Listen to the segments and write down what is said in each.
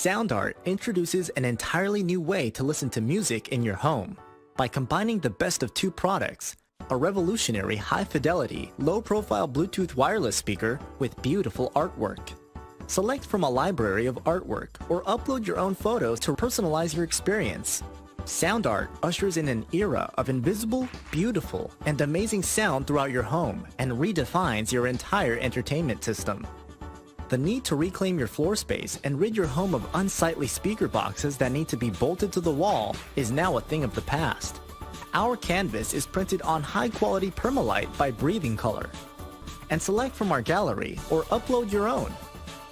Sound Art introduces an entirely new way to listen to music in your home. By combining the best of two products, a revolutionary high-fidelity, low-profile Bluetooth wireless speaker with beautiful artwork. Select from a library of artwork or upload your own photos to personalize your experience. Sound Art ushers in an era of invisible, beautiful, and amazing sound throughout your home and redefines your entire entertainment system. The need to reclaim your floor space and rid your home of unsightly speaker boxes that need to be bolted to the wall is now a thing of the past. Our canvas is printed on high-quality permalite by Breathing Color. And select from our gallery or upload your own.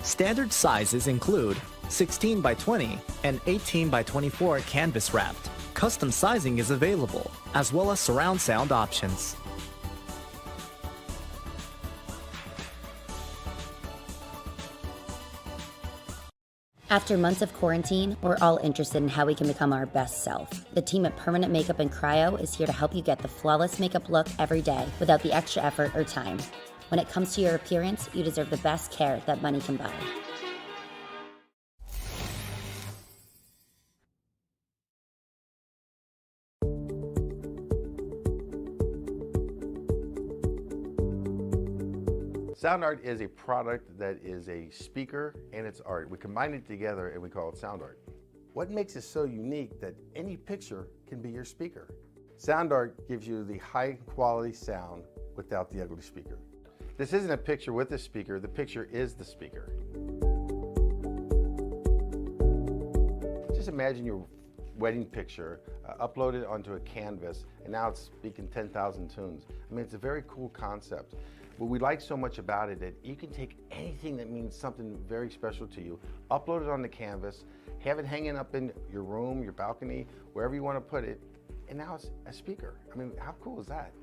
Standard sizes include 16 by 20 and 18 by 24 canvas wrapped. Custom sizing is available, as well as surround sound options. After months of quarantine, we're all interested in how we can become our best self. The team at Permanent Makeup and Cryo is here to help you get the flawless makeup look every day without the extra effort or time. When it comes to your appearance, you deserve the best care that money can buy. Sound Art is a product that is a speaker and it's art. We combine it together and we call it Sound Art. What makes it so unique that any picture can be your speaker? Sound Art gives you the high quality sound without the ugly speaker. This isn't a picture with a speaker, the picture is the speaker. Just imagine your wedding picture uploaded onto a canvas and now it's speaking 10,000 tunes. I mean, it's a very cool concept. What we like so much about it that you can take anything that means something very special to you, upload it on the canvas, have it hanging up in your room, your balcony, wherever you want to put it, and now it's a speaker. I mean, how cool is that?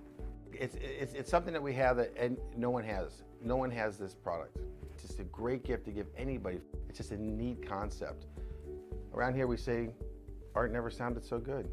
It's something that we have that and no one has. No one has this product. It's just a great gift to give anybody. It's just a neat concept. Around here we say, art never sounded so good.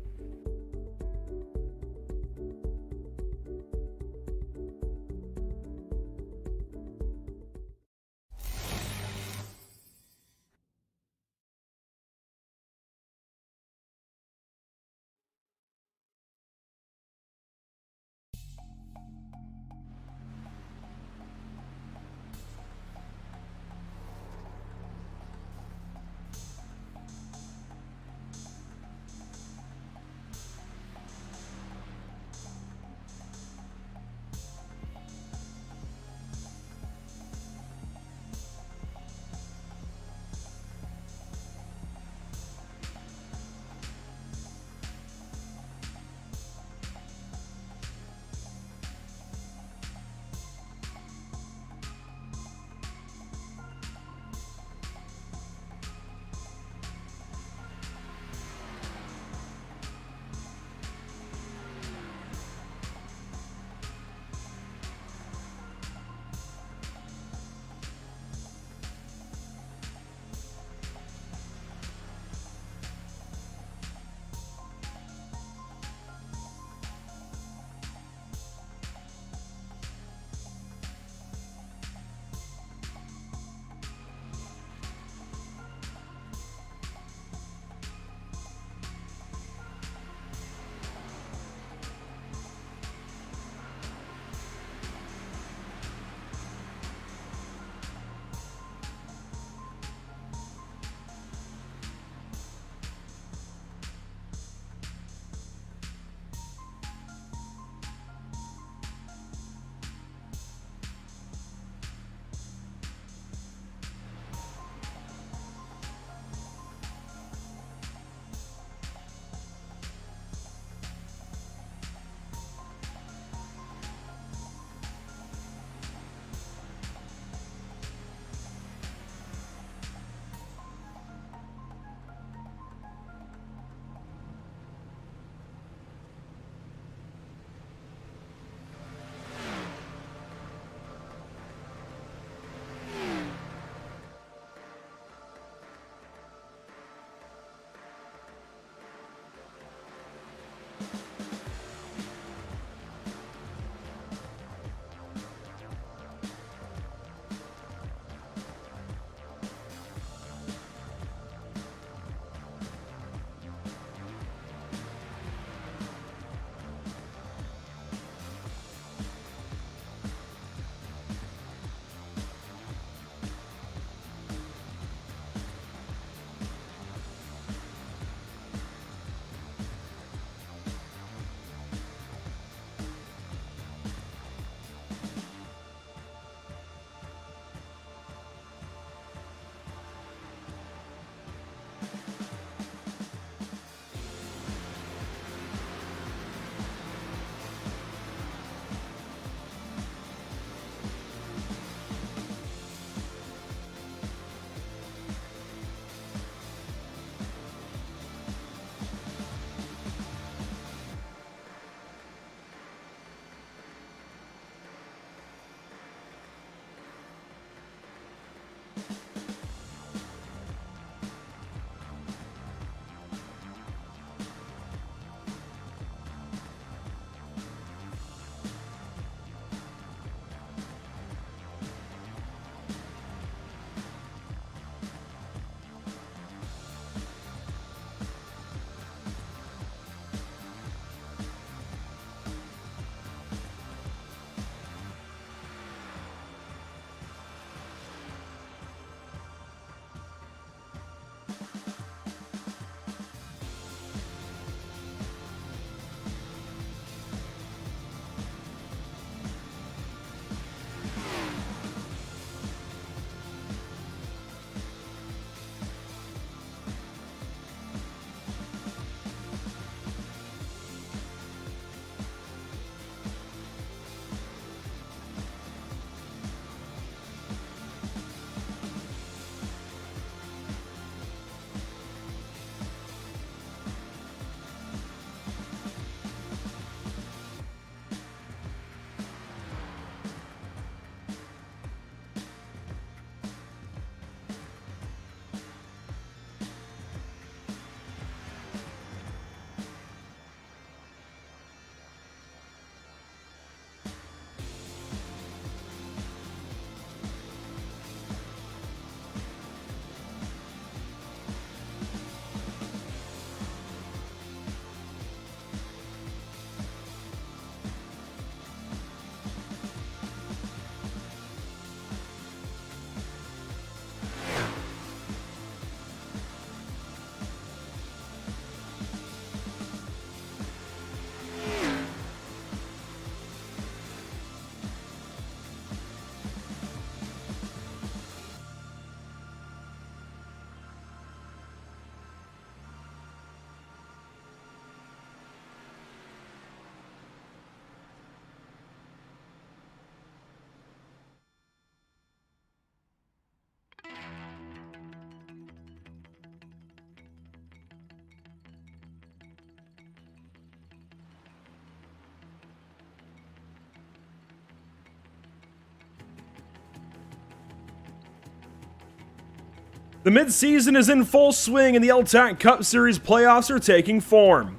The midseason is in full swing and the L-TAC Cup Series playoffs are taking form.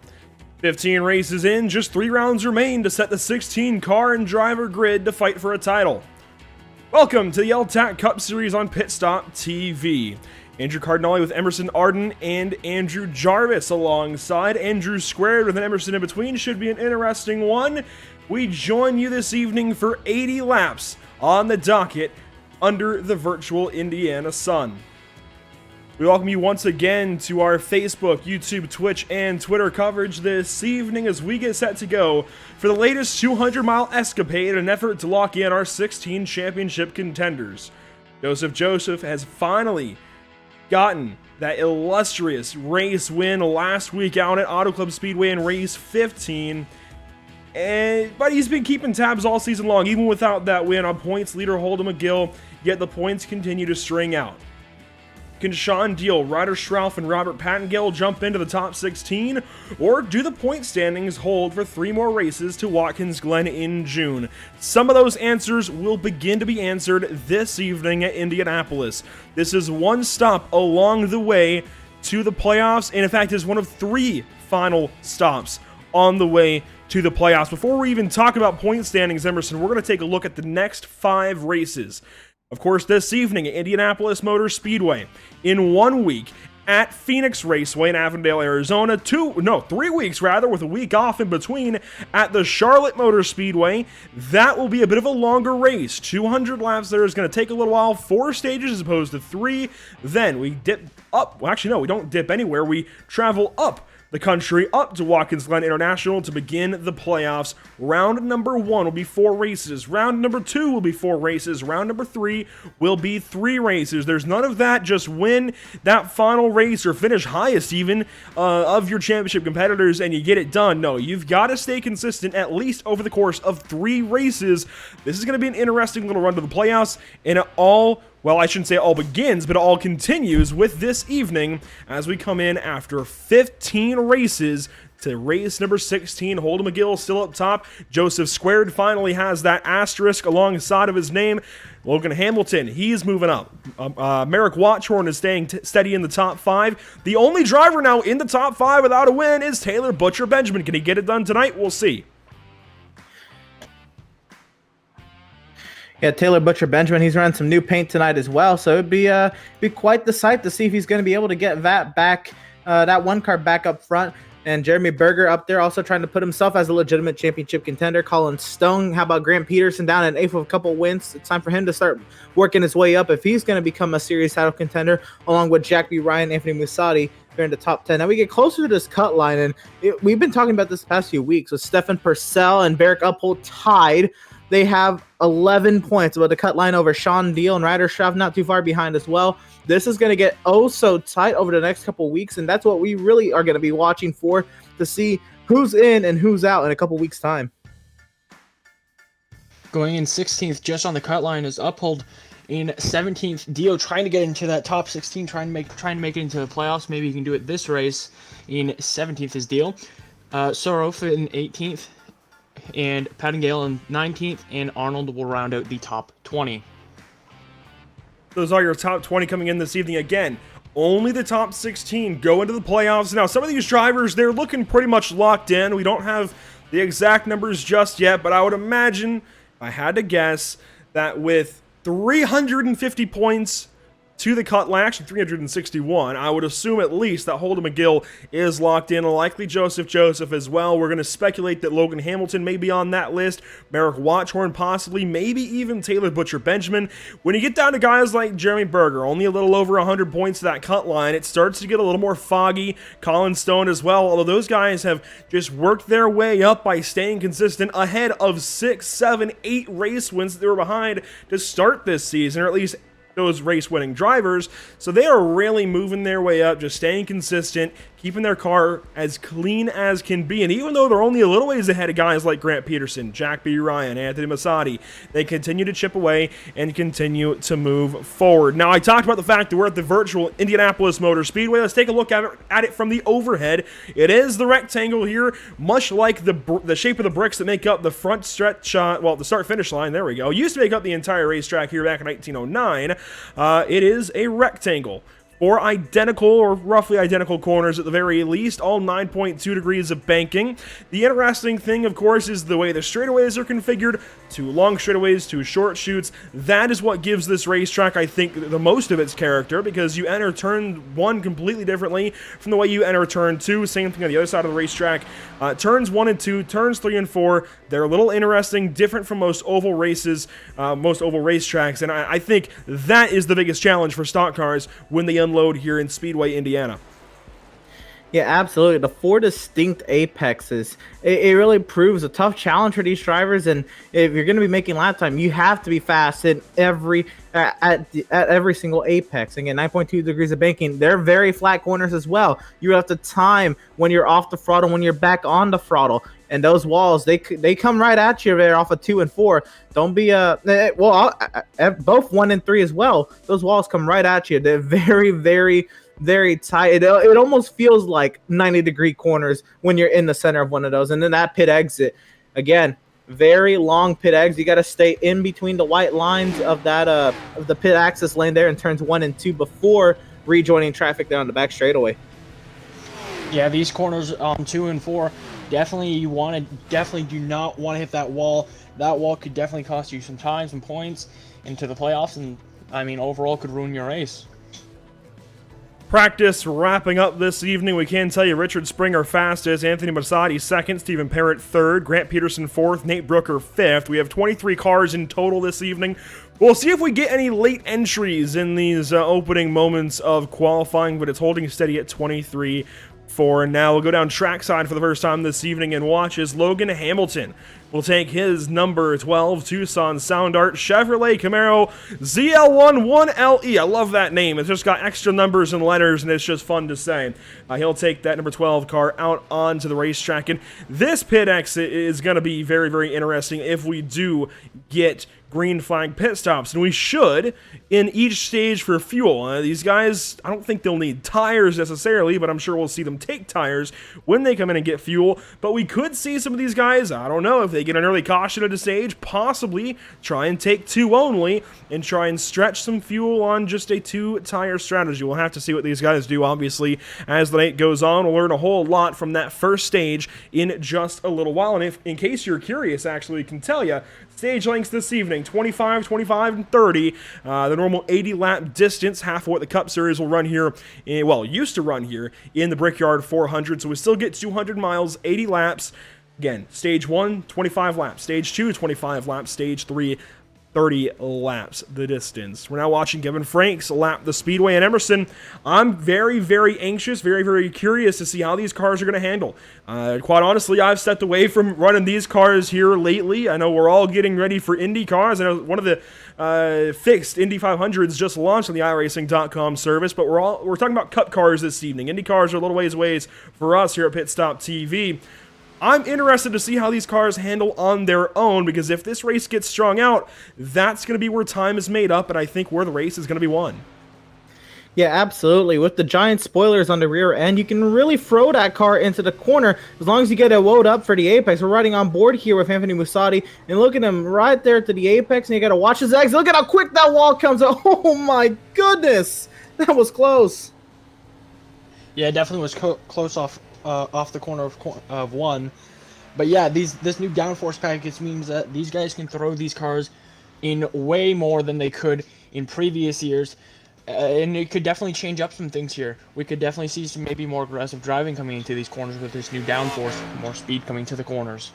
15 races in, just 3 rounds remain to set the 16 car and driver grid to fight for a title. Welcome to the L-TAC Cup Series on Pit Stop TV. Andrew Cardinale with Emerson Arden and Andrew Jarvis alongside Andrew Squared with an Emerson in between. Should be an interesting one. We join you this evening for 80 laps on the docket under the virtual Indiana sun. We welcome you once again to our Facebook, YouTube, Twitch, and Twitter coverage this evening as we get set to go for the latest 200-mile escapade in an effort to lock in our 16 championship contenders. Joseph has finally gotten that illustrious race win last week out at Auto Club Speedway in race 15. But he's been keeping tabs all season long, even without that win on points leader Holden McGill, yet the points continue to string out. Can Sean Deal, Ryder Schrauf, and Robert Pattengale jump into the top 16? Or do the point standings hold for 3 more races to Watkins Glen in June? Some of those answers will begin to be answered this evening at Indianapolis. This is one stop along the way to the playoffs, and in fact is one of 3 final stops on the way to the playoffs. Before we even talk about point standings, Emerson, we're going to take a look at the next 5 races. Of course, this evening at Indianapolis Motor Speedway, in 1 week at Phoenix Raceway in Avondale, Arizona, 3 weeks rather, with a week off in between at the Charlotte Motor Speedway. That will be a bit of a longer race. 200 laps there is going to take a little while, 4 stages as opposed to 3. Then we dip up. Well, actually, no, we don't dip anywhere. We travel up the country up to Watkins Glen International to begin the playoffs. Round number 1 will be 4 races. Round number 2 will be 4 races. Round number 3 will be 3 races. There's none of that. Just win that final race or finish highest even of your championship competitors and you get it done. No, you've got to stay consistent at least over the course of 3 races. This is going to be an interesting little run to the playoffs, and well, I shouldn't say it all begins, but it all continues with this evening as we come in after 15 races to race number 16. Holden McGill still up top. Joseph Squared finally has that asterisk alongside of his name. Logan Hamilton, he's moving up. Merrick Watchorn is staying steady in the top 5. The only driver now in the top 5 without a win is Taylor Butcher Benjamin. Can he get it done tonight? We'll see. Yeah, Taylor Butcher Benjamin, he's running some new paint tonight as well, so it'd be quite the sight to see if he's going to be able to get that back, that one car back up front. And Jeremy Berger up there also trying to put himself as a legitimate championship contender. Colin Stone, how about Grant Peterson down at 8th with a couple wins? It's time for him to start working his way up if he's going to become a series title contender, along with Jack B. Ryan, Anthony Musatti. They're in the top 10. Now we get closer to this cut line, and we've been talking about this the past few weeks with Stefan Purcell and Barrick Uphold tied. They have 11 points with the cut line over Sean Deal and Ryder Schrauf not too far behind as well. This is going to get so tight over the next couple weeks, and that's what we really are going to be watching for to see who's in and who's out in a couple weeks' time. Going in 16th, just on the cut line, is Uphold. In 17th, Dio trying to get into that top 16, trying to make it into the playoffs. Maybe he can do it this race. In 17th is Dio. Sorofa in 18th. And Pattengale in 19th, and Arnold will round out the top 20. Those are your top 20 coming in this evening. Again, only the top 16 go into the playoffs. Now, some of these drivers, they're looking pretty much locked in. We don't have the exact numbers just yet, but I would imagine, if I had to guess, that with 350 points to the cut line, actually 361, I would assume at least that Holden McGill is locked in, likely Joseph as well. We're going to speculate that Logan Hamilton may be on that list, Merrick Watchorn possibly, maybe even Taylor Butcher Benjamin. When you get down to guys like Jeremy Berger, only a little over 100 points to that cut line, it starts to get a little more foggy. Colin Stone as well, although those guys have just worked their way up by staying consistent ahead of 6, 7, 8 race wins that they were behind to start this season, or at least those race-winning drivers. So they are really moving their way up, just staying consistent, keeping their car as clean as can be. And even though they're only a little ways ahead of guys like Grant Peterson, Jack B. Ryan, Anthony Musatti, they continue to chip away and continue to move forward. Now, I talked about the fact that we're at the virtual Indianapolis Motor Speedway. Let's take a look at it from the overhead. It is the rectangle here, much like the shape of the bricks that make up the front stretch, the start-finish line. There we go. It used to make up the entire racetrack here back in 1909. It is a rectangle. 4 identical or roughly identical corners at the very least, all 9.2 degrees of banking. The interesting thing, of course, is the way the straightaways are configured. 2 long straightaways, 2 short chutes. That is what gives this racetrack, I think, the most of its character, because you enter turn 1 completely differently from the way you enter turn 2. Same thing on the other side of the racetrack. Turns 1 and 2, turns 3 and 4, they're a little interesting, different from most oval races, most oval racetracks, and I think that is the biggest challenge for stock cars when they unload here in Speedway, Indiana. Yeah, absolutely. The 4 distinct apexes, it really proves a tough challenge for these drivers. And if you're going to be making lap time, you have to be fast in at every single apex. Again, 9.2 degrees of banking. They're very flat corners as well. You have to time when you're off the throttle, when you're back on the throttle. And those walls, they come right at you there off of 2 and 4. Don't be both 1 and 3 as well. Those walls come right at you. They're very, very, very tight. It almost feels like 90-degree corners when you're in the center of one of those. And then that pit exit, again, very long pit exit. You got to stay in between the white lines of that of the pit access lane there in turns 1 and 2 before rejoining traffic there on the back straightaway. Yeah, these corners on 2 and 4. Definitely do not want to hit that wall. That wall could definitely cost you some time, some points into the playoffs, and I mean overall could ruin your race. Practice wrapping up this evening. We can tell you Richard Springer fastest, Anthony Massotti second, Stephen Parrott third, Grant Peterson fourth, Nate Brooker fifth. We have 23 cars in total this evening. We'll see if we get any late entries in these opening moments of qualifying, but it's holding steady at 23 for now. We'll go down trackside for the first time this evening and watch as Logan Hamilton will take his number 12 Tucson Sound Art Chevrolet Camaro ZL1 1LE. I love that name. It's just got extra numbers and letters, and it's just fun to say. He'll take that number 12 car out onto the racetrack, and this pit exit is going to be very, very interesting if we do get green flag pit stops, and we should in each stage for fuel. These guys, I don't think they'll need tires necessarily, but I'm sure we'll see them take tires when they come in and get fuel. But we could see some of these guys, I don't know, if they get an early caution at a stage, possibly try and take 2 only and try and stretch some fuel on just a 2-tire strategy. We'll have to see what these guys do, obviously, as the night goes on. We'll learn a whole lot from that first stage in just a little while. And if, in case you're curious, actually, I can tell you, stage lengths this evening, 25, 25, and 30. The normal 80-lap distance, half of what the Cup Series will run here, used to run here in the Brickyard 400. So we still get 200 miles, 80 laps. Again, stage 1, 25 laps. Stage 2, 25 laps. Stage 3, 30 laps the distance. We're now watching Kevin Franks lap the Speedway in Emerson. I'm very, very anxious, very, very curious to see how these cars are going to handle. Quite honestly, I've stepped away from running these cars here lately. I know we're all getting ready for Indy cars. I know one of the fixed Indy 500s just launched on the iRacing.com service, but we're talking about Cup cars this evening. Indy cars are a little ways for us here at Pit Stop TV. I'm interested to see how these cars handle on their own, because if this race gets strung out, that's going to be where time is made up, and I think where the race is going to be won. Yeah, absolutely. With the giant spoilers on the rear end, you can really throw that car into the corner as long as you get it load up for the apex. We're riding on board here with Anthony Massotti, and look at him right there to the apex, and you got to watch his exit. Look at how quick that wall comes out. Oh my goodness, that was close. Yeah, it definitely was close off the corner of 1. But yeah, this new downforce package means that these guys can throw these cars in way more than they could in previous years. And it could definitely change up some things here. We could definitely see some maybe more aggressive driving coming into these corners with this new downforce, more speed coming to the corners.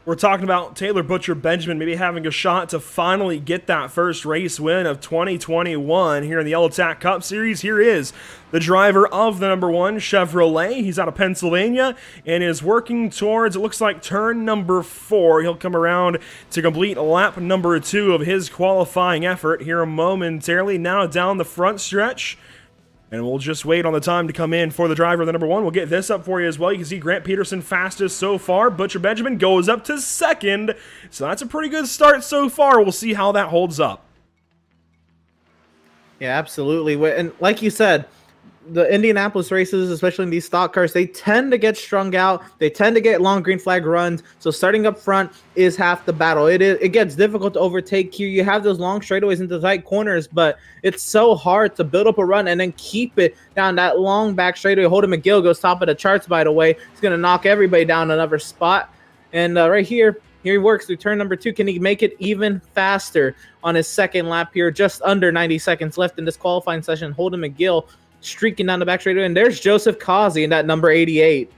We're talking about Taylor Butcher Benjamin maybe having a shot to finally get that first race win of 2021 here in the L-TAC Cup Series. Here is the driver of the number 1 Chevrolet. He's out of Pennsylvania and is working towards, it looks like, turn number 4. He'll come around to complete lap number 2 of his qualifying effort here momentarily. Now down the front stretch. And we'll just wait on the time to come in for the driver of the number 1. We'll get this up for you as well. You can see Grant Peterson fastest so far. Butcher Benjamin goes up to second. So that's a pretty good start so far. We'll see how that holds up. Yeah, absolutely. And like you said, the Indianapolis races, especially in these stock cars, they tend to get strung out. They tend to get long green flag runs. So starting up front is half the battle. It gets difficult to overtake here. You have those long straightaways into tight corners, but it's so hard to build up a run and then keep it down that long back straightaway. Holden McGill goes top of the charts, by the way. He's going to knock everybody down another spot. And right here he works through turn number 2. Can he make it even faster on his second lap here? Just under 90 seconds left in this qualifying session. Holden McGill streaking down the back straightaway, and there's Joseph Causey in that number 88.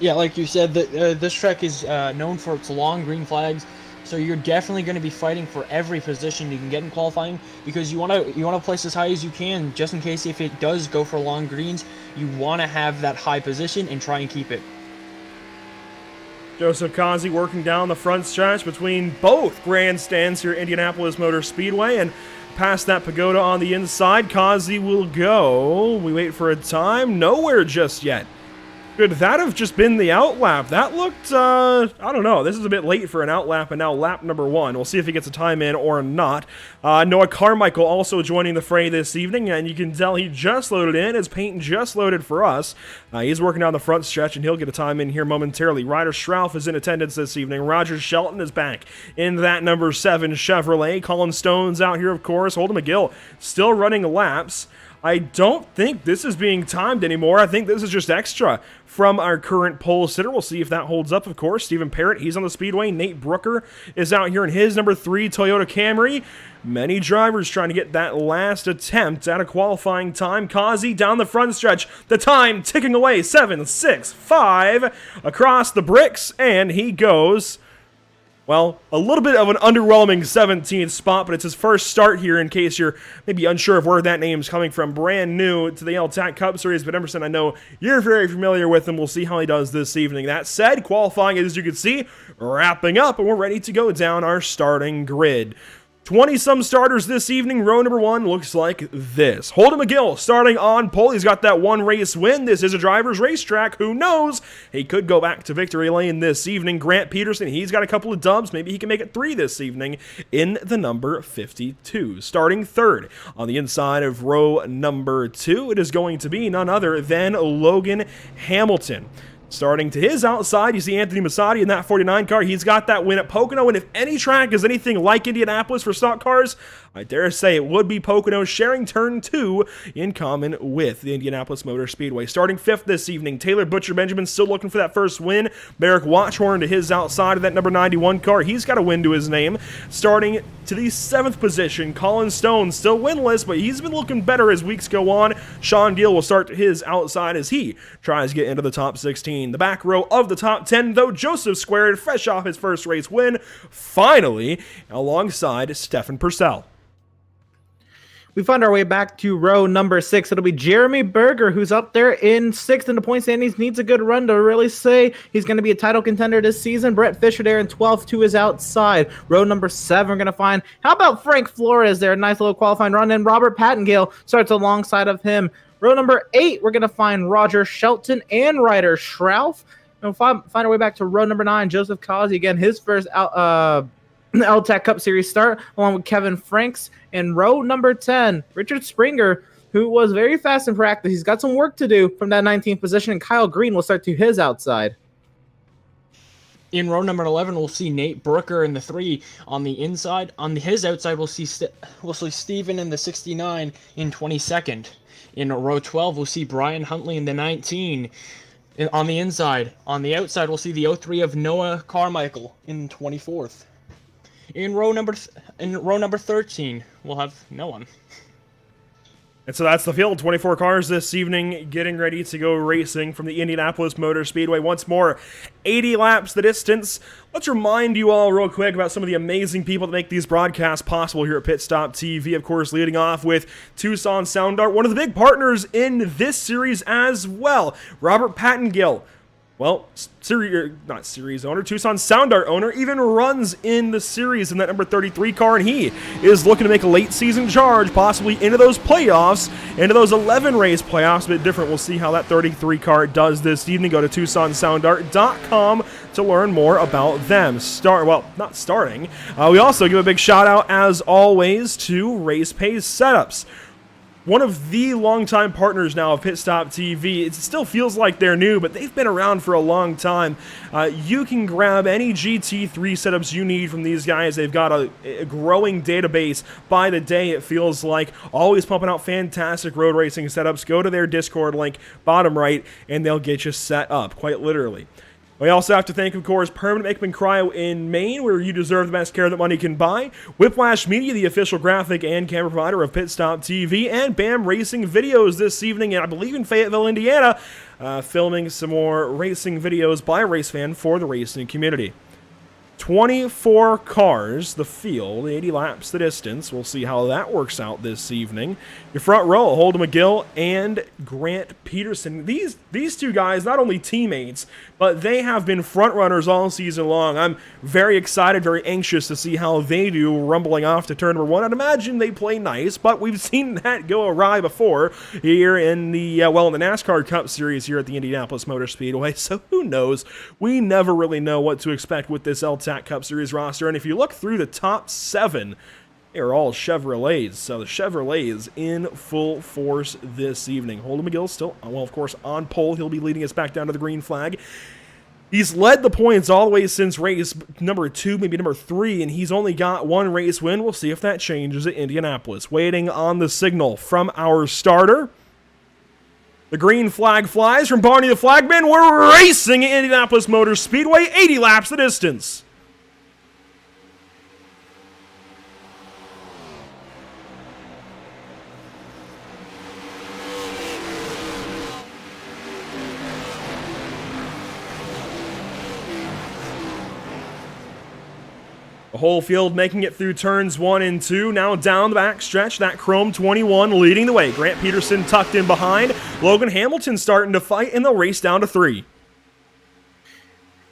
Yeah, like you said, this track is known for its long green flags, so you're definitely going to be fighting for every position you can get in qualifying, because you want to place as high as you can, just in case if it does go for long greens, you want to have that high position and try and keep it. Joseph Causey working down the front stretch between both grandstands here at Indianapolis Motor Speedway, and past that pagoda on the inside, Causey will go. We wait for a time. Nowhere just yet. Could that have just been the outlap? That looked, I don't know. This is a bit late for an outlap, and now lap number 1. We'll see if he gets a time in or not. Noah Carmichael also joining the fray this evening, and you can tell he just loaded in. His paint just loaded for us. He's working down the front stretch, and he'll get a time in here momentarily. Ryder Schrauf is in attendance this evening. Roger Shelton is back in that number 7 Chevrolet. Colin Stone's out here, of course. Holden McGill still running laps. I don't think this is being timed anymore. I think this is just extra from our current pole sitter. We'll see if that holds up, of course. Stephen Parrott, he's on the speedway. Nate Brooker is out here in his number 3 Toyota Camry. Many drivers trying to get that last attempt at a qualifying time. Causey down the front stretch. The time ticking away. 7, 6, 5 across the bricks, and he goes... well, a little bit of an underwhelming 17th spot, but it's his first start here in case you're maybe unsure of where that name's coming from. Brand new to the L-TAC Cup Series, but Emerson, I know you're very familiar with him. We'll see how he does this evening. That said, qualifying, as you can see, wrapping up, and we're ready to go down our starting grid. 20-some starters this evening. Row number 1 looks like this. Holden McGill starting on pole. He's got that 1 race win. This is a driver's racetrack. Who knows? He could go back to victory lane this evening. Grant Peterson, he's got a couple of dubs. Maybe he can make it 3 this evening in the number 52. Starting 3rd on the inside of row number 2, it is going to be none other than Logan Hamilton. Starting to his outside, you see Anthony Massotti in that 49 car. He's got that win at Pocono, and if any track is anything like Indianapolis for stock cars, I dare say it would be Pocono, sharing turn 2 in common with the Indianapolis Motor Speedway. Starting 5th this evening, Taylor Butcher Benjamin still looking for that first win. Merrick Watchhorn to his outside of that number 91 car. He's got a win to his name. Starting to the 7th position, Colin Stone still winless, but he's been looking better as weeks go on. Sean Deal will start to his outside as he tries to get into the top 16. The back row of the top 10, though, Joseph Squared, fresh off his first race win, finally, alongside Stefan Purcell. We find our way back to row number 6. It'll be Jeremy Berger, who's up there in 6th in the point standings. Needs a good run to really say he's going to be a title contender this season. Brett Fisher there in 12th to his outside. Row number 7, we're going to find, how about Frank Flores there? Nice little qualifying run. And Robert Pattengale starts alongside of him. Row number 8, we're going to find Roger Shelton and Ryder Schrauf. And we'll find our way back to row number 9, Joseph Causey. Again, his first L-TAC Cup Series start, along with Kevin Franks. And row number 10, Richard Springer, who was very fast in practice. He's got some work to do from that 19th position, and Kyle Green will start to his outside. In row number 11, we'll see Nate Brooker in the 3 on the inside. On his outside, we'll see Steven in the 69 in 22nd. In row 12, we'll see Brian Huntley in the 19 on the inside. On the outside, we'll see the 03 of Noah Carmichael in 24th. In row number 13, we'll have no one. And so that's the field. 24 cars this evening getting ready to go racing from the Indianapolis Motor Speedway. Once more, 80 laps the distance. Let's remind you all real quick about some of the amazing people that make these broadcasts possible here at Pit Stop TV. Of course, leading off with Tucson Sound Art, one of the big partners in this series as well. Robert Pattengill. Well, not series owner, Tucson Sound Art owner, even runs in the series in that number 33 car, and he is looking to make a late season charge, possibly into those playoffs, into those 11 race playoffs. A bit different. We'll see how that 33 car does this evening. Go to TucsonSoundArt.com to learn more about them. Not starting. We also give a big shout out, as always, to Race Pace Setups. one of the longtime partners now of Pit Stop TV. It still feels like they're new, but they've been around for a long time. You can grab any GT3 setups you need from these guys. They've got a growing database by the day, it feels like. Always pumping out fantastic road racing setups. Go to their Discord link, bottom right, and they'll get you set up, quite literally. We also have to thank, of course, Permanent Makeup and Cryo in Maine, where you deserve the best care that money can buy. Whiplash Media, the official graphic and camera provider of Pit Stop TV. And BAM Racing Videos this evening, I believe in Fayetteville, Indiana, filming some more racing videos by a race fan for the racing community. 24 cars, the field, 80 laps the distance. We'll see how that works out this evening. Your front row, Holden McGill and Grant Peterson. These two guys, not only teammates, but they have been front runners all season long. I'm very excited, very anxious to see how they do rumbling off to turn number 1. I'd imagine they play nice, but we've seen that go awry before here in the in the NASCAR Cup Series here at the Indianapolis Motor Speedway. So who knows? We never really know what to expect with this L-TAC Cup Series roster. And if you look through the top 7, they're all Chevrolets, so the Chevrolets in full force this evening. Holden McGill still, well, of course, on pole. He'll be leading us back down to the green flag. He's led the points all the way since race number 2, maybe number 3, and he's only got 1 race win. We'll see if that changes at Indianapolis. Waiting on the signal from our starter. The green flag flies from Barney the Flagman. We're racing at Indianapolis Motor Speedway, 80 laps the distance. The whole field making it through turns 1 and 2. Now down the back stretch, that Chrome 21 leading the way. Grant Peterson tucked in behind. Logan Hamilton starting to fight, and they'll race down to 3.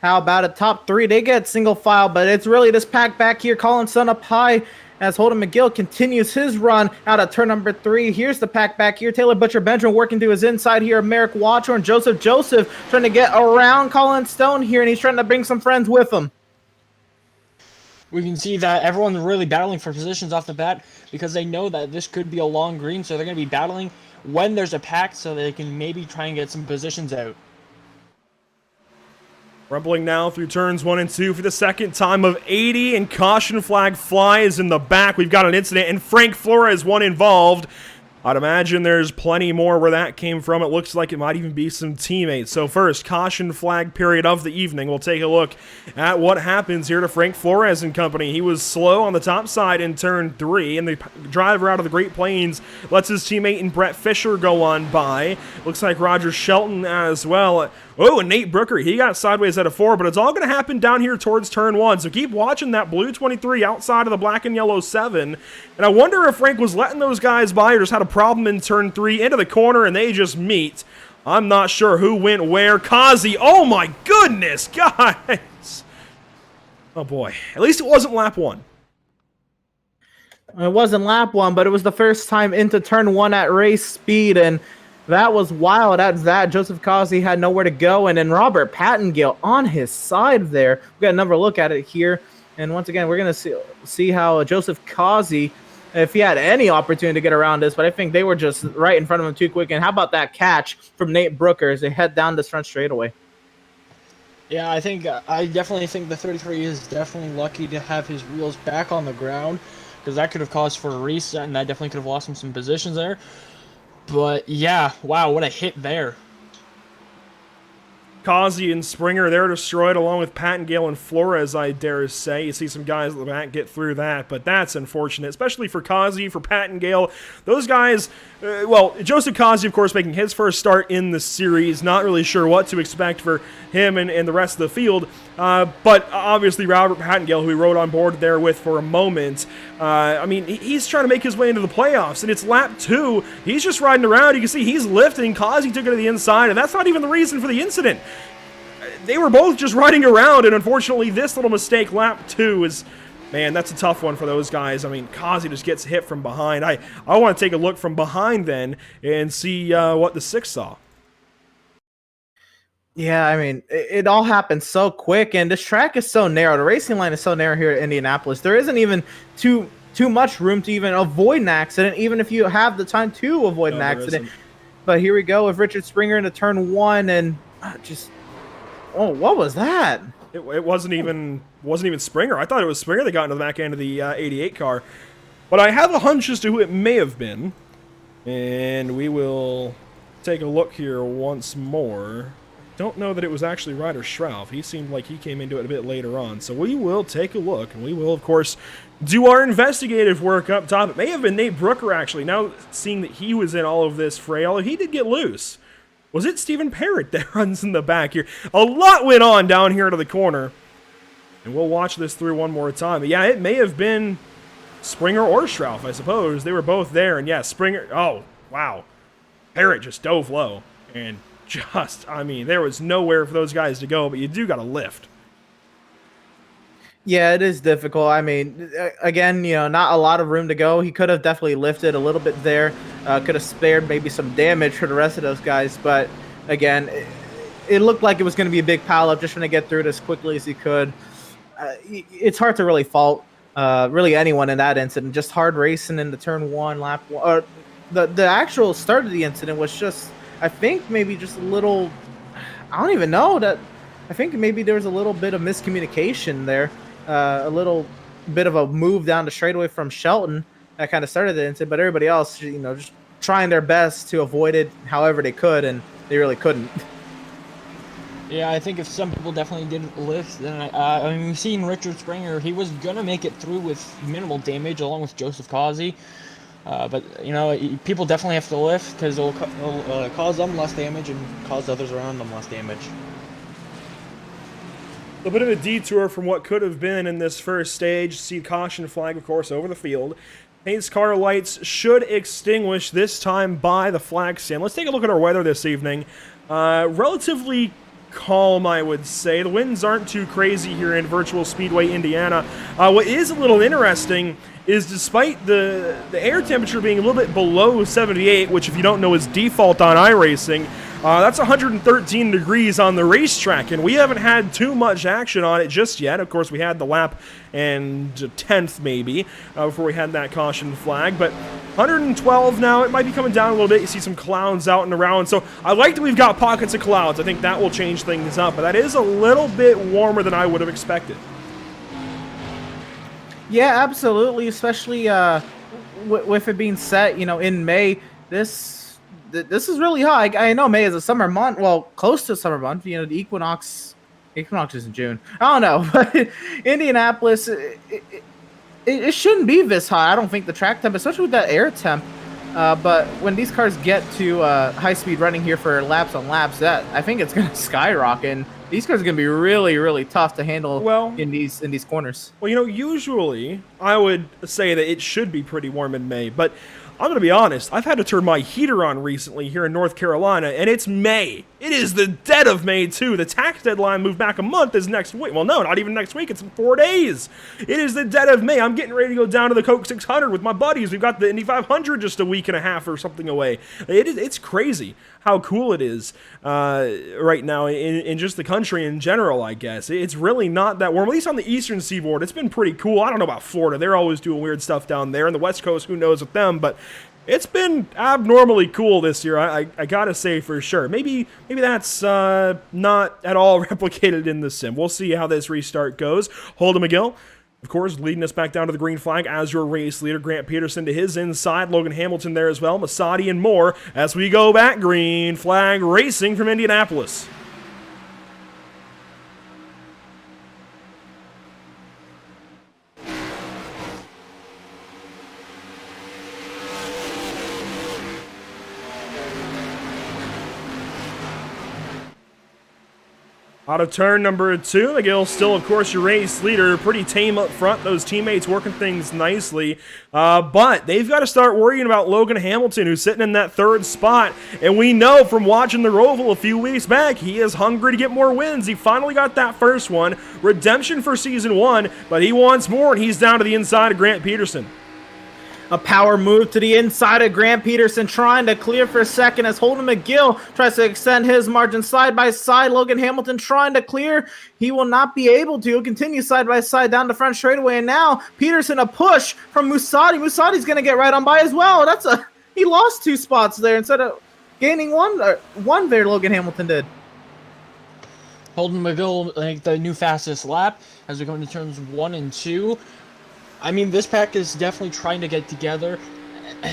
How about a top 3? They get single file, but it's really this pack back here. Colin Sun up high as Holden McGill continues his run out of turn number 3. Here's the pack back here. Taylor Butcher-Benjamin working to his inside here. Merrick Watchorn, Joseph trying to get around Colin Stone here, and he's trying to bring some friends with him. We can see that everyone's really battling for positions off the bat because they know that this could be a long green, so they're going to be battling when there's a pack so they can maybe try and get some positions out. Rumbling now through turns 1 and 2 for the second time of 80, and caution flag flies in the back. We've got an incident, and Frank Flores, one involved. I'd imagine there's plenty more where that came from. It looks like it might even be some teammates. So first, caution flag period of the evening. We'll take a look at what happens here to Frank Flores and company. He was slow on the top side in turn 3, and the driver out of the Great Plains lets his teammate and Brett Fisher go on by. Looks like Roger Shelton as well. Oh, and Nate Brooker, he got sideways at a 4, but it's all going to happen down here towards turn 1. So keep watching that blue 23 outside of the black and yellow 7. And I wonder if Frank was letting those guys by or just had a problem in turn 3 into the corner and they just meet. I'm not sure who went where. Kazi, oh my goodness, guys. Oh boy, at least it wasn't lap 1. It wasn't lap 1, but it was the first time into turn 1 at race speed, and that was wild. At that, Joseph Kazi had nowhere to go, and then Robert Pattengill on his side there. We got another look at it here, and once again, we're going to see how Joseph Kazi, if he had any opportunity to get around this, but I think they were just right in front of him too quick. And how about that catch from Nate Brooker as they head down this front straightaway? Yeah, I definitely think the 33 is definitely lucky to have his wheels back on the ground because that could have caused for a reset, and that definitely could have lost him some positions there. But yeah, wow, what a hit there. Kazi and Springer, they're destroyed along with Pattengill and Flores, I dare say. You see some guys at the back get through that, but that's unfortunate, especially for Kazi, for Pattengill. Those guys, Joseph Kazi, of course, making his first start in the series. Not really sure what to expect for him and the rest of the field. But obviously Robert Pattengill, who we rode on board there with for a moment, he's trying to make his way into the playoffs, and it's lap 2. He's just riding around. You can see he's lifting. Kazi took it to the inside, and that's not even the reason for the incident. They were both just riding around, and unfortunately this little mistake, lap 2, is... Man, that's a tough one for those guys. I mean, Kazi just gets hit from behind. I want to take a look from behind then and see what the 6 saw. Yeah, I mean, it all happened so quick, and this track is so narrow. The racing line is so narrow here at Indianapolis. There isn't even too too much room to even avoid an accident, even if you have the time to avoid an accident. But here we go with Richard Springer into turn 1, and oh, what was that? It wasn't even Springer. I thought it was Springer that got into the back end of the 88 car. But I have a hunch as to who it may have been. And we will take a look here once more. Don't know that it was actually Ryder Schrauf. He seemed like he came into it a bit later on. So we will take a look, and we will, of course, do our investigative work up top. It may have been Nate Brooker, actually. Now, seeing that he was in all of this fray, although he did get loose. Was it Stephen Parrott that runs in the back here? A lot went on down here to the corner. And we'll watch this through one more time. But yeah, it may have been Springer or Schrauf, I suppose. They were both there. And yeah, Springer... Oh, wow. Parrott just dove low. And just, I mean, there was nowhere for those guys to go, but you do got to lift. Yeah, it is difficult. I mean, again, you know, not a lot of room to go. He could have definitely lifted a little bit there. Could have spared maybe some damage for the rest of those guys. But again, it looked like it was going to be a big pileup, just trying to get through it as quickly as he could. It's hard to really fault really anyone in that incident. Just hard racing in the turn 1, lap 1. The actual start of the incident was just, I think maybe just a little, I don't even know that. I think maybe there was a little bit of miscommunication there. A little bit of a move down the straightaway from Shelton that kind of started the incident, but everybody else, you know, just trying their best to avoid it however they could, and they really couldn't. Yeah, I think if some people definitely didn't lift, then I mean, we've seen Richard Springer. He was gonna make it through with minimal damage, along with Joseph Causey. But you know, people definitely have to lift because it'll cause them less damage and cause others around them less damage. A bit of a detour from what could have been in this first stage. See caution flag, of course, over the field. Pace car lights should extinguish this time by the flag stand. Let's take a look at our weather this evening. Relatively calm, I would say. The winds aren't too crazy here in Virtual Speedway, Indiana. What is a little interesting is despite the air temperature being a little bit below 78, which if you don't know is default on iRacing, that's 113 degrees on the racetrack, and we haven't had too much action on it just yet. Of course, we had the lap and 10th maybe before we had that caution flag, but 112 now. It might be coming down a little bit. You see some clouds out and around, so I like that we've got pockets of clouds. I think that will change things up, but that is a little bit warmer than I would have expected. Yeah, absolutely, especially with it being set, you know, in May. This is really hot. I know May is a summer month, well, close to a summer month. You know, the equinox is in June. I don't know, but Indianapolis, it shouldn't be this hot. I don't think the track temp, especially with that air temp. But when these cars get to high speed running here for laps on laps, I think it's going to skyrocket. And these cars are going to be really, really tough to handle in these corners. Well, you know, usually I would say that it should be pretty warm in May, but I'm going to be honest, I've had to turn my heater on recently here in North Carolina, and it's May. It is the dead of May, too. The tax deadline moved back a month is next week. Well, no, not even next week. It's in 4 days. It is the dead of May. I'm getting ready to go down to the Coke 600 with my buddies. We've got the Indy 500 just a week and a half or something away. It's crazy how cool it is right now in just the country in general, I guess. It's really not that warm, at least on the eastern seaboard. It's been pretty cool. I don't know about Florida. They're always doing weird stuff down there. And the West Coast, who knows with them, but it's been abnormally cool this year, I gotta say for sure. Maybe that's not at all replicated in the sim. We'll see how this restart goes. Holden McGill, of course, leading us back down to the green flag as your race leader. Grant Peterson to his inside. Logan Hamilton there as well. Masadi and more as we go back green flag racing from Indianapolis. Out of turn number 2, McGill still, of course, your race leader. Pretty tame up front. Those teammates working things nicely. But they've got to start worrying about Logan Hamilton, who's sitting in that 3rd spot. And we know from watching the Roval a few weeks back, he is hungry to get more wins. He finally got that first one. Redemption for Season 1, but he wants more, and he's down to the inside of Grant Peterson. A power move to the inside of Grant Peterson, trying to clear for a second as Holden McGill tries to extend his margin side by side. Logan Hamilton trying to clear. He will not be able to. He'll continue side by side down the front straightaway. And now Peterson, a push from Musati. Musati's going to get right on by as well. He lost 2 spots there instead of gaining one there. Logan Hamilton did. Holden McGill, like the new fastest lap as we go into turns 1 and 2. I mean, this pack is definitely trying to get together.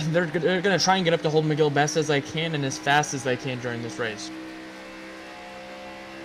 They're going to try and get up to Holden McGill best as they can and as fast as they can during this race.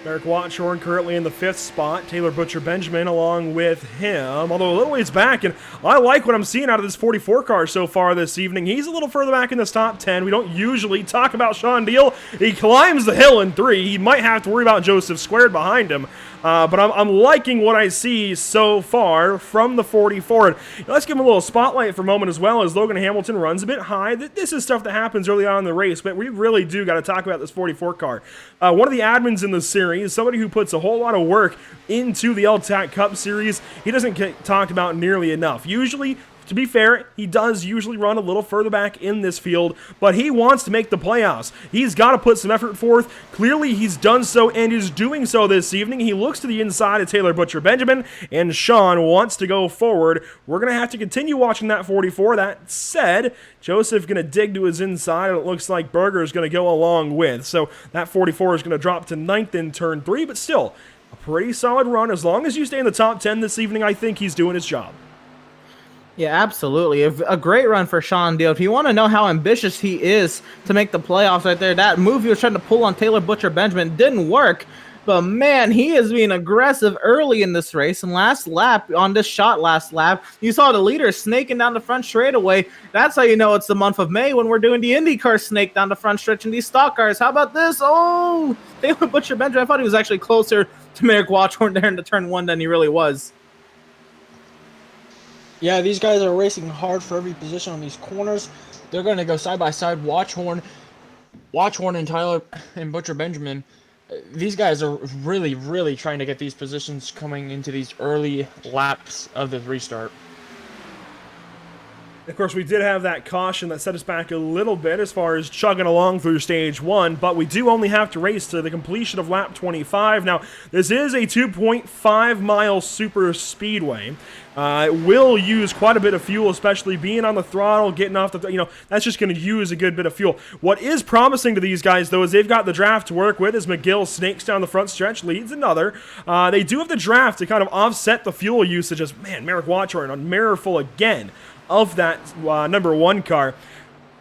Merrick Watchorn currently in the 5th spot. Taylor Butcher Benjamin along with him, although a little ways back. And I like what I'm seeing out of this 44 car so far this evening. He's a little further back in this top 10. We don't usually talk about Sean Deal. He climbs the hill in 3. He might have to worry about Joseph Squared behind him. But I'm liking what I see so far from the 44. And let's give him a little spotlight for a moment as well as Logan Hamilton runs a bit high. This is stuff that happens early on in the race, but we really do got to talk about this 44 car. One of the admins in the series, somebody who puts a whole lot of work into the L-TAC Cup Series, he doesn't get talked about nearly enough. Usually, to be fair, he does usually run a little further back in this field, but he wants to make the playoffs. He's got to put some effort forth. Clearly, he's done so and is doing so this evening. He looks to the inside of Taylor Butcher Benjamin, and Sean wants to go forward. We're going to have to continue watching that 44. That said, Joseph going to dig to his inside, and it looks like Berger is going to go along with. So that 44 is going to drop to 9th in turn 3, but still, a pretty solid run. As long as you stay in the top 10 this evening, I think he's doing his job. Yeah, absolutely. A great run for Sean Deal. If you want to know how ambitious he is to make the playoffs right there, that move he was trying to pull on Taylor Butcher Benjamin didn't work. But man, he is being aggressive early in this race. And last lap, you saw the leader snaking down the front straightaway. That's how you know it's the month of May when we're doing the IndyCar snake down the front stretch in these stock cars. How about this? Oh, Taylor Butcher Benjamin. I thought he was actually closer to Merrick Watchorn there in the turn 1 than he really was. Yeah, these guys are racing hard for every position on these corners. They're going to go side by side. Watchorn and Tyler and Butcher Benjamin. These guys are really, really trying to get these positions coming into these early laps of the restart. Of course, we did have that caution that set us back a little bit as far as chugging along through stage 1, but we do only have to race to the completion of lap 25. Now, this is a 2.5-mile super speedway. It will use quite a bit of fuel, especially being on the throttle, getting off the, that's just going to use a good bit of fuel. What is promising to these guys, though, is they've got the draft to work with as McGill snakes down the front stretch, leads another. They do have the draft to kind of offset the fuel usage as, man, Merrick Watchorn on mirror full again of that number 1 car.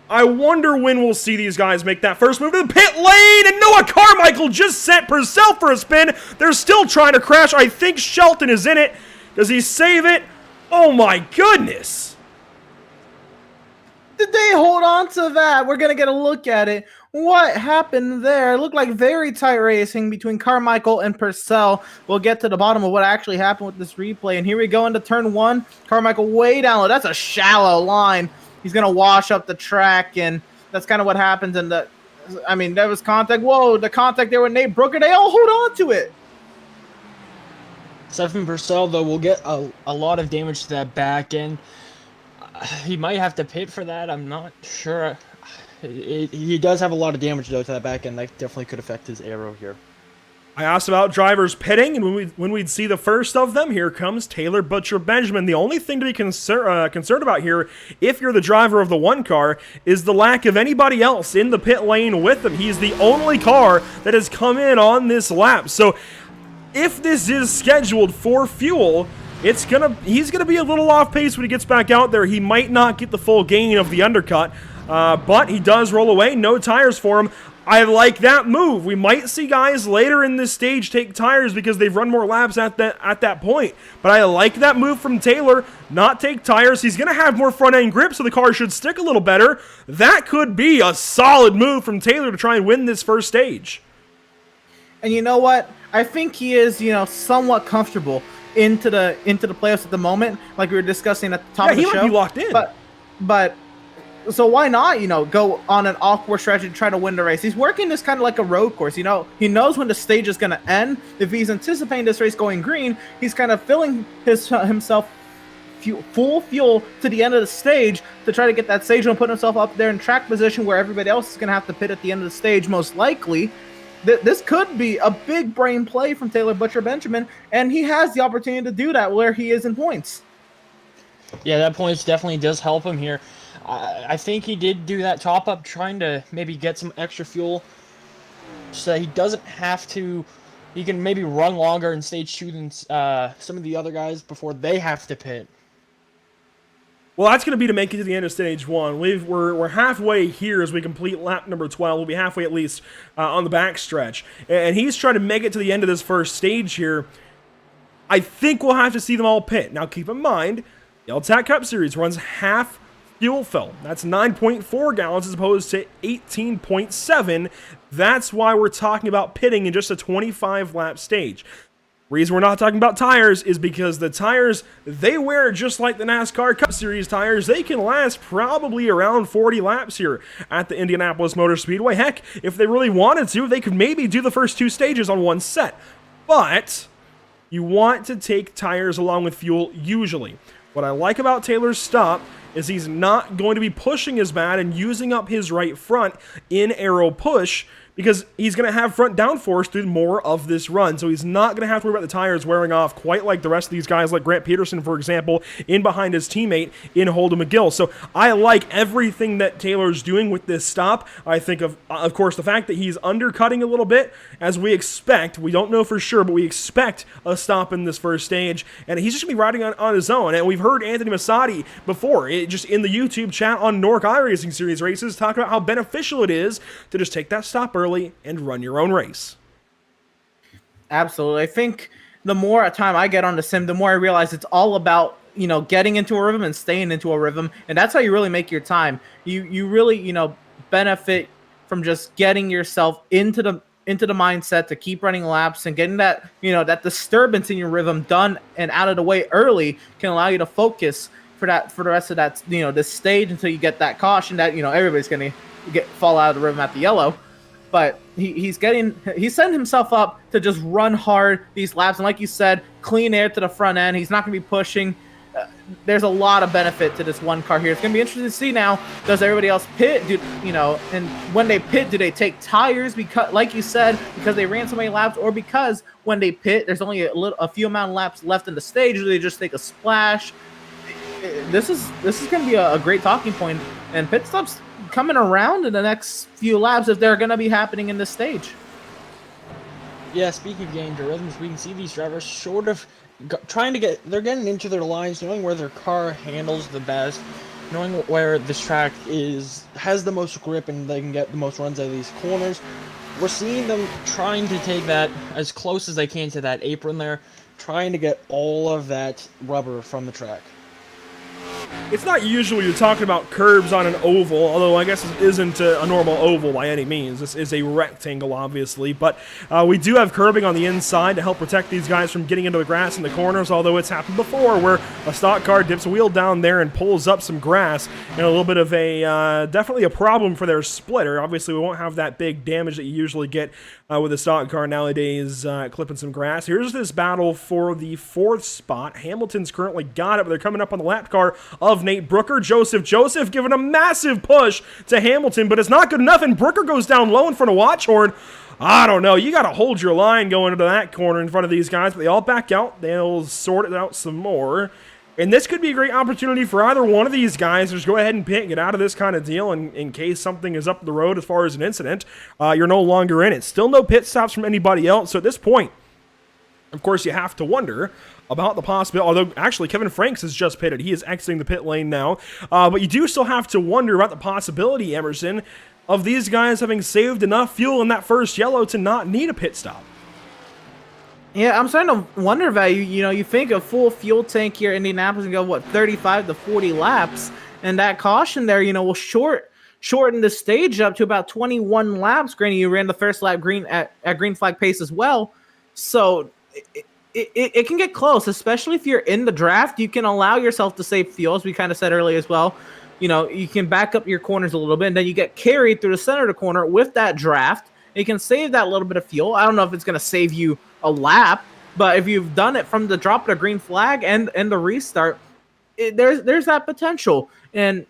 I wonder when we'll see these guys make that first move to the pit lane, and Noah Carmichael just sent Purcell for a spin. They're still trying to crash. I think Shelton is in it. Does he save it? Oh my goodness. Did they hold on to that? We're going to get a look at it. What happened there? It looked like very tight racing between Carmichael and Purcell. We'll get to the bottom of what actually happened with this replay. And here we go into turn 1. Carmichael way down low. That's a shallow line. He's going to wash up the track, and that's kind of what happens. And there was contact. Whoa, the contact there with Nate Brooker. They all hold on to it. Stephen Purcell, though, will get a lot of damage to that back end. He might have to pit for that. I'm not sure. He does have a lot of damage, though, to that back end. That definitely could affect his aero here. I asked about drivers pitting, and when we'd see the first of them, here comes Taylor Butcher Benjamin. The only thing to be concerned about here, if you're the driver of the 1 car, is the lack of anybody else in the pit lane with him. He's the only car that has come in on this lap. So if this is scheduled for fuel, he's gonna be a little off pace when he gets back out there. He might not get the full gain of the undercut, but he does roll away. No tires for him. I like that move. We might see guys later in this stage take tires because they've run more laps at that point. But I like that move from Taylor, not take tires. He's going to have more front-end grip, so the car should stick a little better. That could be a solid move from Taylor to try and win this first stage. And you know what? I think he is, somewhat comfortable into the playoffs at the moment, like we were discussing at the top of the show. Yeah, he might be locked in. But so why not, go on an awkward strategy to try to win the race? He's working this kind of like a road course, He knows when the stage is going to end. If he's anticipating this race going green, he's kind of filling himself full fuel to the end of the stage to try to get that stage and put himself up there in track position where everybody else is going to have to pit at the end of the stage, most likely. This could be a big brain play from Taylor Butcher Benjamin, and he has the opportunity to do that where he is in points. Yeah, that points definitely does help him here. I think he did do that top up, trying to maybe get some extra fuel so that he doesn't have to. He can maybe run longer in stage 2 than some of the other guys before they have to pit. Well, that's going to be to make it to the end of stage 1. We're halfway here as we complete lap number 12. We'll be halfway at least on the back stretch. And he's trying to make it to the end of this first stage here. I think we'll have to see them all pit. Now, keep in mind, the L-TAC Cup Series runs half fuel fill. That's 9.4 gallons as opposed to 18.7. That's why we're talking about pitting in just a 25-lap stage. Reason we're not talking about tires is because the tires they wear, just like the NASCAR Cup Series tires, they can last probably around 40 laps here at the Indianapolis Motor Speedway. Heck, if they really wanted to, they could maybe do the first 2 stages on one set. But you want to take tires along with fuel usually. What I like about Taylor's stop is he's not going to be pushing as bad and using up his right front in aero push, because he's going to have front downforce through more of this run. So he's not going to have to worry about the tires wearing off quite like the rest of these guys, like Grant Peterson, for example, in behind his teammate in Holden McGill. So I like everything that Taylor's doing with this stop. I think of course, the fact that he's undercutting a little bit, as we expect. We don't know for sure, but we expect a stop in this first stage. And he's just going to be riding on his own. And we've heard Anthony Masadi before, just in the YouTube chat on Nork iRacing Series races, talk about how beneficial it is to just take that stop early and run your own race. Absolutely. I think the more time I get on the sim, the more I realize it's all about, getting into a rhythm and staying into a rhythm. And that's how you really make your time. You really, benefit from just getting yourself into the mindset to keep running laps and getting that, that disturbance in your rhythm done and out of the way early can allow you to focus for the rest of that, this stage until you get that caution that, everybody's going to fall out of the rhythm at the yellow. But he's setting himself up to just run hard these laps. And like you said, clean air to the front end. He's not going to be pushing. There's a lot of benefit to this one car here. It's going to be interesting to see now, does everybody else pit? And when they pit, do they take tires? Because, like you said, because they ran so many laps, or because when they pit, there's only a few amount of laps left in the stage, or they just take a splash? This is going to be a great talking point. And pit stops coming around in the next few laps if they're going to be happening in this stage. Yeah, speaking of getting into rhythms, we can see these drivers sort of they're getting into their lines, knowing where their car handles the best, knowing where this track has the most grip and they can get the most runs out of these corners. We're seeing them trying to take that as close as they can to that apron there, trying to get all of that rubber from the track. It's not usual you're talking about curbs on an oval, although I guess it isn't a normal oval by any means. This is a rectangle, obviously, but we do have curbing on the inside to help protect these guys from getting into the grass in the corners, although it's happened before where a stock car dips a wheel down there and pulls up some grass, and a little bit of a, definitely a problem for their splitter. Obviously, we won't have that big damage that you usually get with a stock car nowadays clipping some grass. Here's this battle for the 4th spot. Hamilton's currently got it, but they're coming up on the lap car of Nate Brooker. Joseph giving a massive push to Hamilton, but it's not good enough, and Brooker goes down low in front of Watchhorn. I don't know. You got to hold your line going into that corner in front of these guys, but they all back out. They'll sort it out some more. And this could be a great opportunity for either one of these guys to just go ahead and pit and get out of this kind of deal in case something is up the road as far as an incident. You're no longer in it. Still no pit stops from anybody else. So at this point, of course, you have to wonder about the possibility, although actually Kevin Franks has just pitted. He is exiting the pit lane now. But you do still have to wonder about the possibility, Emerson, of these guys having saved enough fuel in that first yellow to not need a pit stop. Yeah, I'm starting to wonder about you think a full fuel tank here in Indianapolis and go, 35 to 40 laps, and that caution there, will shorten the stage up to about 21 laps. Granted, you ran the first lap at green flag pace as well, so it can get close, especially if you're in the draft. You can allow yourself to save fuel, as we kind of said earlier as well. You can back up your corners a little bit, and then you get carried through the center of the corner with that draft. You can save that little bit of fuel. I don't know if it's going to save you a lap, but if you've done it from the drop of the green flag and the restart, there's that potential. And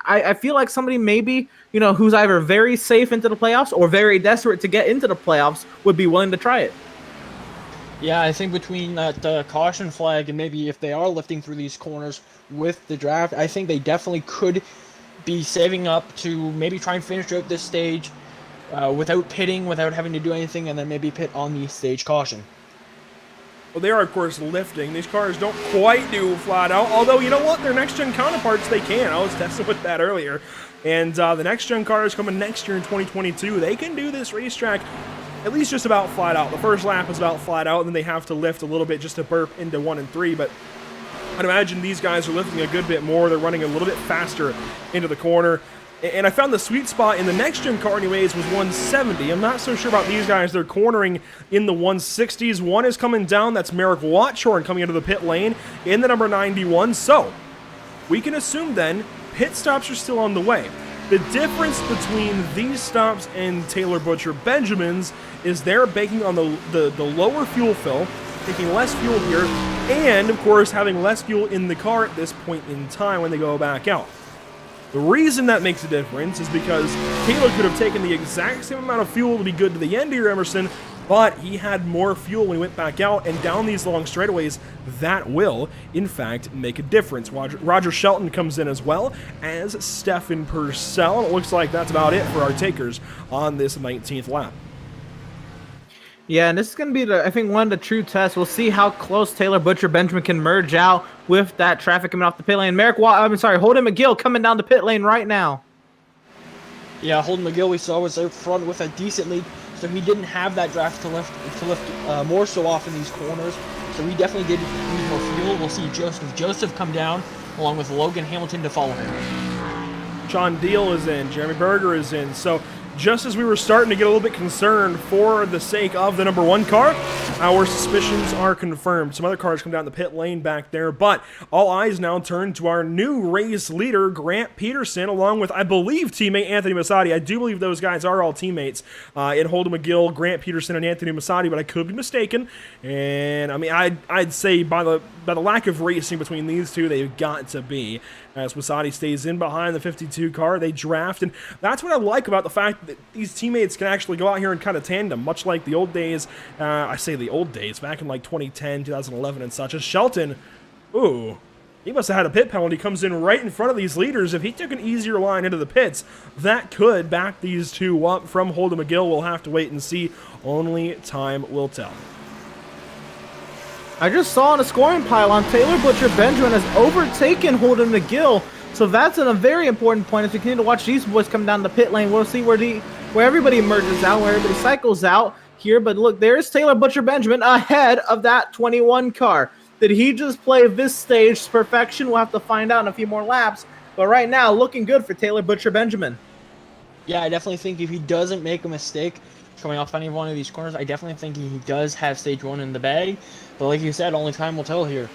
I feel like somebody maybe, who's either very safe into the playoffs or very desperate to get into the playoffs would be willing to try it. Yeah, I think between that caution flag and maybe if they are lifting through these corners with the draft, I think they definitely could be saving up to maybe try and finish out this stage without pitting, without having to do anything, and then maybe pit on the stage caution. Well, they are, of course, lifting. These cars don't quite do flat out, although, you know what? Their next-gen counterparts, they can. I was testing with that earlier. And the next-gen cars coming next year in 2022, they can do this racetrack at least just about flat out. The first lap is about flat out, and then they have to lift a little bit just to burp into 1 and 3, but I'd imagine these guys are lifting a good bit more. They're running a little bit faster into the corner. And I found the sweet spot in the next-gen car anyways was 170. I'm not so sure about these guys. They're cornering in the 160s. One is coming down. That's Merrick Watchorn coming into the pit lane in the number 91. So we can assume then pit stops are still on the way. The difference between these stops and Taylor Butcher Benjamin's is they're banking on the lower fuel fill, taking less fuel here, and, of course, having less fuel in the car at this point in time when they go back out. The reason that makes a difference is because Taylor could have taken the exact same amount of fuel to be good to the end here, Emerson, but he had more fuel when he went back out, and down these long straightaways, that will, in fact, make a difference. Roger Shelton comes in as well as Stefan Purcell, and it looks like that's about it for our takers on this 19th lap. Yeah, and this is going to be, I think, one of the true tests. We'll see how close Taylor Butcher Benjamin can merge out with that traffic coming off the pit lane. Holden McGill coming down the pit lane right now. Yeah, Holden McGill we saw was out front with a decent lead, so he didn't have that draft to lift more so off in these corners. So he definitely did need more fuel. We'll see Joseph come down along with Logan Hamilton to follow him. Sean Deal is in. Jeremy Berger is in. So just as we were starting to get a little bit concerned for the sake of the number 1 car, our suspicions are confirmed. Some other cars come down the pit lane back there, but all eyes now turn to our new race leader, Grant Peterson, along with, I believe, teammate Anthony Masadi. I do believe those guys are all teammates in Holden McGill, Grant Peterson, and Anthony Masadi, but I could be mistaken. And I mean, I'd say by the lack of racing between these two, they've got to be. As Masadi stays in behind the 52 car, they draft, and that's what I like about the fact that these teammates can actually go out here and kind of tandem, much like the old days. I say the old days, back in like 2010, 2011 and such. As Shelton, he must have had a pit penalty, comes in right in front of these leaders. If he took an easier line into the pits, that could back these two up from Holden McGill. We'll have to wait and see. Only time will tell. I just saw on a scoring pylon, Taylor Butcher Benjamin has overtaken Holden McGill. So that's a very important point. As we continue to watch these boys come down the pit lane, we'll see where everybody merges out, where everybody cycles out here. But look, there's Taylor Butcher Benjamin ahead of that 21 car. Did he just play this stage to perfection? We'll have to find out in a few more laps. But right now, looking good for Taylor Butcher Benjamin. Yeah, I definitely think if he doesn't make a mistake coming off any one of these corners, I definitely think he does have stage 1 in the bag. But like you said, only time will tell here.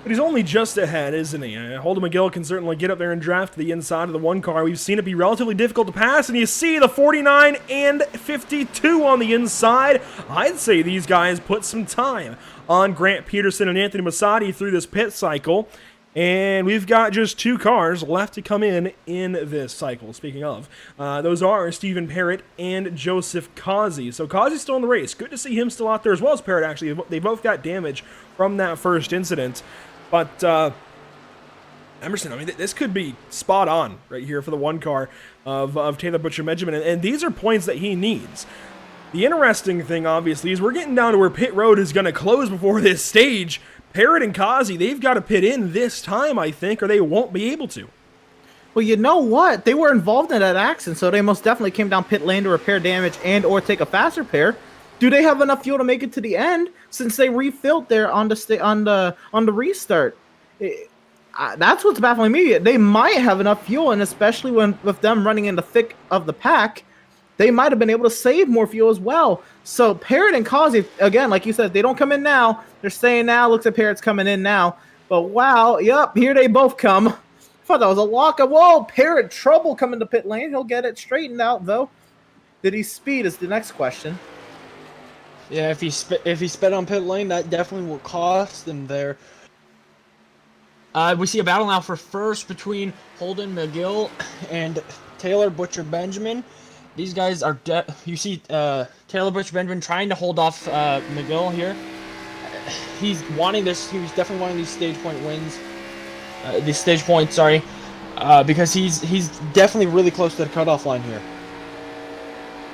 But he's only just ahead, isn't he? Holden McGill can certainly get up there and draft the inside of the 1 car. We've seen it be relatively difficult to pass, and you see the 49 and 52 on the inside. I'd say these guys put some time on Grant Peterson and Anthony Masadi through this pit cycle. And we've got just 2 cars left to come in this cycle. Speaking of, those are Stephen Parrott and Joseph Causey. So Causey's still in the race. Good to see him still out there, as well as Parrott, actually. They both got damage from that first incident. But Emerson, I mean, this could be spot on right here for the 1 car of Taylor Butcher Benjamin. And these are points that he needs. The interesting thing, obviously, is we're getting down to where pit road is going to close before this stage. Parrott and Causey, they've got to pit in this time, I think, or they won't be able to. Well, you know what? They were involved in that accident, so they most definitely came down pit lane to repair damage and or take a faster pair. Do they have enough fuel to make it to the end? Since they refilled there on the restart, that's what's baffling me. They might have enough fuel, and especially with them running in the thick of the pack, they might have been able to save more fuel as well. So Parrott and Causey, again, like you said, they don't come in now. They're staying now. Looks like Parrott's coming in now. But wow, yep, here they both come. I thought that was a lock of, whoa, Parrott, trouble coming to pit lane. He'll get it straightened out, though. Did he speed is the next question. Yeah, if he sped on pit lane, that definitely will cost them there. We see a battle now for first between Holden McGill and Taylor Butcher Benjamin. These guys are, you see Taylor Butcher Benjamin trying to hold off McGill here. He's wanting this, he was definitely wanting these stage point wins. These stage points, sorry. Because he's definitely really close to the cutoff line here.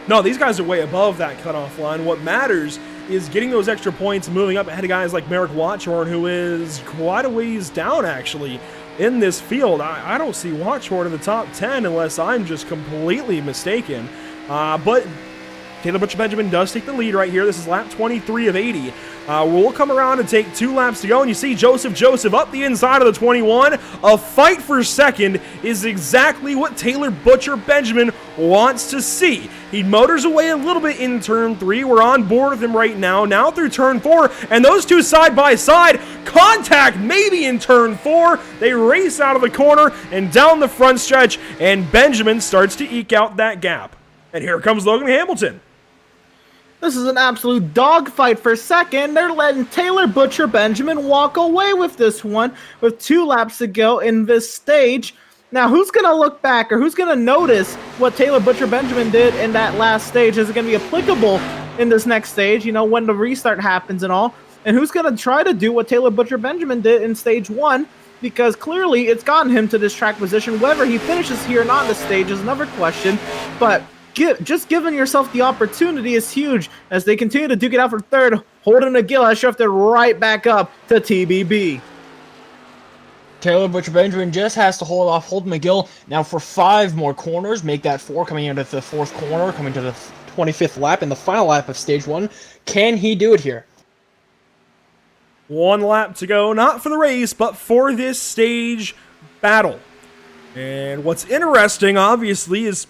No, these guys are way above that cutoff line. What matters is getting those extra points, moving up ahead of guys like Merrick Watchorn, who is quite a ways down, actually, in this field. I don't see Watchorn in the top 10 unless I'm just completely mistaken. But Taylor Butcher Benjamin does take the lead right here. This is lap 23 of 80. We'll come around and take 2 laps to go, and you see Joseph up the inside of the 21. A fight for second is exactly what Taylor Butcher Benjamin wants to see. He motors away a little bit in turn 3. We're on board with him right now. Now through turn 4, and those two side by side. Contact maybe in turn 4. They race out of the corner and down the front stretch, and Benjamin starts to eke out that gap. And here comes Logan Hamilton. This is an absolute dogfight for second. They're letting Taylor Butcher Benjamin walk away with this one with 2 laps to go in this stage. Now, who's going to look back or who's going to notice what Taylor Butcher Benjamin did in that last stage? Is it going to be applicable in this next stage, you know, when the restart happens and all? And who's going to try to do what Taylor Butcher Benjamin did in stage 1? Because clearly it's gotten him to this track position. Whether he finishes here or not in the stage is another question. But just giving yourself the opportunity is huge as they continue to duke it out for third. Holden McGill has shoved it right back up to TBB. Taylor Butcher Benjamin just has to hold off Holden McGill now for 5 more corners, make that 4 coming into the 4th corner, coming to the 25th lap in the final lap of stage 1. Can he do it here? 1 lap to go, not for the race, but for this stage battle. And what's interesting, obviously, is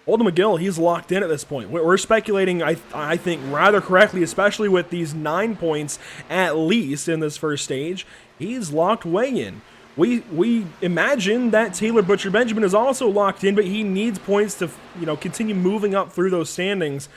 Holden McGill, he's locked in at this point. We're speculating, I think, rather correctly, especially with these 9 points at least in this first stage. He's locked way in. We imagine that Taylor Butcher Benjamin is also locked in, but he needs points to, continue moving up through those standings.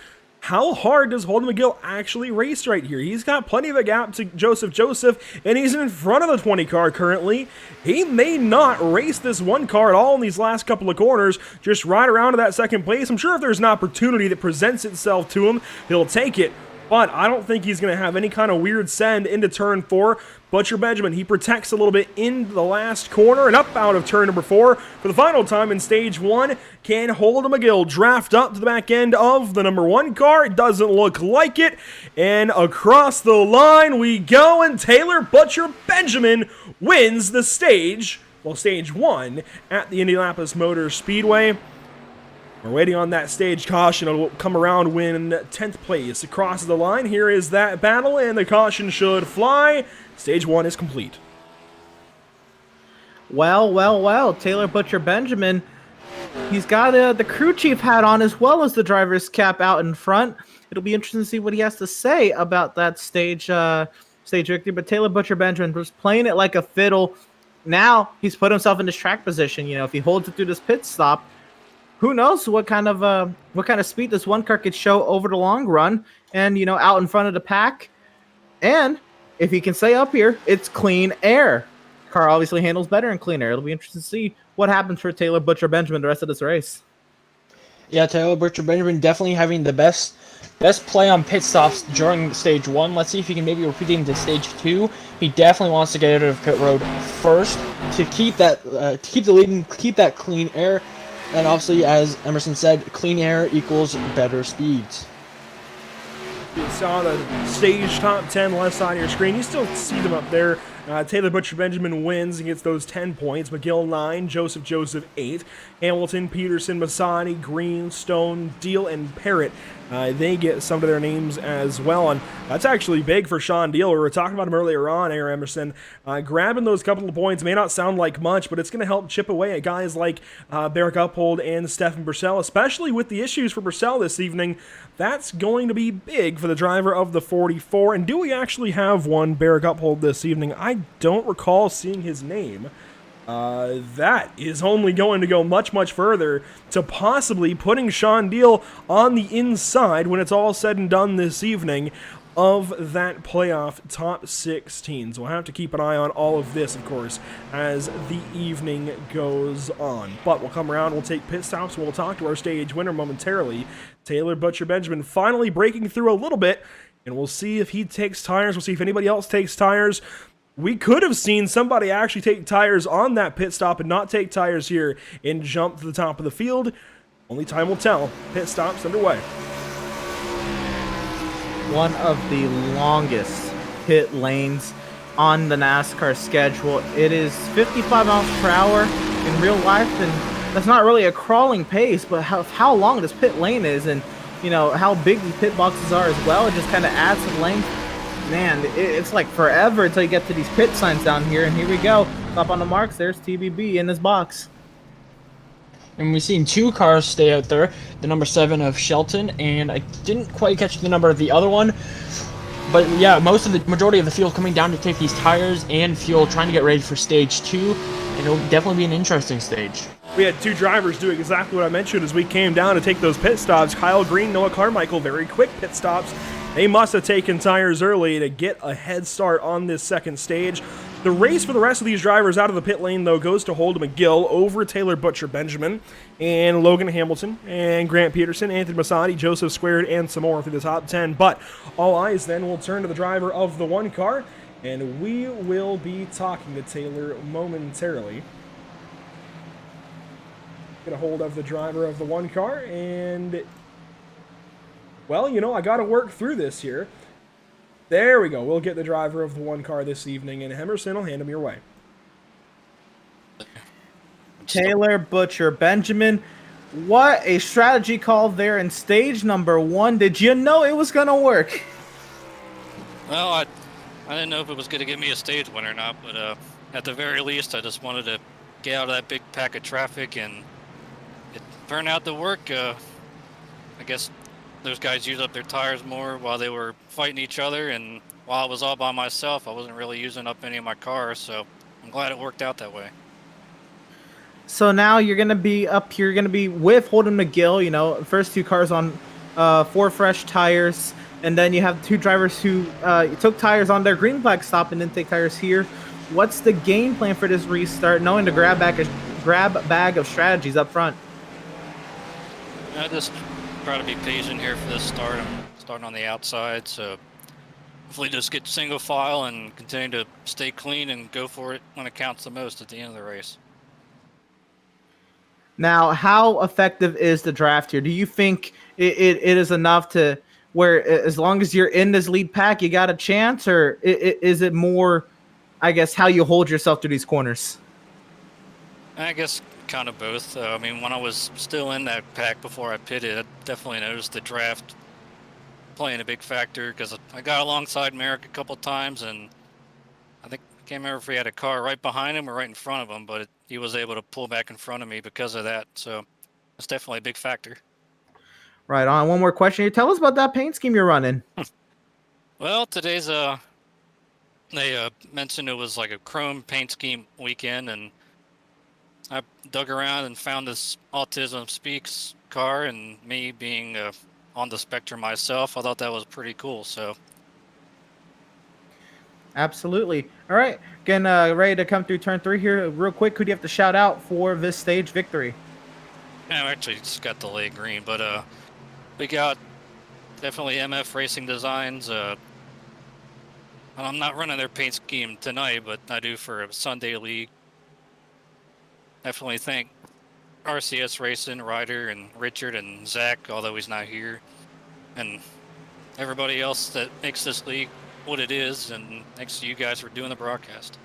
How hard does Holden McGill actually race right here? He's got plenty of a gap to Joseph, and he's in front of the 20 car currently. He may not race this 1 car at all in these last couple of corners, just ride around to that 2nd place. I'm sure if there's an opportunity that presents itself to him, he'll take it. But I don't think he's going to have any kind of weird send into turn 4. Butcher Benjamin, he protects a little bit in the last corner and up out of turn number 4 for the final time in stage 1. Can Holden McGill draft up to the back end of the number 1 car? It doesn't look like it. And across the line we go, and Taylor Butcher Benjamin wins the stage, stage 1 at the Indianapolis Motor Speedway. We're waiting on that stage caution. It'll come around when 10th place. Across the line, here is that battle, and the caution should fly. Stage 1 is complete. Well. Taylor Butcher Benjamin, he's got the crew chief hat on as well as the driver's cap out in front. It'll be interesting to see what he has to say about that stage victory. But Taylor Butcher Benjamin was playing it like a fiddle. Now he's put himself in this track position. If he holds it through this pit stop, who knows what kind of speed this 1 car could show over the long run, and out in front of the pack. And if he can stay up here, it's clean air. Car obviously handles better in clean air. It'll be interesting to see what happens for Taylor Butcher Benjamin the rest of this race. Yeah, Taylor Butcher Benjamin definitely having the best play on pit stops during stage 1. Let's see if he can maybe repeat it into stage 2. He definitely wants to get out of pit road first to keep that keep the lead and keep that clean air. And obviously, as Emerson said, clean air equals better speeds. You saw the stage top 10 left side of your screen. You still see them up there. Taylor Butcher Benjamin wins and gets those 10 points. McGill 9, Joseph 8. Hamilton, Peterson, Masani, Green, Stone, Deal, and Parrott. They get some of their names as well. And that's actually big for Sean Deal. We were talking about him earlier on, Aaron Emerson. Grabbing those couple of points may not sound like much, but it's going to help chip away at guys like Barrick Uphold and Stephen Purcell, especially with the issues for Purcell this evening. That's going to be big for the driver of the 44. And do we actually have one Barrick Uphold this evening? I don't recall seeing his name. that is only going to go much, much further to possibly putting Sean Deal on the inside when it's all said and done this evening of that playoff top 16. So we'll have to keep an eye on all of this, of course, as the evening goes on. But we'll come around, we'll take pit stops, we'll talk to our stage winner momentarily. Taylor Butcher Benjamin finally breaking through a little bit, and we'll see if he takes tires, we'll see if anybody else takes tires. We could have seen somebody actually take tires on that pit stop and not take tires here and jump to the top of the field. Only time will tell. Pit stops underway. One of the longest pit lanes on the NASCAR schedule. It is 55 miles per hour in real life, and that's not really a crawling pace, but how long this pit lane is, and you know how big these pit boxes are as well. It just kind of adds to the length. Man, it's like forever until you get to these pit signs down here, and here we go. Up on the marks, there's TBB in his box. And we've seen 2 cars stay out there, the number 7 of Shelton, and I didn't quite catch the number of the other one. But yeah, majority of the field coming down to take these tires and fuel, trying to get ready for stage 2, and it'll definitely be an interesting stage. We had 2 drivers doing exactly what I mentioned as we came down to take those pit stops. Kyle Green, Noah Carmichael, very quick pit stops. They must have taken tires early to get a head start on this second stage. The race for the rest of these drivers out of the pit lane, though, goes to Holden McGill over Taylor Butcher Benjamin and Logan Hamilton and Grant Peterson, Anthony Masadi, Joseph Squared, and some more through the top 10. But all eyes then will turn to the driver of the 1 car, and we will be talking to Taylor momentarily. Get a hold of the driver of the 1 car, and well, you know, I got to work through this here. There we go. We'll get the driver of the 1 car this evening, and Emerson will hand him your way. Taylor Butcher Benjamin, what a strategy call there in stage number 1. Did you know it was going to work? Well, I didn't know if it was going to give me a stage win or not, but at the very least, I just wanted to get out of that big pack of traffic, and it turned out to work. I guess those guys used up their tires more while they were fighting each other, and while I was all by myself, I wasn't really using up any of my cars, so I'm glad it worked out that way. So now you're going to be up here, you're going to be with Holden McGill, you know, first 2 cars on 4 fresh tires, and then you have 2 drivers who took tires on their green flag stop and then take tires here. What's the game plan for this restart, knowing to grab bag of strategies up front? I just try to be patient here for this start. I'm starting on the outside, so hopefully just get single file and continue to stay clean and go for it when it counts the most at the end of the race. Now, how effective is the draft here? Do you think it is enough to where as long as you're in this lead pack, you got a chance, or is it more, I guess, how you hold yourself through these corners? I guess kind of both. I mean, when I was still in that pack before I pitted, I definitely noticed the draft playing a big factor, because I got alongside Merrick a couple times, and I can't remember if he had a car right behind him or right in front of him, but he was able to pull back in front of me because of that. So it's definitely a big factor. Right on. One more question here. Tell us about that paint scheme you're running. Well, today's they mentioned it was like a chrome paint scheme weekend, and I dug around and found this Autism Speaks car, and me being on the spectrum myself, I thought that was pretty cool. So absolutely. All right, again, ready to come through turn 3 here real quick. Who do you have to shout out for this stage victory? yeah, I actually just got the late green, but we got definitely MF Racing Designs. I'm not running their paint scheme tonight, but I do for a Sunday league. Definitely thank RCS Racing, Ryder, and Richard, and Zach, although he's not here, and everybody else that makes this league what it is, and thanks to you guys for doing the broadcast.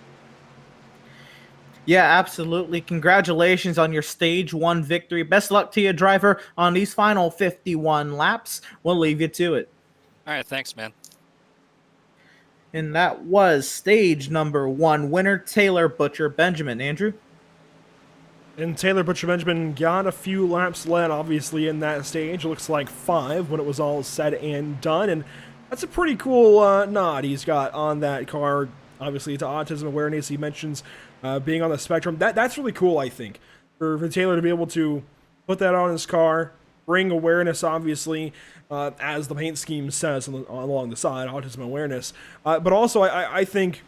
Yeah, absolutely. Congratulations on your stage 1 victory. Best luck to you, driver, on these final 51 laps. We'll leave you to it. All right, thanks, man. And that was stage number 1 winner, Taylor Butcher Benjamin. Andrew? And Taylor Butcher Benjamin got a few laps led, obviously, in that stage. It looks like 5 when it was all said and done. And that's a pretty cool nod he's got on that car. Obviously, to autism awareness. He mentions being on the spectrum. That's really cool, I think, for Taylor to be able to put that on his car, bring awareness, obviously, as the paint scheme says along the side, autism awareness. But also, I think,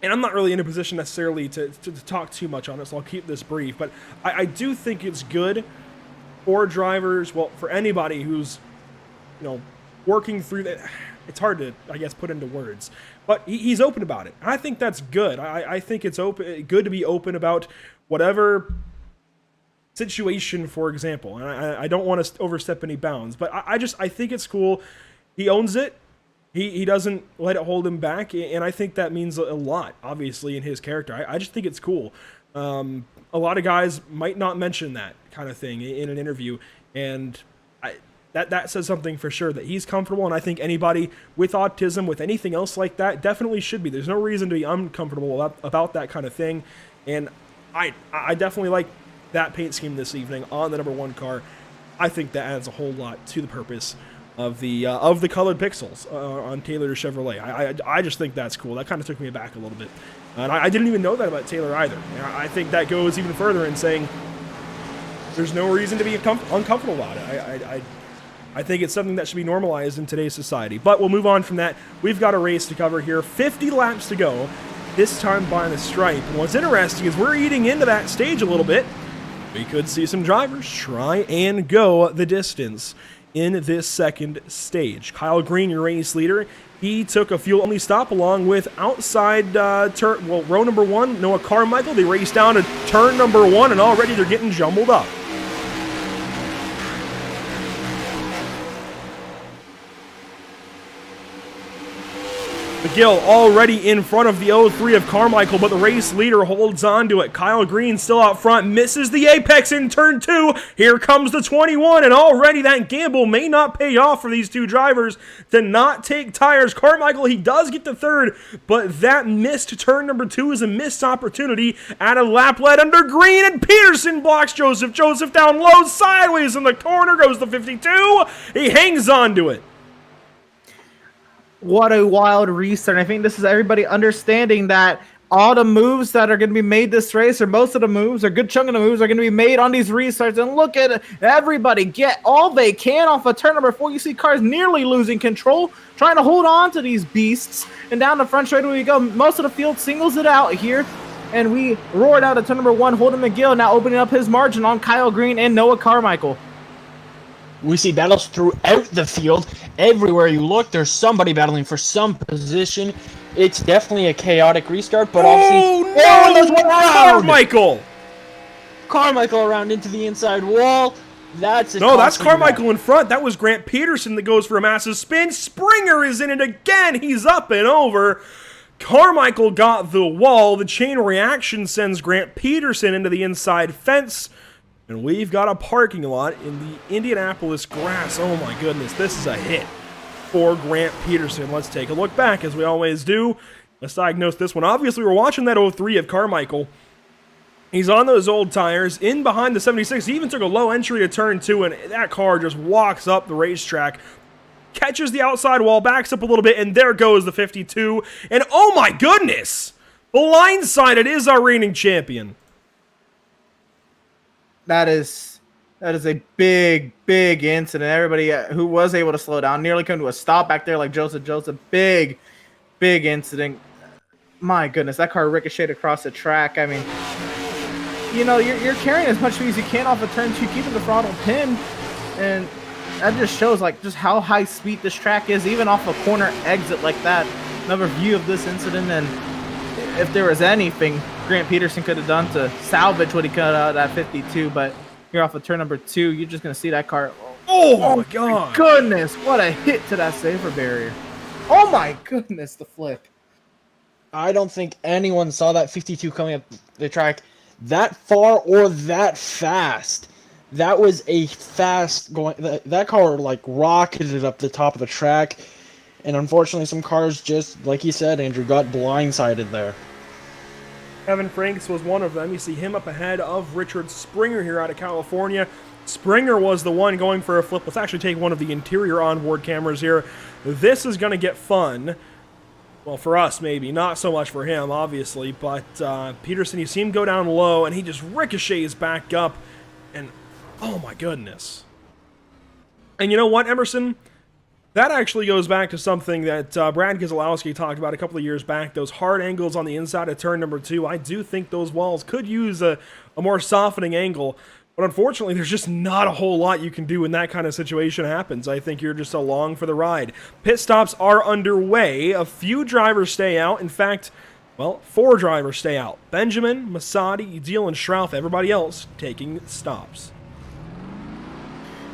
and I'm not really in a position necessarily to talk too much on it, so I'll keep this brief, but I do think it's good for drivers, well, for anybody who's, working through that. It's hard to, I guess, put into words, but he's open about it. I think that's good. I think it's good to be open about whatever situation, for example. And I don't want to overstep any bounds, but I think it's cool. He owns it. He doesn't let it hold him back, and I think that means a lot, obviously, in his character. I just think it's cool. A lot of guys might not mention that kind of thing in an interview, and that says something for sure, that he's comfortable, and I think anybody with autism, with anything else like that, definitely should be. There's no reason to be uncomfortable about that kind of thing, and I definitely like that paint scheme this evening on the number 1 car. I think that adds a whole lot to the purpose of the colored pixels on Taylor Chevrolet. I just think that's cool. That kind of took me aback a little bit, and I didn't even know that about Taylor either. And I think that goes even further in saying there's no reason to be uncomfortable about it. I think it's something that should be normalized in today's society. But we'll move on from that. We've got a race to cover here. 50 laps to go, this time by the stripe. And what's interesting is we're eating into that stage a little bit. We could see some drivers try and go the distance in this second stage. Kyle Green, your race leader, he took a fuel-only stop along with outside row number 1, Noah Carmichael. They raced down to turn number 1, and already they're getting jumbled up. McGill already in front of the 03 of Carmichael, but the race leader holds on to it. Kyle Green still out front, misses the apex in turn 2. Here comes the 21, and already that gamble may not pay off for these two drivers to not take tires. Carmichael, he does get the 3rd, but that missed turn number 2 is a missed opportunity at a lap lead under Green, and Peterson blocks Joseph. Joseph down low, sideways in the corner, goes the 52. He hangs on to it. What a wild restart. I think this is everybody understanding that all the moves that are going to be made this race, or most of the moves, or a good chunk of the moves, are going to be made on these restarts. And look at it. Everybody get all they can off of turn number 4. You see cars nearly losing control, trying to hold on to these beasts. And down the front straight we go. Most of the field singles it out here. And we roared out at turn number 1. Holden McGill now opening up his margin on Kyle Green and Noah Carmichael. We see battles throughout the field. Everywhere you look, there's somebody battling for some position. It's definitely a chaotic restart, but obviously... Oh, no! There's one around! Carmichael around into the inside wall. That's Carmichael in front. That was Grant Peterson that goes for a massive spin. Springer is in it again. He's up and over. Carmichael got the wall. The chain reaction sends Grant Peterson into the inside fence. And we've got a parking lot in the Indianapolis grass. Oh my goodness, this is a hit for Grant Peterson. Let's take a look back, as we always do. Let's diagnose this one. Obviously, we're watching that 03 of Carmichael. He's on those old tires, in behind the 76. He even took a low entry to turn 2, and that car just walks up the racetrack, catches the outside wall, backs up a little bit, and there goes the 52. And oh my goodness, blindsided is our reigning champion. That is a big incident. Everybody who was able to slow down nearly came to a stop back there like Joseph. Big incident. My goodness, that car ricocheted across the track. I mean, you're carrying as much speed as you can off of turn 2, keeping the throttle pinned, and that just shows just how high speed this track is, even off a corner exit like that. Another view of this incident, and if there was anything Grant Peterson could have done to salvage what he cut out at 52, but here off of turn number 2, you're just going to see that car. Oh my God. Goodness, what a hit to that safer barrier. Oh my goodness, the flip. I don't think anyone saw that 52 coming up the track that far or that fast. That was a fast going. That car rocketed up the top of the track, and unfortunately, some cars just, like you said, Andrew, got blindsided there. Kevin Franks was one of them. You see him up ahead of Richard Springer here out of California. Springer was the one going for a flip. Let's actually take one of the interior onboard cameras here. This is going to get fun. Well, for us, maybe. Not so much for him, obviously. But Peterson, you see him go down low, and he just ricochets back up. And, oh my goodness. And you know what, Emerson? That actually goes back to something that Brad Keselowski talked about a couple of years back. Those hard angles on the inside of turn number 2. I do think those walls could use a more softening angle. But unfortunately, there's just not a whole lot you can do when that kind of situation happens. I think you're just along for the ride. Pit stops are underway. A few drivers stay out. In fact, well, 4 drivers stay out. Benjamin, Masadi, Edil, and Schrauf. Everybody else taking stops.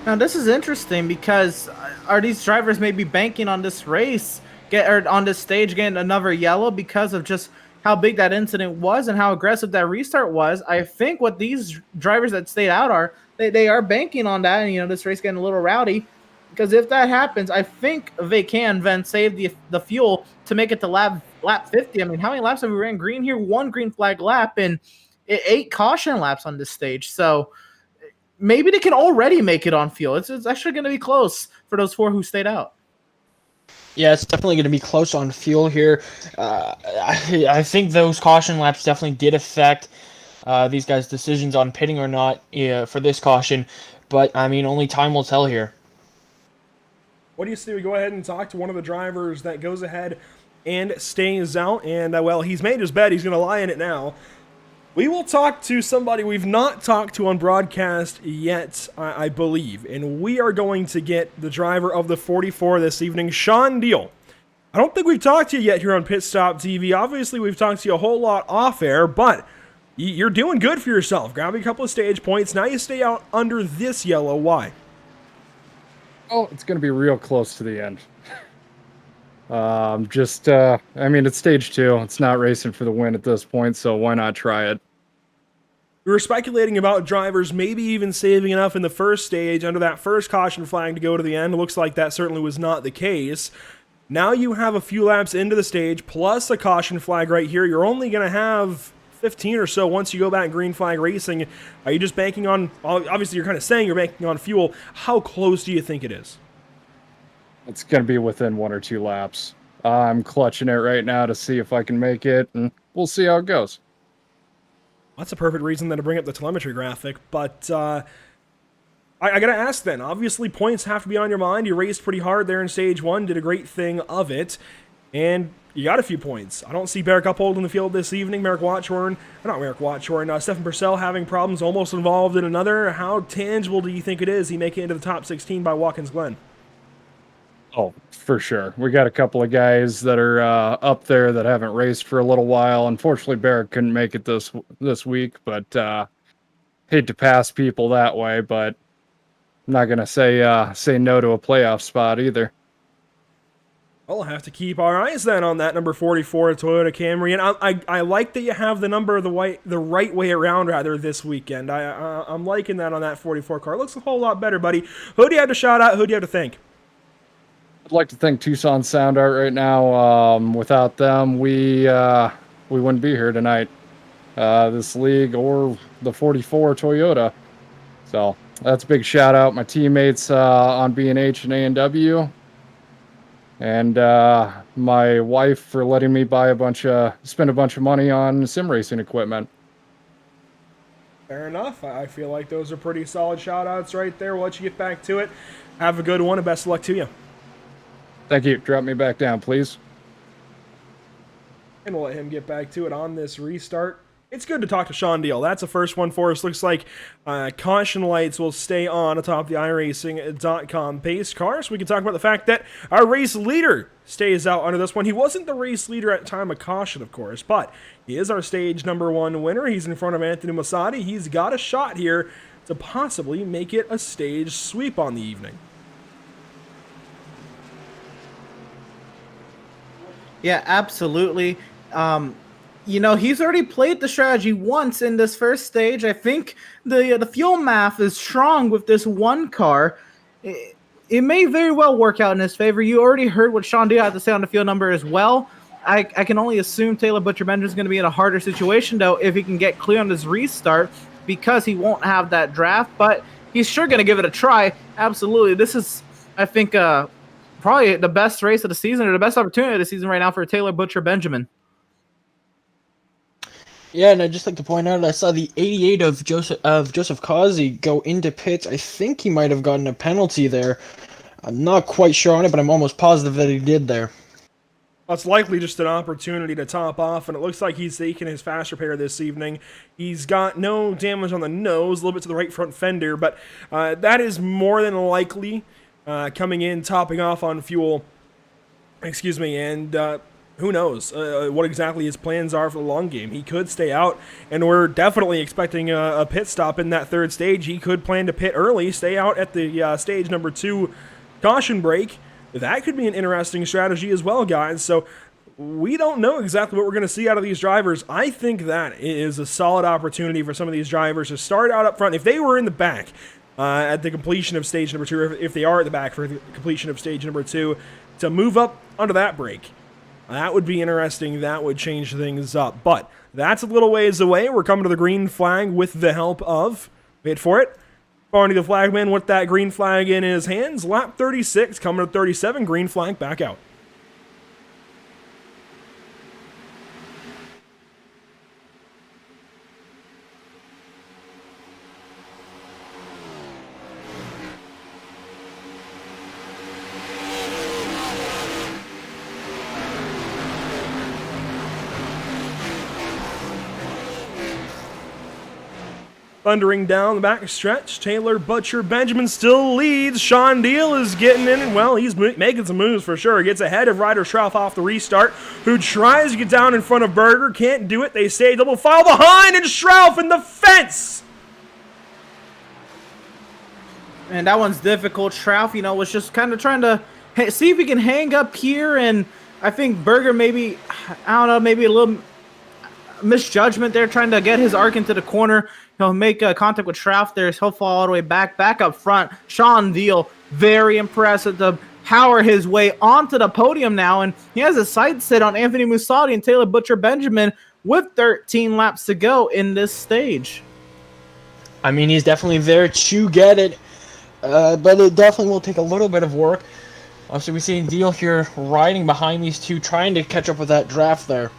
Now, this is interesting because are these drivers maybe banking on this race, or on this stage, getting another yellow because of just how big that incident was and how aggressive that restart was? I think what these drivers that stayed out are, they are banking on that, and this race getting a little rowdy, because if that happens, I think they can then save the fuel to make it to lap 50. I mean, how many laps have we ran green here? 1 green flag lap and 8 caution laps on this stage. So maybe they can already make it on fuel. It's actually going to be close for those 4 who stayed out. Yeah, it's definitely going to be close on fuel here. I think those caution laps definitely did affect these guys' decisions on pitting or not for this caution. But, I mean, only time will tell here. What do you say we go ahead and talk to one of the drivers that goes ahead and stays out? And, well, he's made his bet. He's going to lie in it now. We will talk to somebody we've not talked to on broadcast yet, I believe. And we are going to get the driver of the 44 this evening, Sean Deal. I don't think we've talked to you yet here on Pit Stop TV. Obviously, we've talked to you a whole lot off air, but you're doing good for yourself. Grabbing a couple of stage points. Now you stay out under this yellow. Why? Oh, it's going to be real close to the end. I mean, it's stage 2. It's not racing for the win at this point, so why not try it? We were speculating about drivers maybe even saving enough in the first stage under that first caution flag to go to the end. It looks like that certainly was not the case. Now you have a few laps into the stage, plus a caution flag right here. You're only going to have 15 or so once you go back green flag racing. Are you just banking on, obviously you're kind of saying you're banking on fuel. How close do you think it is? It's going to be within 1 or 2 laps. I'm clutching it right now to see if I can make it, and we'll see how it goes. That's a perfect reason then to bring up the telemetry graphic, but I got to ask then. Obviously, points have to be on your mind. You raced pretty hard there in stage 1, did a great thing of it, and you got a few points. I don't see Barrick Uphold in the field this evening. Stefan Purcell having problems, almost involved in another. How tangible do you think it is he make it into the top 16 by Watkins Glen? Oh, for sure. We got a couple of guys that are up there that haven't raced for a little while. Unfortunately, Barrett couldn't make it this week, but hate to pass people that way, but I'm not going to say no to a playoff spot either. We'll have to keep our eyes then on that number 44 Toyota Camry, and I like that you have the number the right way around rather this weekend. I'm liking that on that 44 car. It looks a whole lot better, buddy. Who do you have to shout out? Who do you have to thank? I'd like to thank Tucson Sound Art right now. Without them, we wouldn't be here tonight. This league or the 44 Toyota. So that's a big shout out. My teammates on B&H and A&W. And my wife for letting me spend a bunch of money on sim racing equipment. Fair enough. I feel like those are pretty solid shout outs right there. We'll let you get back to it. Have a good one and best of luck to you. Thank you. Drop me back down, please. And we'll let him get back to it on this restart. It's good to talk to Sean Deal. That's the first one for us. Looks like caution lights will stay on atop the iRacing.com pace car. So we can talk about the fact that our race leader stays out under this one. He wasn't the race leader at time of caution, of course, but he is our stage number 1 winner. He's in front of Anthony Masadi. He's got a shot here to possibly make it a stage sweep on the evening. Yeah, absolutely. He's already played the strategy once in this first stage. I think the fuel math is strong with this one car. It may very well work out in his favor. You already heard what Sean Deal had to say on the field number as well. I can only assume Taylor Butcher-Bender is going to be in a harder situation, though, if he can get clear on this restart, because he won't have that draft. But he's sure going to give it a try. Absolutely. This is, I think, probably the best race of the season, or the best opportunity of the season right now for Taylor Butcher Benjamin. Yeah, and I'd just like to point out, I saw the 88 of Joseph Causey go into pits. I think he might have gotten a penalty there. I'm not quite sure on it, but I'm almost positive that he did there. That's likely just an opportunity to top off, and it looks like he's taking his fast repair this evening. He's got no damage on the nose, a little bit to the right front fender, but that is more than likely coming in, topping off on fuel. And who knows what exactly his plans are for the long game. He could stay out, and we're definitely expecting a pit stop in that third stage. He could plan to pit early, stay out at the stage number 2 caution break. That could be an interesting strategy as well, guys. So we don't know exactly what we're going to see out of these drivers. I think that is a solid opportunity for some of these drivers to start out up front. If they were in the back at the completion of stage number 2, or if they are at the back for the completion of stage number 2, to move up onto that break, that would be interesting. That would change things up. But that's a little ways away. We're coming to the green flag with the help of, wait for it, Barney the flagman with that green flag in his hands. Lap 36, coming to 37, green flag back out. Thundering down the back stretch, Taylor Butcher Benjamin still leads. Sean Deal is getting in, and well, he's making some moves for sure. Gets ahead of Ryder Schrauf off the restart, who tries to get down in front of Berger. Can't do it. They stay double file behind, and Schrauf in the fence. And that one's difficult. Schrauf, was just kind of trying to see if he can hang up here, and I think Berger maybe a little misjudgment there, trying to get his arc into the corner. He'll make contact with Schrauf there. He'll fall all the way back up front. Sean Deal, very impressive to power his way onto the podium now, and he has a sight set on Anthony Mussolini and Taylor Butcher Benjamin with 13 laps to go in this stage. I mean, he's definitely there to get it, but it definitely will take a little bit of work. Obviously, we're seeing Deal here riding behind these two, trying to catch up with that draft there.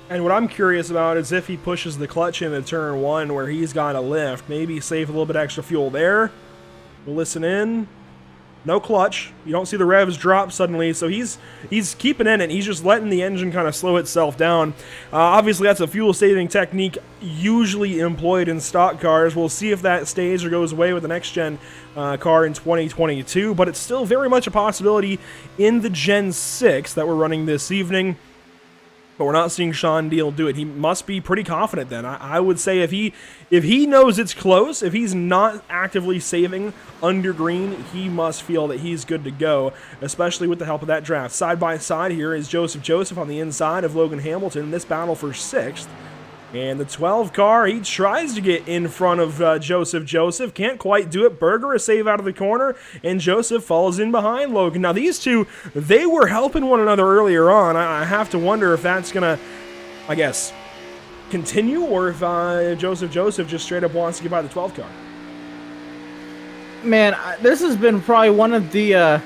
And what I'm curious about is if he pushes the clutch into turn 1 where he's got a lift, maybe save a little bit extra fuel there. We'll listen in. No clutch. You don't see the revs drop suddenly, so he's keeping in it. He's just letting the engine kind of slow itself down. Obviously, that's a fuel-saving technique usually employed in stock cars. We'll see if that stays or goes away with the next-gen car in 2022, but it's still very much a possibility in the Gen 6 that we're running this evening. But we're not seeing Sean Deal do it. He must be pretty confident then. I would say if he knows it's close, if he's not actively saving under green, he must feel that he's good to go, especially with the help of that draft. Side by side here is Joseph on the inside of Logan Hamilton in this battle for 6th. And the 12 car, he tries to get in front of Joseph. Can't quite do it. Berger a save out of the corner, and Joseph falls in behind Logan. Now, these two, they were helping one another earlier on. I have to wonder if that's going to, I guess, continue, or if Joseph just straight up wants to get by the 12 car. Man, this has been probably one of the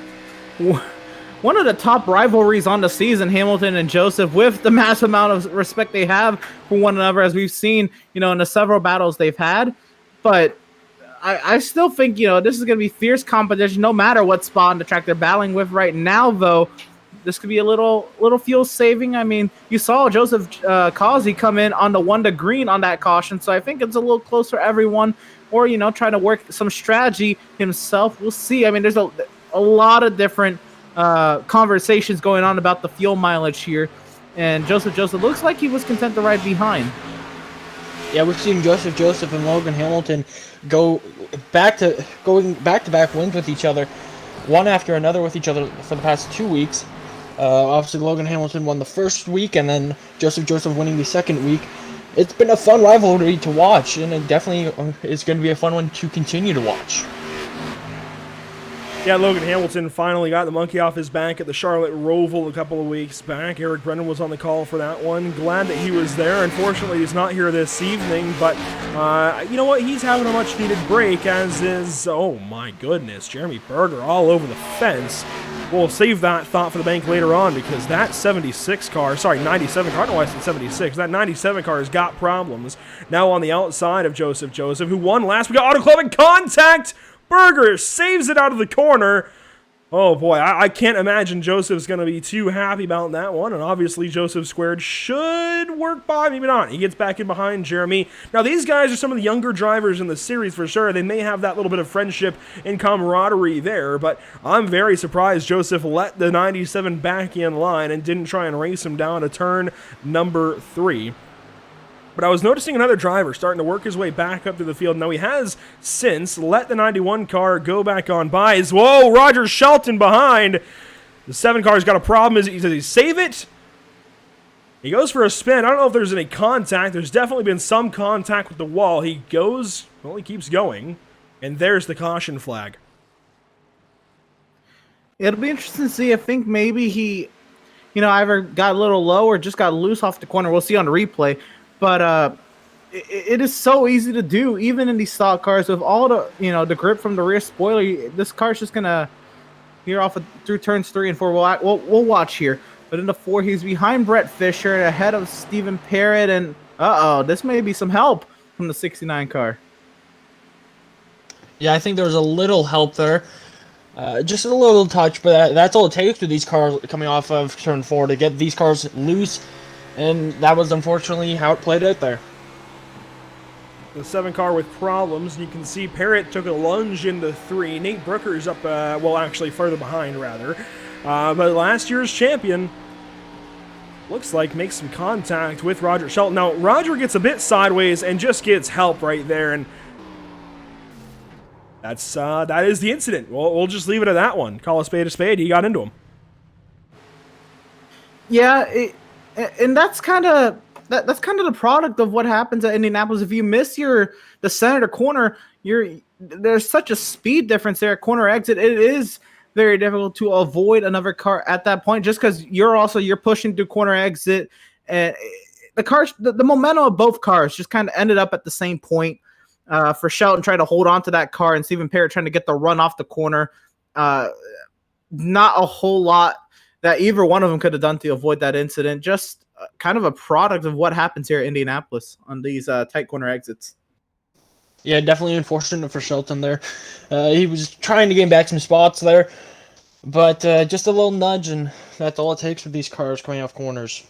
top rivalries on the season, Hamilton and Joseph, with the massive amount of respect they have for one another, as we've seen, in the several battles they've had. But I still think, this is going to be fierce competition no matter what spot on the track they're battling with right now, though. This could be a little fuel saving. I mean, you saw Joseph Causey come in on the 1 to green on that caution, so I think it's a little closer for everyone, or, trying to work some strategy himself. We'll see. I mean, there's a lot of different conversations going on about the fuel mileage here, and Joseph looks like he was content to ride behind. Yeah, we've seen Joseph and Logan Hamilton going back to back wins with each other, one after another with each other for the past 2 weeks. Obviously, Logan Hamilton won the first week, and then Joseph winning the second week. It's been a fun rivalry to watch, and it definitely is going to be a fun one to continue to watch. Yeah, Logan Hamilton finally got the monkey off his back at the Charlotte Roval a couple of weeks back. Eric Brennan was on the call for that one. Glad that he was there. Unfortunately, he's not here this evening, but you know what? He's having a much-needed break, as is, oh my goodness, Jeremy Berger all over the fence. We'll save that thought for the bank later on, because that 97 car, I don't know why I said 76. That 97 car has got problems. Now on the outside of Joseph, who won last week. Auto Club in contact! Berger saves it out of the corner. Oh boy, I can't imagine Joseph's going to be too happy about that one. And obviously Joseph squared should work by, maybe not. He gets back in behind Jeremy. Now these guys are some of the younger drivers in the series for sure. They may have that little bit of friendship and camaraderie there, but I'm very surprised Joseph let the 97 back in line and didn't try and race him down to turn number 3. But I was noticing another driver starting to work his way back up to the field. Now he has since let the 91 car go back on by. Whoa, Roger Shelton behind. The 7 car's got a problem. Does he save it? He goes for a spin. I don't know if there's any contact. There's definitely been some contact with the wall. He goes, well, he keeps going. And there's the caution flag. It'll be interesting to see. I think maybe he, either got a little low or just got loose off the corner. We'll see on the replay. But it is so easy to do, even in these stock cars, with all the the grip from the rear spoiler. This car's just gonna veer off through turns 3 and 4. We'll watch here. But in the 4, he's behind Brett Fisher, ahead of Stephen Parrott, and this may be some help from the 69 car. Yeah, I think there's a little help there. Just a little touch, but that's all it takes with these cars coming off of turn 4 to get these cars loose. And that was unfortunately how it played out there. The 7 car with problems. You can see Parrott took a lunge into 3. Nate Brooker's up, actually further behind, rather. But last year's champion looks like makes some contact with Roger Shelton. Now, Roger gets a bit sideways and just gets help right there. And that is the incident. We'll just leave it at that one. Call a spade a spade. He got into him. Yeah, and that's kind of the product of what happens at Indianapolis. If you miss the center corner, there's such a speed difference there at corner exit. It is very difficult to avoid another car at that point, just because you're pushing through corner exit, and the momentum of both cars just kind of ended up at the same point. For Shelton trying to hold on to that car and Stephen Parrott trying to get the run off the corner, not a whole lot that either one of them could have done to avoid that incident. Just kind of a product of what happens here at Indianapolis on these tight corner exits. Yeah, definitely unfortunate for Shelton there. He was trying to gain back some spots there, but just a little nudge, and that's all it takes with these cars coming off corners.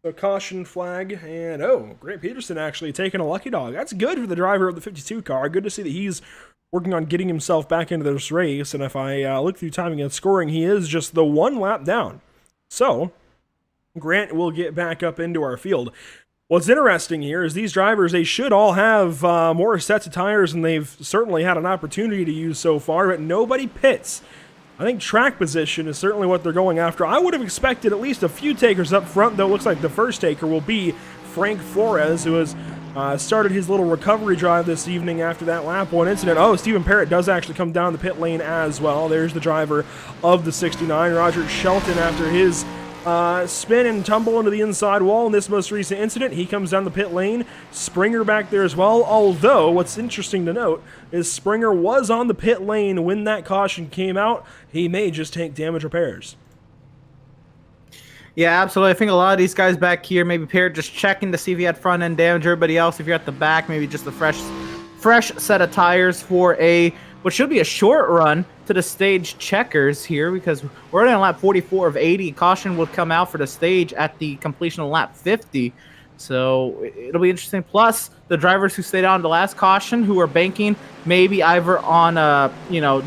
A caution flag, and Grant Peterson actually taking a lucky dog. That's good for the driver of the 52 car. Good to see that he's working on getting himself back into this race, and if I look through timing and scoring, he is just the 1 lap down. So, Grant will get back up into our field. What's interesting here is these drivers, they should all have more sets of tires than they've certainly had an opportunity to use so far, but nobody pits. I think track position is certainly what they're going after. I would have expected at least a few takers up front, though it looks like the first taker will be Frank Flores, who has started his little recovery drive this evening after that lap 1 incident. Stephen Parrott does actually come down the pit lane as well. There's the driver of the 69, Roger Shelton, after his spin and tumble into the inside wall in this most recent incident. He comes down the pit lane. Springer back there as well, although what's interesting to note is Springer was on the pit lane when that caution came out. He may just take damage repairs. Yeah, absolutely. I think a lot of these guys back here, maybe Parrott just checking to see if he had front end damage. Everybody else, if you're at the back, maybe just a fresh set of tires for what should be a short run to the stage checkers here, because we're already on lap 44 of 80. Caution will come out for the stage at the completion of lap 50. So it'll be interesting. Plus, the drivers who stayed on the last caution, who are banking, maybe either on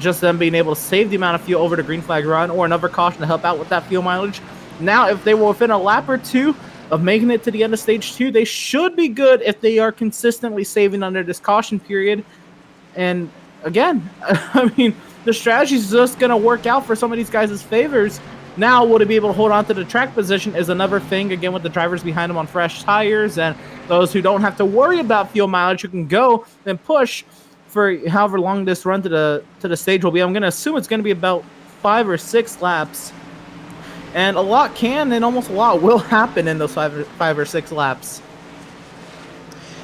just them being able to save the amount of fuel over the green flag run, or another caution to help out with that fuel mileage. Now, if they were within a lap or two of making it to the end of stage 2, they should be good if they are consistently saving under this caution period. And again, I mean, the strategy is just going to work out for some of these guys' favors. Now, will they be able to hold on to the track position is another thing, again, with the drivers behind them on fresh tires and those who don't have to worry about fuel mileage, who can go and push for however long this run to the stage will be. I'm going to assume it's going to be about 5 or 6 laps. And a lot can and almost a lot will happen in those 5 or 6 laps.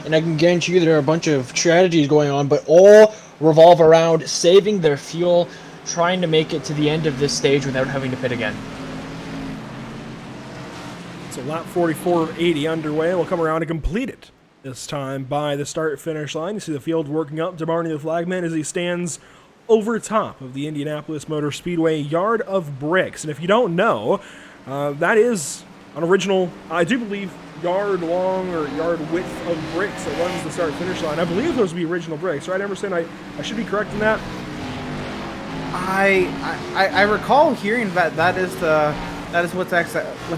And I can guarantee you there are a bunch of strategies going on, but all revolve around saving their fuel, trying to make it to the end of this stage without having to pit again. So lap 44 of 80 underway. We'll come around and complete it this time by the start-finish line. You see the field working up to Barney the Flagman as he stands over top of the Indianapolis Motor Speedway yard of bricks. And if you don't know, that is an original, I do believe, yard long or yard width of bricks that runs the start-finish line. I believe those would be original bricks, right, Emerson? I should be correct in that? I recall hearing that is what's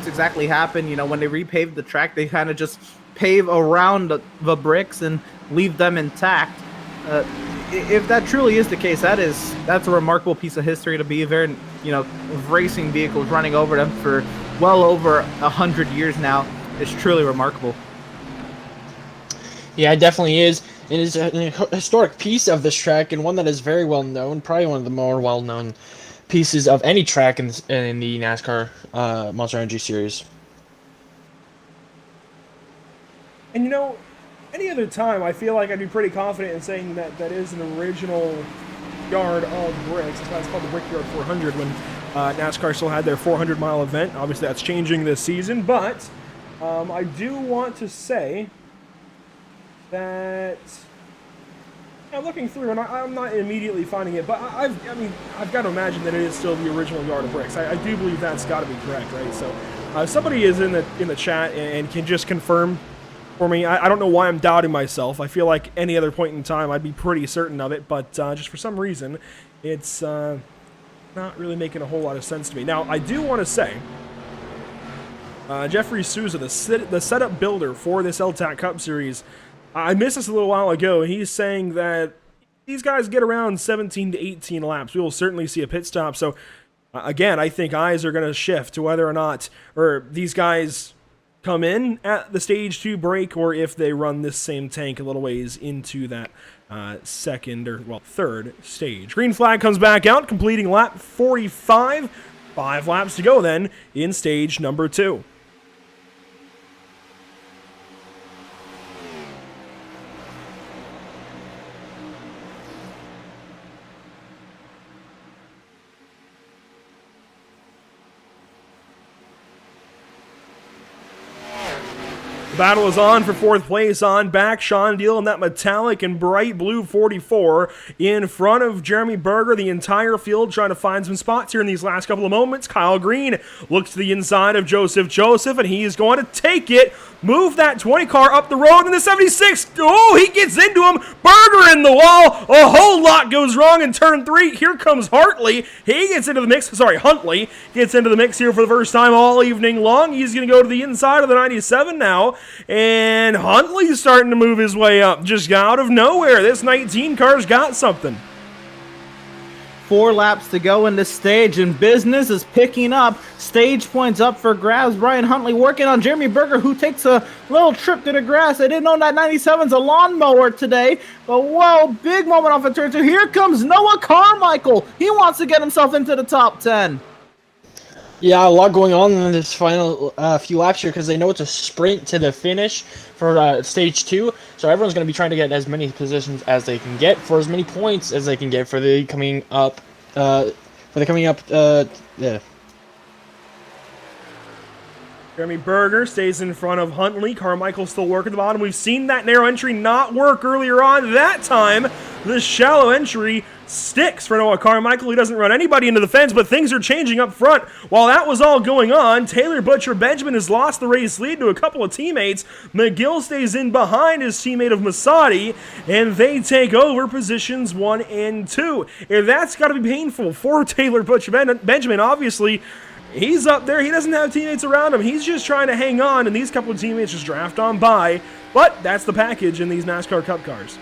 exactly happened. You know, when they repaved the track, they kind of just pave around the bricks and leave them intact. If that truly is the case, that's a remarkable piece of history to be there. You know, racing vehicles running over them for well over 100 years now. It's truly remarkable. Yeah, it definitely is. It is a historic piece of this track and one that is very well known, probably one of the more well-known pieces of any track in the NASCAR Monster Energy Series. And you know, any other time, I feel like I'd be pretty confident in saying that that is an original yard of bricks. That's why it's called the Brickyard 400 when NASCAR still had their 400-mile event. Obviously, that's changing this season, but I do want to say that I'm looking through, and I'm not immediately finding it, but I've got to imagine that it is still the original yard of bricks. I do believe that's got to be correct, right? So, if somebody is in the chat and can just confirm for me, I don't know why I'm doubting myself. I feel like any other point in time I'd be pretty certain of it, but just for some reason, it's not really making a whole lot of sense to me. Now, I do want to say, Jeffrey Souza, the setup builder for this L-TAC Cup Series, I missed this a little while ago, and he's saying that these guys get around 17 to 18 laps. We will certainly see a pit stop. So, again, I think eyes are going to shift to whether or not these guys come in at the stage 2 break, or if they run this same tank a little ways into that third stage. Green flag comes back out, completing lap 45. 5 laps to go then in stage number 2. Battle is on for 4th place on back. Sean Deal in that metallic and bright blue 44 in front of Jeremy Berger. The entire field trying to find some spots here in these last couple of moments. Kyle Green looks to the inside of Joseph, and he is going to take it. Move that 20 car up the road in the 76. Oh, he gets into him. Berger in the wall. A whole lot goes wrong in turn 3. Here comes Hartley. He gets into the mix. Huntley gets into the mix here for the first time all evening long. He's going to go to the inside of the 97 now. And Huntley's starting to move his way up just out of nowhere. This 19 car's got something. 4 laps to go in this stage, and business is picking up. Stage points up for grabs. Brian Huntley working on Jeremy Berger, who takes a little trip to the grass. I didn't know that 97's a lawnmower today, but whoa, big moment off of turn 2. Here comes Noah Carmichael. He wants to get himself into the top 10. Yeah, a lot going on in this final few laps here because they know it's a sprint to the finish for stage 2. So everyone's going to be trying to get as many positions as they can get for as many points as they can get for the coming up. Jeremy Berger stays in front of Huntley. Carmichael still working the bottom. We've seen that narrow entry not work earlier on. That time, the shallow entry sticks for Noah Carmichael. He doesn't run anybody into the fence, but things are changing up front. While that was all going on, Taylor Butcher Benjamin has lost the race lead to a couple of teammates. McGill stays in behind his teammate of Masadi, and they take over positions 1 and 2. And that's got to be painful for Taylor Butcher Benjamin. Obviously, he's up there. He doesn't have teammates around him. He's just trying to hang on, and these couple of teammates just draft on by. But that's the package in these NASCAR Cup cars.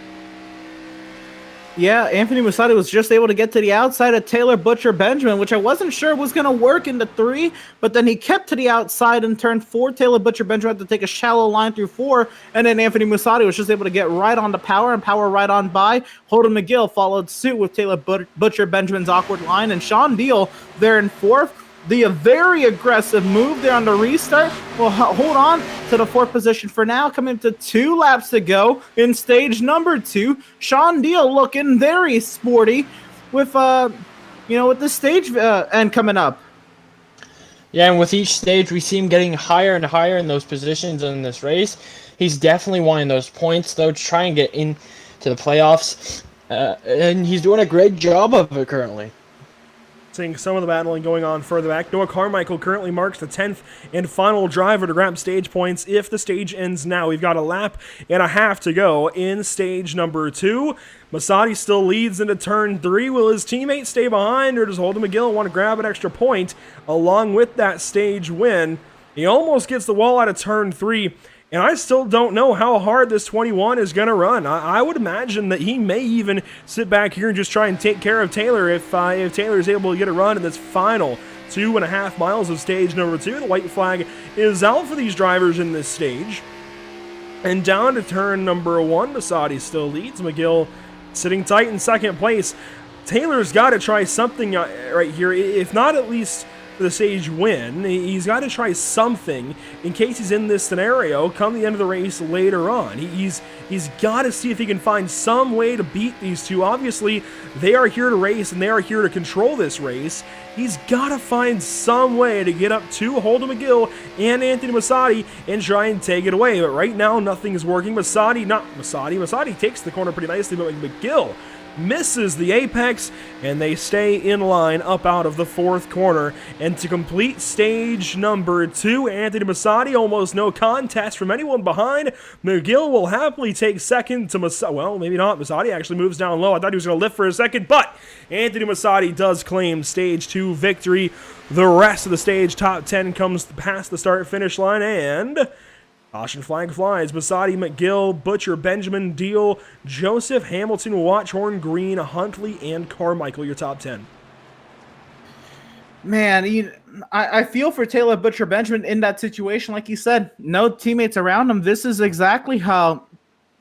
Yeah, Anthony Musatti was just able to get to the outside of Taylor Butcher Benjamin, which I wasn't sure was going to work into 3, but then he kept to the outside in turn 4. Taylor Butcher Benjamin had to take a shallow line through 4, and then Anthony Musatti was just able to get right on the power and power right on by. Holden McGill followed suit with Taylor Butcher Benjamin's awkward line, and Sean Deal there in 4th. The very aggressive move there on the restart will hold on to the 4th position for now. Coming to 2 laps to go in stage number 2. Sean Deal looking very sporty with, with the stage end coming up. Yeah, and with each stage, we see him getting higher and higher in those positions in this race. He's definitely wanting those points, though, to try and get into the playoffs. And he's doing a great job of it currently. Seeing some of the battling going on further back. Noah Carmichael currently marks the 10th and final driver to grab stage points if the stage ends now. We've got a lap and a half to go in stage number 2. Musatti still leads into turn 3. Will his teammates stay behind, or does Holden McGill want to grab an extra point along with that stage win? He almost gets the wall out of turn 3. And I still don't know how hard this 21 is going to run. I would imagine that he may even sit back here and just try and take care of Taylor if Taylor is able to get a run in this final 2.5 miles of stage number 2. The white flag is out for these drivers in this stage. And down to turn number 1, Musatti still leads. McGill sitting tight in 2nd place. Taylor's got to try something right here, if not at least for the stage win. He's got to try something in case he's in this scenario come the end of the race later on. He's got to see if he can find some way to beat these two. Obviously, they are here to race and they are here to control this race. He's got to find some way to get up to Holden McGill and Anthony Musatti and try and take it away. But right now, nothing is working. Musatti takes the corner pretty nicely, but McGill misses the apex, and they stay in line up out of the 4th corner. And to complete stage number 2, Anthony Musatti, almost no contest from anyone behind. McGill will happily take 2nd to Musatti. Well, maybe not. Musatti actually moves down low. I thought he was going to lift for a second, but Anthony Musatti does claim stage 2 victory. The rest of the stage top 10 comes past the start-finish line, and caution flag flies. Musatti, McGill, Butcher, Benjamin, Deal, Joseph, Hamilton, Watchhorn, Green, Huntley, and Carmichael, your top 10. Man, I feel for Taylor Butcher Benjamin in that situation. Like you said, no teammates around him. This is exactly how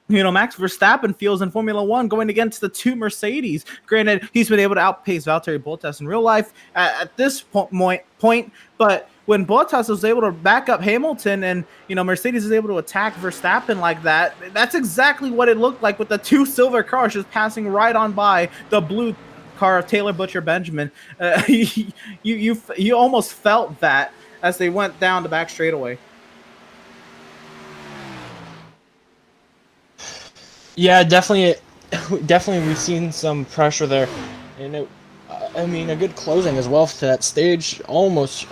Max Verstappen feels in Formula One going against the 2 Mercedes. Granted, he's been able to outpace Valtteri Bottas in real life at this point, but when Bottas was able to back up Hamilton and, Mercedes is able to attack Verstappen like that, that's exactly what it looked like with the 2 silver cars just passing right on by the blue car of Taylor Butcher Benjamin. You almost felt that as they went down the back straightaway. Yeah, definitely we've seen some pressure there. And a good closing as well to that stage. Almost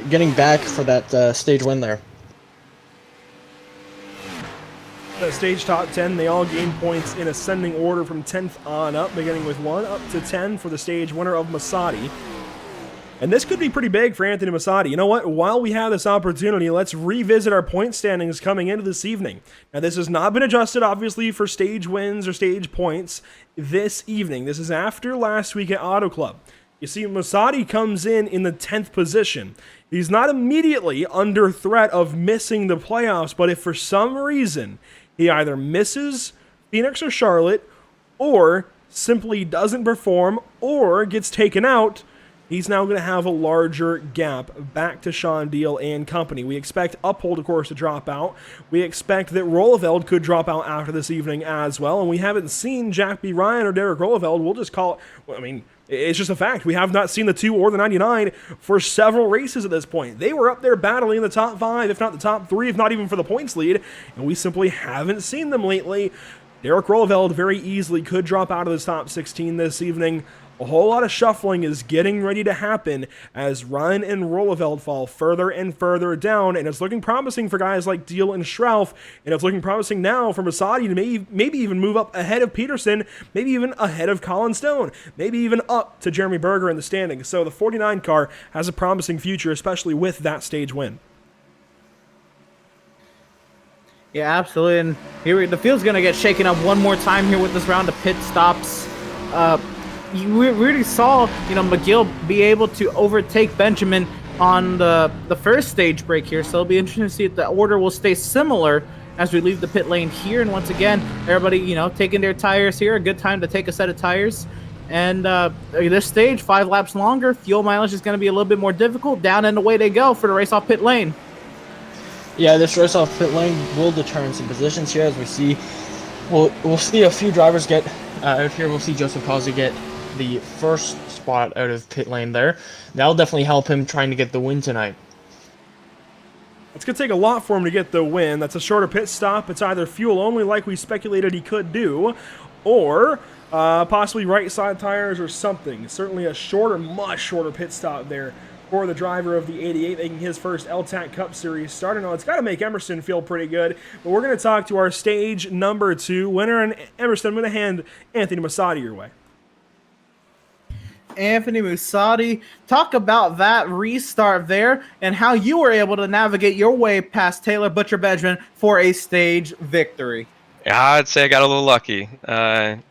getting back for that stage win there. The stage top 10, they all gain points in ascending order from 10th on up, beginning with 1 up to 10 for the stage winner of Musatti. And this could be pretty big for Anthony Musatti. You know what? While we have this opportunity, let's revisit our point standings coming into this evening. Now, this has not been adjusted, obviously, for stage wins or stage points this evening. This is after last week at Auto Club. You see, Musatti comes in the 10th position. He's not immediately under threat of missing the playoffs, but if for some reason he either misses Phoenix or Charlotte, or simply doesn't perform, or gets taken out, he's now going to have a larger gap back to Sean Deal and company. We expect Uphold, of course, to drop out. We expect that Rolleveld could drop out after this evening as well. And we haven't seen Jack B. Ryan or Derek Rolleveld. We'll just call it, it's just a fact. We have not seen the 2 or the 99 for several races at this point. They were up there battling in the top 5, if not the top 3, if not even for the points lead. And we simply haven't seen them lately. Derek Rolleveld very easily could drop out of the top 16 this evening. A whole lot of shuffling is getting ready to happen as Ryan and Rolleveld fall further and further down, and it's looking promising for guys like Deal and Schrauf, and it's looking promising now for Musatti to maybe even move up ahead of Peterson, maybe even ahead of Colin Stone, maybe even up to Jeremy Berger in the standings. So the 49 car has a promising future, especially with that stage win. Yeah, absolutely. And the field's going to get shaken up one more time here with this round of pit stops. We really saw, McGill be able to overtake Benjamin on the first stage break here. So it'll be interesting to see if the order will stay similar as we leave the pit lane here. And once again, everybody, taking their tires here. A good time to take a set of tires. And this stage, 5 laps longer, fuel mileage is going to be a little bit more difficult. Down and away they go for the race off pit lane. Yeah, this race off pit lane will determine some positions here, as we see. We'll see a few drivers get out here. We'll see Joseph Causey get the first spot out of pit lane there. That'll definitely help him trying to get the win tonight. It's going to take a lot for him to get the win. That's a shorter pit stop. It's either fuel only like we speculated he could do, or possibly right side tires or something. Certainly a shorter, much shorter pit stop there for the driver of the 88, making his first L-TAC Cup Series start. Now, it's got to make Emerson feel pretty good, but we're going to talk to our stage number 2 winner. And Emerson, I'm going to hand Anthony Masadi your way. Anthony Musati, talk about that restart there and how you were able to navigate your way past Taylor Butcher Benjamin for a stage victory. Yeah, I'd say I got a little lucky. The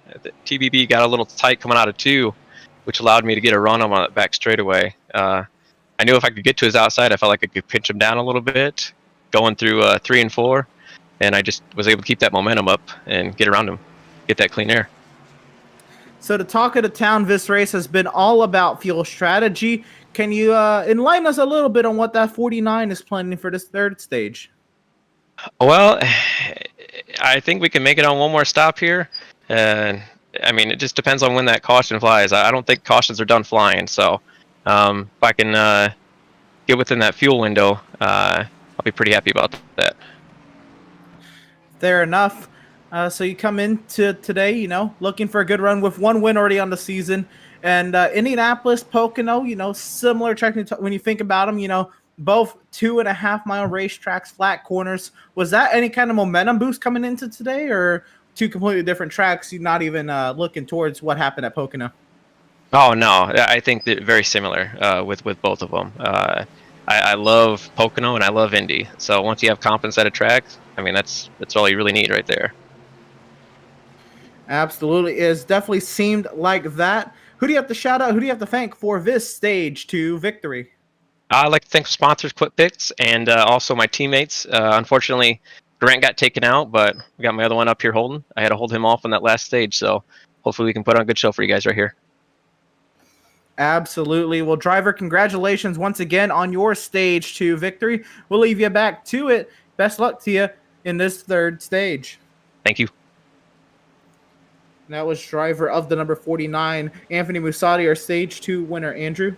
TBB got a little tight coming out of 2, which allowed me to get a run on that back straightaway. I knew if I could get to his outside, I felt like I could pinch him down a little bit, going through 3 and 4, and I just was able to keep that momentum up and get around him, get that clean air. So the talk of the town this race has been all about fuel strategy. Can you enlighten us a little bit on what that 49 is planning for this third stage? Well, I think we can make it on one more stop here. And I mean, it just depends on when that caution flies. I don't think cautions are done flying, so if I can get within that fuel window, I'll be pretty happy about that. Fair enough. So you come into today, looking for a good run with 1 win already on the season. And Indianapolis, Pocono, similar track when you think about them, both 2.5-mile racetracks, flat corners. Was that any kind of momentum boost coming into today, or 2 completely different tracks, you're not even looking towards what happened at Pocono? Oh, no. I think they're very similar with both of them. I love Pocono and I love Indy. So once you have confidence at a track, I mean, that's all you really need right there. Absolutely. It's definitely seemed like that. Who do you have to shout out? Who do you have to thank for this stage 2 victory? I'd like to thank sponsors Quick Picks and also my teammates. Unfortunately, Grant got taken out, but we got my other one up here holding. I had to hold him off on that last stage, so hopefully we can put on a good show for you guys right here. Absolutely. Well, driver, congratulations once again on your stage 2 victory. We'll leave you back to it. Best luck to you in this third stage. Thank you. And that was driver of the number 49, Anthony Musati, our stage 2 winner. Andrew?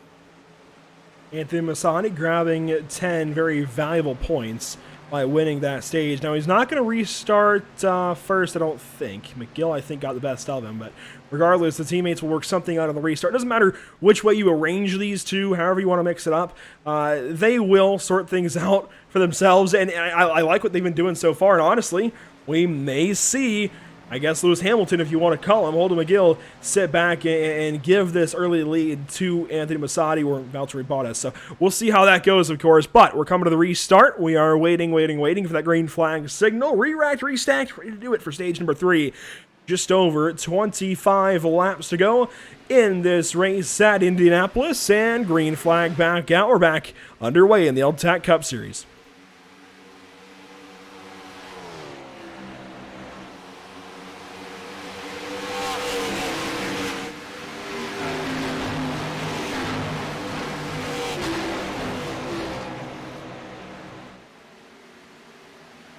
Anthony Masani grabbing 10 very valuable points by winning that stage. Now, he's not going to restart first, I don't think. McGill, I think, got the best of him, but regardless, the teammates will work something out on the restart. It doesn't matter which way you arrange these two, however you want to mix it up. They will sort things out for themselves, and I like what they've been doing so far, and honestly, we may see, I guess, Lewis Hamilton, if you want to call him, Holden McGill, sit back and give this early lead to Anthony Masadi or Valtteri Bottas. So we'll see how that goes, of course. But we're coming to the restart. We are waiting for that green flag signal. Re-racked, restacked, ready to do it for stage number 3. Just over 25 laps to go in this race at Indianapolis. And green flag back out. We're back underway in the L-TAC Cup Series.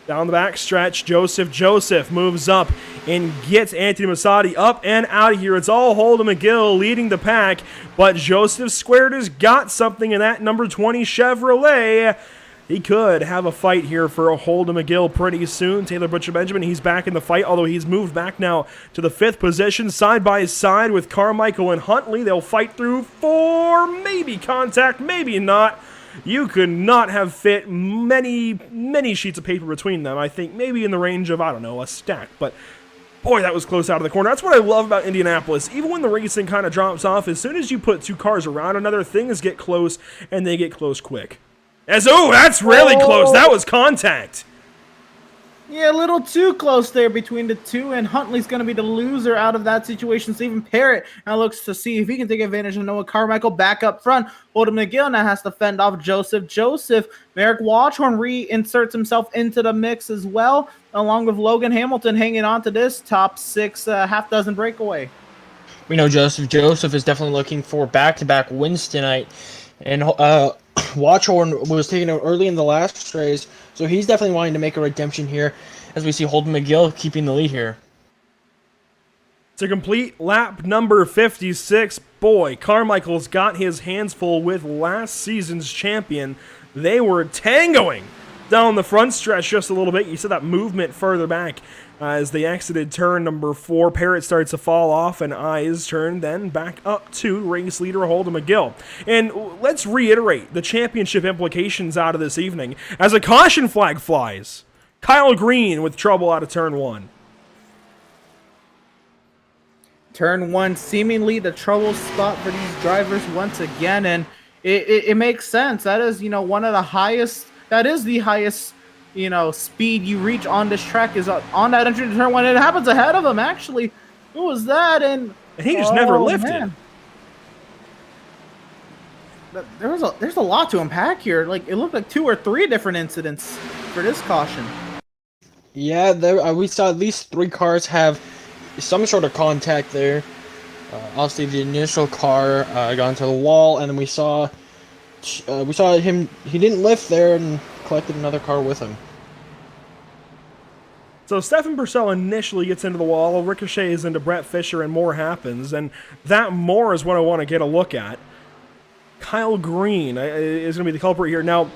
Down the back stretch, Joseph moves up and gets Anthony Masadi up and out of here. It's all Holden McGill leading the pack, but Joseph squared has got something in that number 20 Chevrolet. He could have a fight here for a Holden McGill pretty soon. Taylor Butcher Benjamin, he's back in the fight, although he's moved back now to the 5th position, side by side with Carmichael and Huntley. They'll fight through for maybe contact, maybe not. You could not have fit many sheets of paper between them. I think maybe in the range of, I don't know, a stack. But boy, that was close out of the corner. That's what I love about Indianapolis. Even when the racing kind of drops off, as soon as you put 2 cars around another, things get close, and they get close quick. That's really close. That was contact. Yeah, a little too close there between the two, and Huntley's going to be the loser out of that situation. Stephen Parrott now looks to see if he can take advantage of Noah Carmichael back up front. Holden McGill now has to fend off Joseph. Merrick Watchorn reinserts himself into the mix as well, along with Logan Hamilton hanging on to this top 6 half dozen breakaway. We know Joseph is definitely looking for back-to-back wins tonight, and Watchorn was taken out early in the last race, so he's definitely wanting to make a redemption here, as we see Holden McGill keeping the lead here. To complete lap number 56, boy, Carmichael's got his hands full with last season's champion. They were tangoing down the front stretch just a little bit. You saw that movement further back as they exited turn number 4. Parrott starts to fall off, and eyes turn then back up to race leader Holden McGill. And let's reiterate the championship implications out of this evening as a caution flag flies. Kyle Green with trouble out of turn 1. Turn 1 seemingly the trouble spot for these drivers once again, and it makes sense. That is, one of the highest. That is the highest, speed you reach on this track is on that entry to turn 1. It happens ahead of him, actually. Who was that? And he just never lifted. Man. There's a lot to unpack here. Like, it looked like 2 or 3 different incidents for this caution. Yeah, we saw at least 3 cars have some sort of contact there. Obviously, the initial car got into the wall, and then we saw him. He didn't lift there and collected another car with him. So Stefan Purcell initially gets into the wall, ricochets into Brett Fisher, and more happens. And that more is what I want to get a look at. Kyle Green is going to be the culprit here. Now,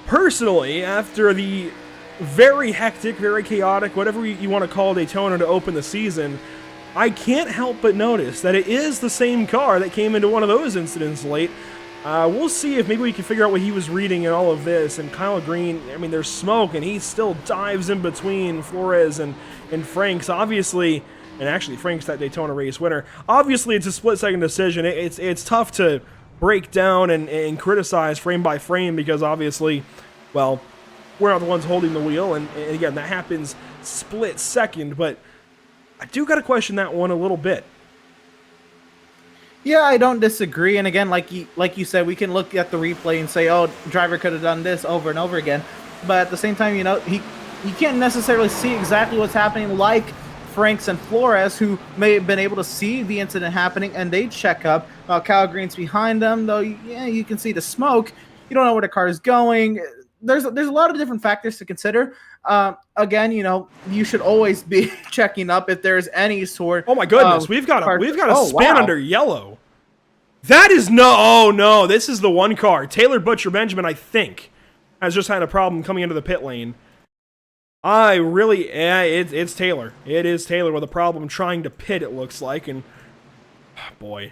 personally, after the very hectic, very chaotic, whatever you want to call Daytona to open the season, I can't help but notice that it is the same car that came into one of those incidents late. We'll see if maybe we can figure out what he was reading in all of this. And Kyle Green, I mean, there's smoke, and he still dives in between Flores and Franks. Obviously, and actually Franks that Daytona race winner. Obviously, it's a split-second decision. It's tough to break down and criticize frame by frame because obviously, well, we're not the ones holding the wheel. And again, that happens split second, but I do got to question that one a little bit. Yeah, I don't disagree. And again, like you said, we can look at the replay and say, oh, driver could have done this over and over again. But at the same time, you can't necessarily see exactly what's happening like Franks and Flores, who may have been able to see the incident happening, and they check up. Kyle Green's behind them, though. Yeah, you can see the smoke. You don't know where the car is going. There's a lot of different factors to consider. Again, you should always be checking up if there's any sort. Oh my goodness, we've got a spin under yellow. That is no, this is the one car. Taylor Butcher Benjamin, I think, has just had a problem coming into the pit lane. It's Taylor. It is Taylor with a problem trying to pit, it looks like, and boy,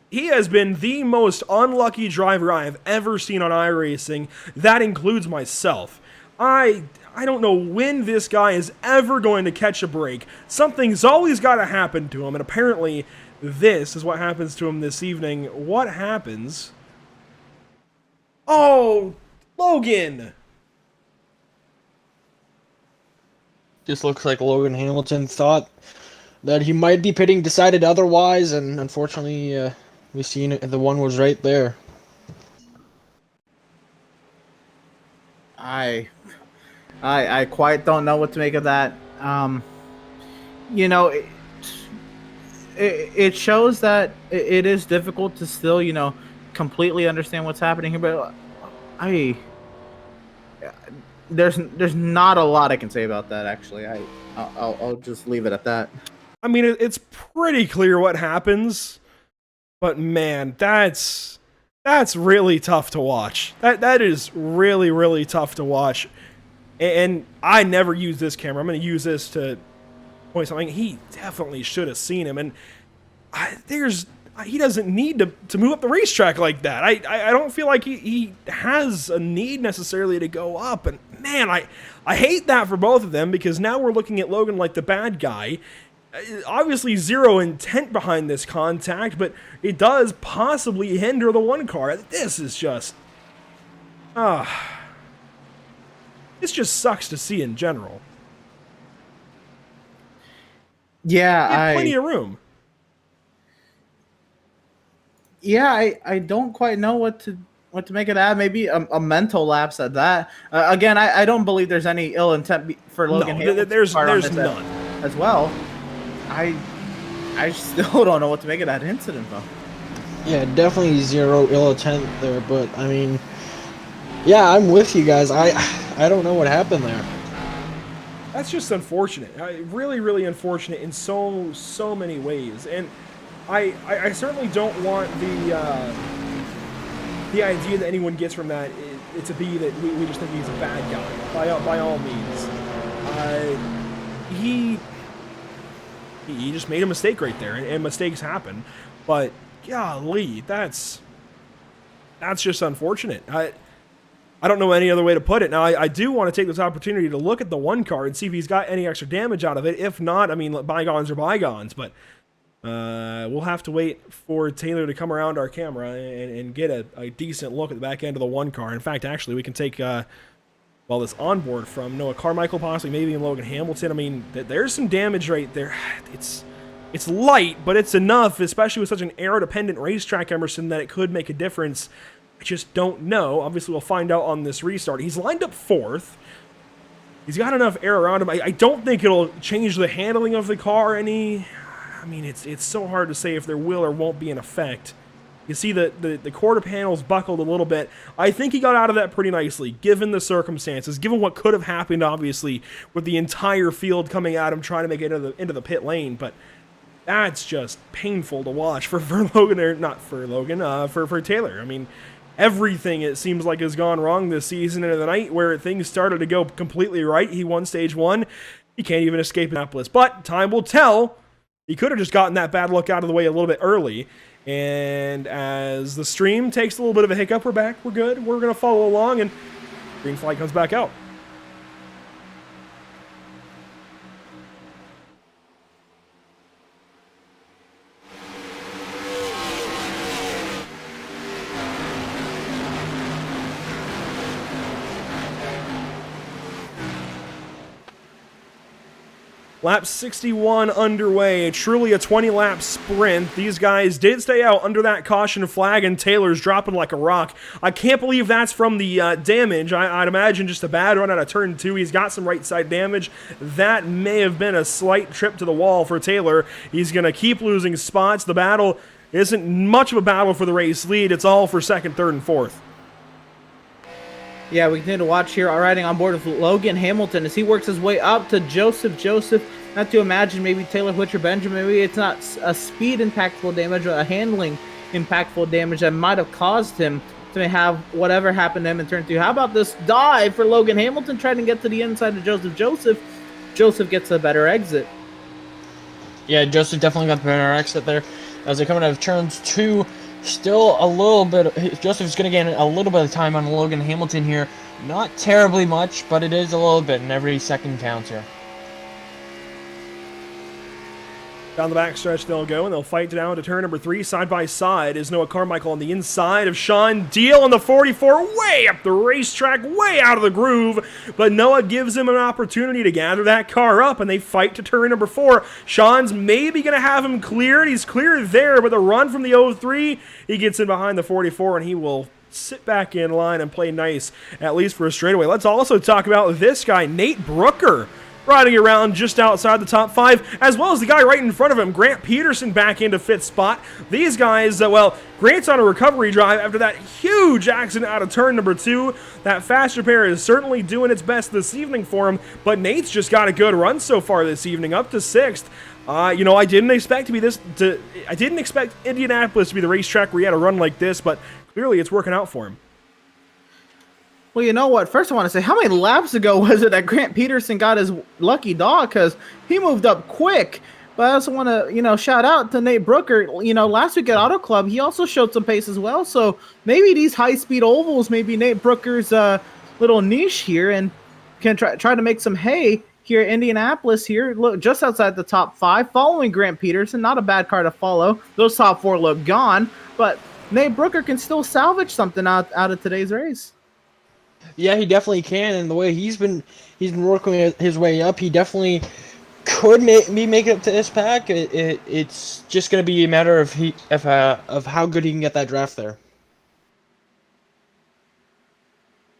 he has been the most unlucky driver I have ever seen on iRacing. That includes myself. I don't know when this guy is ever going to catch a break. Something's always got to happen to him, and apparently this is what happens to him this evening. What happens? Oh, Logan! Just looks like Logan Hamilton thought that he might be pitting, decided otherwise, and unfortunately, we seen it. The one was right there. I quite don't know what to make of that. It shows that it is difficult to still, completely understand what's happening here. But there's not a lot I can say about that. Actually, I'll just leave it at that. I mean, it's pretty clear what happens, but man, that's really tough to watch. That is really, really tough to watch. And I never use this camera. I'm going to use this to point something. He definitely should have seen him. And he doesn't need to move up the racetrack like that. I don't feel like he has a need necessarily to go up. And man, I hate that for both of them, because now we're looking at Logan like the bad guy. Obviously zero intent behind this contact, but it does possibly hinder the one car. This is just... this just sucks to see in general. Yeah, He had plenty of room. Yeah, I don't quite know what to make of that. Maybe a mental lapse at that. Again, I don't believe there's any ill intent for Logan. No, there's none as well. I still don't know what to make of that incident though. Yeah, definitely zero ill intent there, but I mean, yeah, I'm with you guys. I don't know what happened there. That's just unfortunate. Really, really unfortunate in so many ways. And I certainly don't want the idea that anyone gets from that it to be that we just think he's a bad guy. By all means, he just made a mistake right there, and mistakes happen. But golly, that's just unfortunate. I don't know any other way to put it. Now, I do want to take this opportunity to look at the one car and see if he's got any extra damage out of it. If not, I mean, bygones are bygones, but we'll have to wait for Taylor to come around our camera and get a decent look at the back end of the one car. In fact, actually, we can take, this onboard from Noah Carmichael, possibly maybe even Logan Hamilton. I mean, there's some damage right there. It's light, but it's enough, especially with such an aero-dependent racetrack, Emerson, that it could make a difference. I just don't know. Obviously, we'll find out on this restart. He's lined up 4th. He's got enough air around him. I don't think it'll change the handling of the car any. I mean, it's so hard to say if there will or won't be an effect. You see the quarter panels buckled a little bit. I think he got out of that pretty nicely, given the circumstances, given what could have happened, obviously, with the entire field coming at him, trying to make it into the pit lane. But that's just painful to watch for Logan, or not for Logan, for Taylor. I mean, everything, it seems like, has gone wrong this season, and the night where things started to go completely right, he won stage 1. He can't even escape Indianapolis. But time will tell. He could have just gotten that bad luck out of the way a little bit early. And as the stream takes a little bit of a hiccup, we're back. We're good. We're going to follow along, and green flag comes back out. Lap 61 underway, truly a 20-lap sprint. These guys did stay out under that caution flag, and Taylor's dropping like a rock. I can't believe that's from the damage. I'd imagine just a bad run out of turn 2. He's got some right side damage. That may have been a slight trip to the wall for Taylor. He's going to keep losing spots. The battle isn't much of a battle for the race lead. It's all for 2nd, 3rd, and 4th. Yeah, we continue to watch here, riding on board with Logan Hamilton as he works his way up to Joseph. Not to imagine maybe Taylor Whitcher Benjamin, maybe it's not a speed impactful damage or a handling impactful damage that might have caused him to have whatever happened to him in turn 2. How about this dive for Logan Hamilton trying to get to the inside of Joseph? Joseph gets a better exit. Yeah, Joseph definitely got the better exit there. As they come out of turns 2, still a little bit. Joseph's going to gain a little bit of time on Logan Hamilton here. Not terribly much, but it is a little bit, and every second counts here. Down the backstretch they'll go, and they'll fight down to turn number 3. Side by side is Noah Carmichael on the inside of Sean Deal on the 44, way up the racetrack, way out of the groove. But Noah gives him an opportunity to gather that car up, and they fight to turn number 4. Sean's maybe going to have him cleared. He's cleared there, but the run from the 03, he gets in behind the 44, and he will sit back in line and play nice, at least for a straightaway. Let's also talk about this guy, Nate Brooker, riding around just outside the top 5, as well as the guy right in front of him, Grant Peterson, back into 5th spot. These guys, Grant's on a recovery drive after that huge accident out of turn number 2. That fast repair is certainly doing its best this evening for him, but Nate's just got a good run so far this evening, up to 6th. I didn't expect I didn't expect Indianapolis to be the racetrack where he had a run like this, but clearly it's working out for him. Well, you know what? First, I want to say, how many laps ago was it that Grant Peterson got his lucky dog? Because he moved up quick. But I also want to, shout out to Nate Brooker. Last week at Auto Club, he also showed some pace as well. So maybe these high-speed ovals may be Nate Brooker's little niche here, and can try to make some hay here at Indianapolis here. Look, just outside the top 5, following Grant Peterson. Not a bad car to follow. Those top 4 look gone, but Nate Brooker can still salvage something out of today's race. Yeah, he definitely can, and the way he's been working his way up, he definitely could be make it up to this pack. It's just going to be a matter of how good he can get that draft there.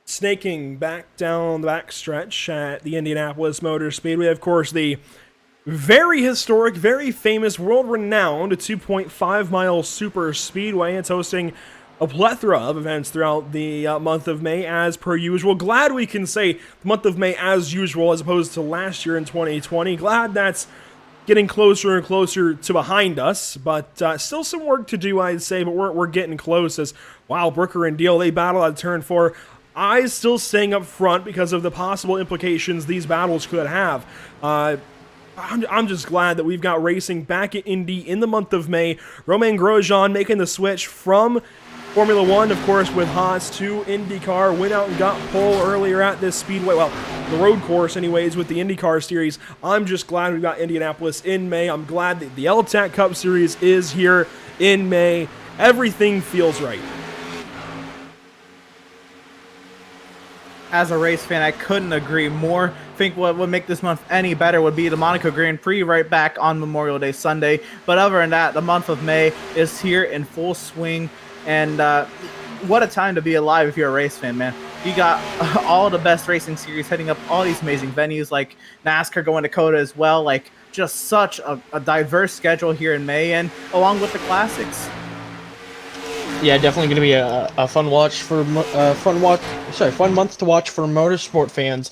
Snaking back down the backstretch at the Indianapolis Motor Speedway, of course, the very historic, very famous, world-renowned 2.5-mile super speedway. It's hosting a plethora of events throughout the month of May, as per usual. Glad we can say the month of May as usual, as opposed to last year in 2020. Glad that's getting closer and closer to behind us, but still some work to do, I'd say, but we're getting close. As wow, Brooker and Deal, they battle at turn 4. Eyes still staying up front because of the possible implications these battles could have. I'm just glad that we've got racing back at Indy in the month of May. Romain Grosjean making the switch from Formula One, of course, with Haas to IndyCar. Went out and got pole earlier at this speedway. Well, the road course, anyways, with the IndyCar series. I'm just glad we've got Indianapolis in May. I'm glad that the L-TAC Cup Series is here in May. Everything feels right. As a race fan, I couldn't agree more. I think what would make this month any better would be the Monaco Grand Prix right back on Memorial Day Sunday. But other than that, the month of May is here in full swing. And what a time to be alive if you're a race fan, man. You got all the best racing series heading up all these amazing venues, like NASCAR going to COTA as well. Like, just such a diverse schedule here in May, and along with the classics. Yeah, definitely going to be a fun month to watch for motorsport fans.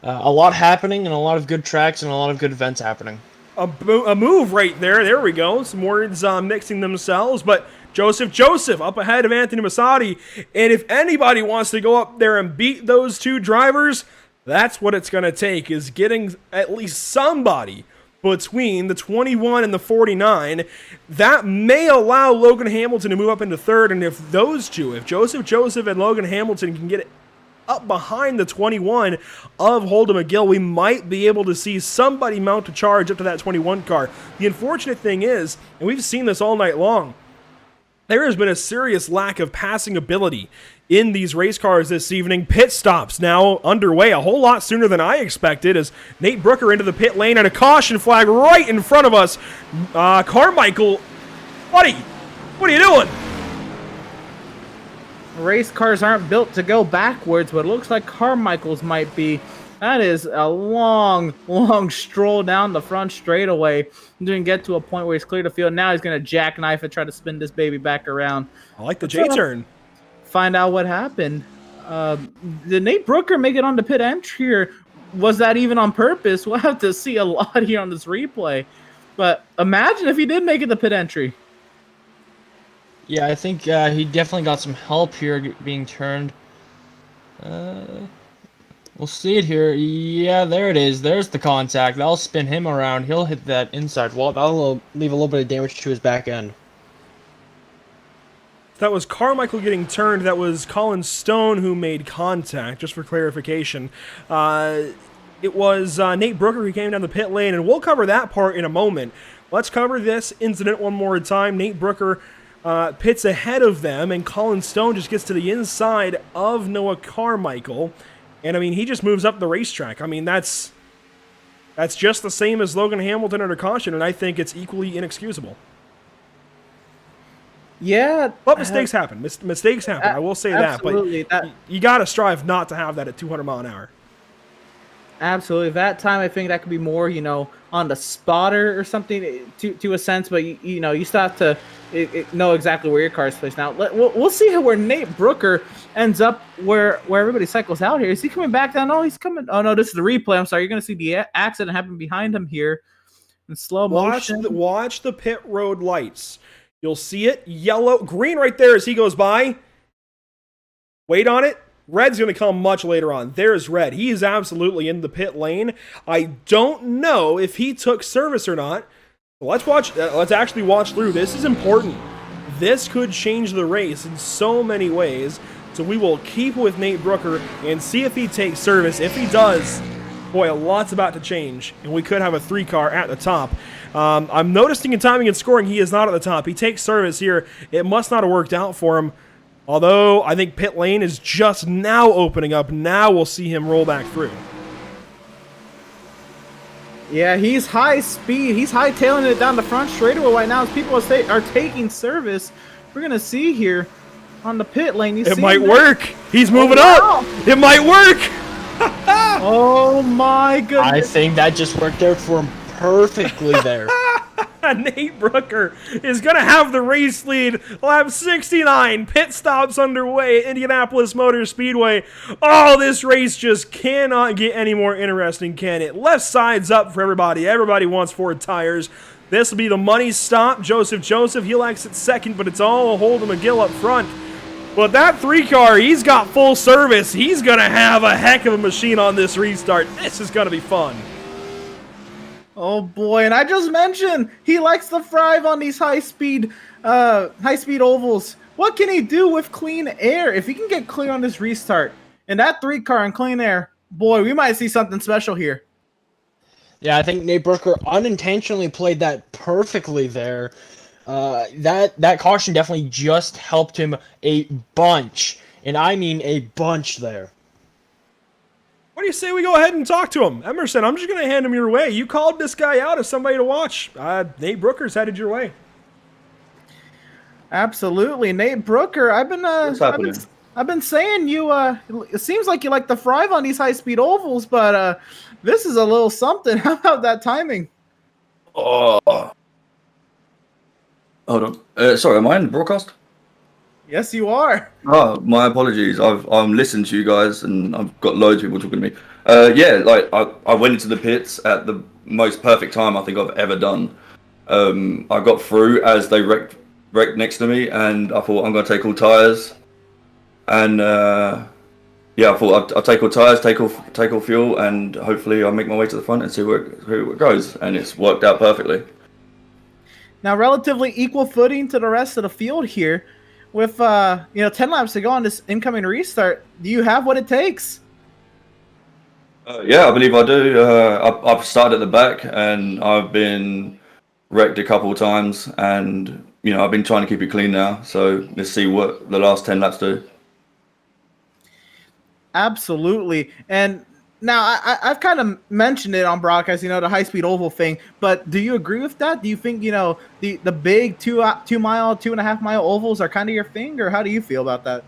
A lot happening, and a lot of good tracks, and a lot of good events happening. A move right there. There we go. Some words mixing themselves, but Joseph up ahead of Anthony Massotti. And if anybody wants to go up there and beat those two drivers, that's what it's going to take, is getting at least somebody between the 21 and the 49. That may allow Logan Hamilton to move up into third, and if those two, if Joseph and Logan Hamilton can get it up behind the 21 of Holden McGill, we might be able to see somebody mount a charge up to that 21 car. The unfortunate thing is, and we've seen this all night long, there has been a serious lack of passing ability in these race cars this evening. Pit stops now underway a whole lot sooner than I expected, as Nate Brooker into the pit lane and a caution flag right in front of us. Carmichael, buddy, what are you doing? Race cars aren't built to go backwards, but it looks like Carmichael's might be. That is a long stroll down the front straightaway. Didn't get to a point where he's clear to field. Now he's going to jackknife and try to spin this baby back around. I like the J-turn. Find out what happened. Did Nate Brooker make it on the pit entry, or was that even on purpose? We'll have to see a lot here on this replay. But imagine if he did make it the pit entry. Yeah, I think he definitely got some help here being turned. We'll see it here. Yeah, there it is. There's the contact. That'll spin him around. He'll hit that inside wall. That'll leave a little bit of damage to his back end. That was Carmichael getting turned. That was Colin Stone who made contact, just for clarification. It was Nate Brooker who came down the pit lane, and we'll cover that part in a moment. Let's cover this incident one more time. Nate Brooker pits ahead of them, and Colin Stone just gets to the inside of Noah Carmichael. And, I mean, he just moves up the racetrack. I mean, that's just the same as Logan Hamilton under caution, and I think it's equally inexcusable. Yeah. But mistakes happen. Mistakes happen. I will say absolutely. But you got to strive not to have that at 200 mile an hour. Absolutely. That time, I think that could be more, on the spotter or something to a sense, but you still have to know exactly where your car is placed. Now, we'll see where Nate Brooker ends up, where everybody cycles out here. Is he coming back down? No, he's coming. Oh, no, this is the replay. I'm sorry. You're going to see the accident happen behind him here in slow motion. Watch the pit road lights. You'll see it. Yellow, green right there as he goes by. Wait on it. Red's going to come much later on. There's Red. He is absolutely in the pit lane. I don't know if he took service or not. Let's watch. Let's actually watch through. This is important. This could change the race in so many ways. So we will keep with Nate Brooker and see if he takes service. If he does, boy, a lot's about to change, and we could have a 3-car at the top. I'm noticing in timing and scoring, he is not at the top. He takes service here. It must not have worked out for him. Although I think pit lane is just now opening up. Now we'll see him roll back through. Yeah, he's high speed. He's hightailing it down the front straightaway right now as people are taking service. We're going to see here on the pit lane. It might work. He's moving up. It might work. Oh, my goodness. I think that just worked there for him perfectly there. Nate Brooker is going to have the race lead. Lap 69. Pit stops underway at Indianapolis Motor Speedway. Oh, this race just cannot get any more interesting, can it? Left side's up for everybody. Everybody wants 4 tires. This will be the money stop. Joseph, he'll exit second, but it's all Holden McGill up front. But that 3 car, he's got full service. He's going to have a heck of a machine on this restart. This is going to be fun. Oh boy, and I just mentioned he likes to thrive on these high-speed ovals. What can he do with clean air? If he can get clear on this restart, and that 3 car in clean air, boy, we might see something special here. Yeah, I think Nate Brooker unintentionally played that perfectly there. That caution definitely just helped him a bunch, and I mean a bunch there. What do you say we go ahead and talk to him? Emerson, I'm just going to hand him your way. You called this guy out as somebody to watch. Nate Brooker's headed your way. Absolutely. Nate Brooker, I've been saying you, it seems like you like to thrive on these high-speed ovals, but this is a little something. How about that timing? Oh. Hold on. Sorry, am I in the broadcast? Yes, you are. Oh, my apologies. I'm listening to you guys, and I've got loads of people talking to me. Yeah, like I went into the pits at the most perfect time I think I've ever done. I got through as they wrecked next to me, and I thought I'm going to take all tires. And yeah, I thought I'll take all tires, take all fuel, and hopefully I'll make my way to the front and see where it goes. And it's worked out perfectly. Now, relatively equal footing to the rest of the field here. With 10 laps to go on this incoming restart, do you have what it takes? Yeah, I believe I do. I've started at the back, and I've been wrecked a couple of times, and I've been trying to keep it clean now. So let's see what the last 10 laps do. Absolutely, and now I've kind of mentioned it on broadcast, the high-speed oval thing. But do you agree with that? Do you think the big 2.5 mile ovals are kind of your thing, or how do you feel about that?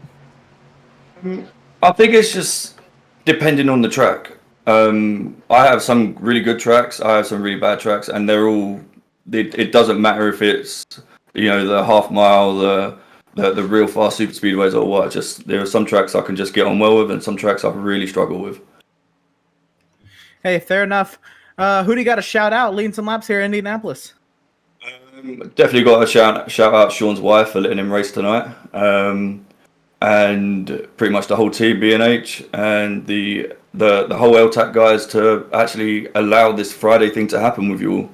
I think it's just depending on the track. I have some really good tracks. I have some really bad tracks, and they're all. It doesn't matter if it's the half mile, the real fast super speedways or what. Just there are some tracks I can just get on well with, and some tracks I really struggle with. Hey, fair enough. Who do you got to shout out leading some laps here in Indianapolis? Definitely got to shout out Sean's wife for letting him race tonight, and pretty much the whole team, B&H, and the whole L-TAC guys to actually allow this Friday thing to happen with you all.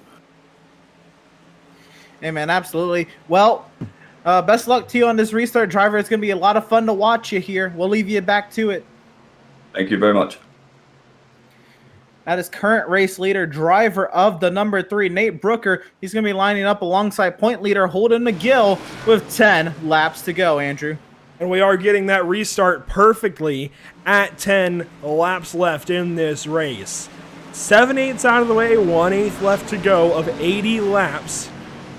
Hey, man, absolutely. Well, best luck to you on this restart, driver. It's going to be a lot of fun to watch you here. We'll leave you back to it. Thank you very much. That is current race leader, driver of the number 3, Nate Brooker. He's going to be lining up alongside point leader Holden McGill with 10 laps to go, Andrew. And we are getting that restart perfectly at 10 laps left in this race. 7/8 out of the way, 1/8 left to go of 80 laps.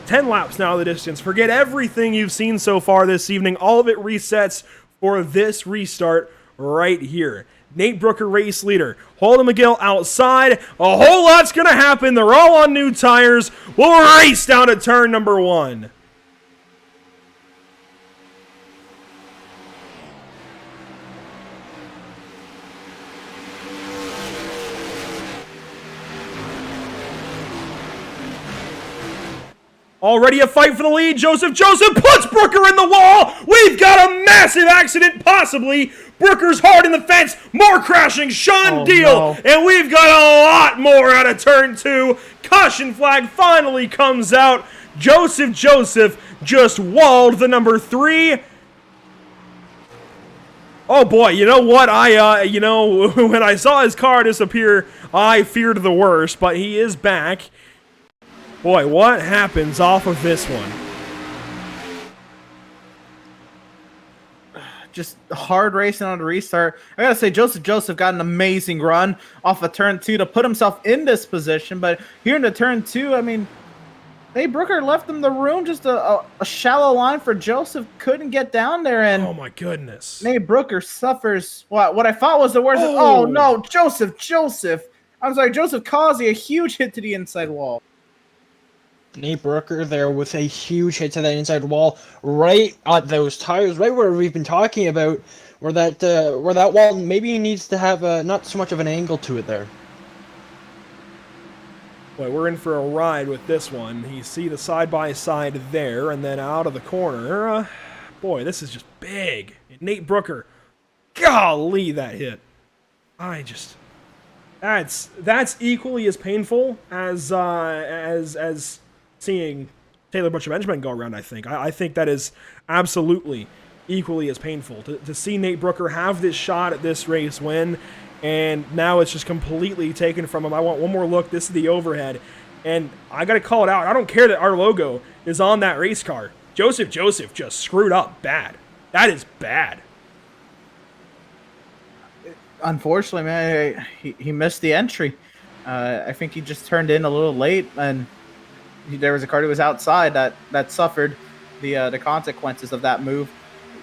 10 laps now the distance. Forget everything you've seen so far this evening. All of it resets for this restart right here. Nate Brooker, race leader. Holden McGill outside. A whole lot's going to happen. They're all on new tires. We'll race down to turn number 1. Already a fight for the lead. Joseph puts Brooker in the wall. We've got a massive accident, possibly. Brooker's hard in the fence. More crashing. Sean Deal. No. And we've got a lot more out of turn 2. Caution flag finally comes out. Joseph just walled the number 3. Oh boy, you know what? When I saw his car disappear, I feared the worst, but he is back. Boy, what happens off of this one? just hard racing on the restart. I gotta say, Joseph got an amazing run off of turn 2 to put himself in this position. But here into turn 2, I mean, Nate Brooker left him the room, just a shallow line for Joseph. Couldn't get down there, and oh my goodness, Nate Brooker suffers what I thought was the worst. Oh no, Joseph! I'm sorry, Joseph Causey, a huge hit to the inside wall. Nate Brooker there with a huge hit to that inside wall, right at those tires, right where we've been talking about, where that wall maybe needs to have not so much of an angle to it there. Boy, we're in for a ride with this one. You see the side-by-side there, and then out of the corner. Boy, this is just big. Nate Brooker, golly, that hit. That's equally as painful as seeing Taylor Butcher-Benjamin go around, I think. I think that is absolutely equally as painful. To see Nate Brooker have this shot at this race win, and now it's just completely taken from him. I want one more look. This is the overhead, and I got to call it out. I don't care that our logo is on that race car. Joseph just screwed up bad. That is bad. Unfortunately, man, he missed the entry. I think he just turned in a little late, and there was a car that was outside that suffered the consequences of that move.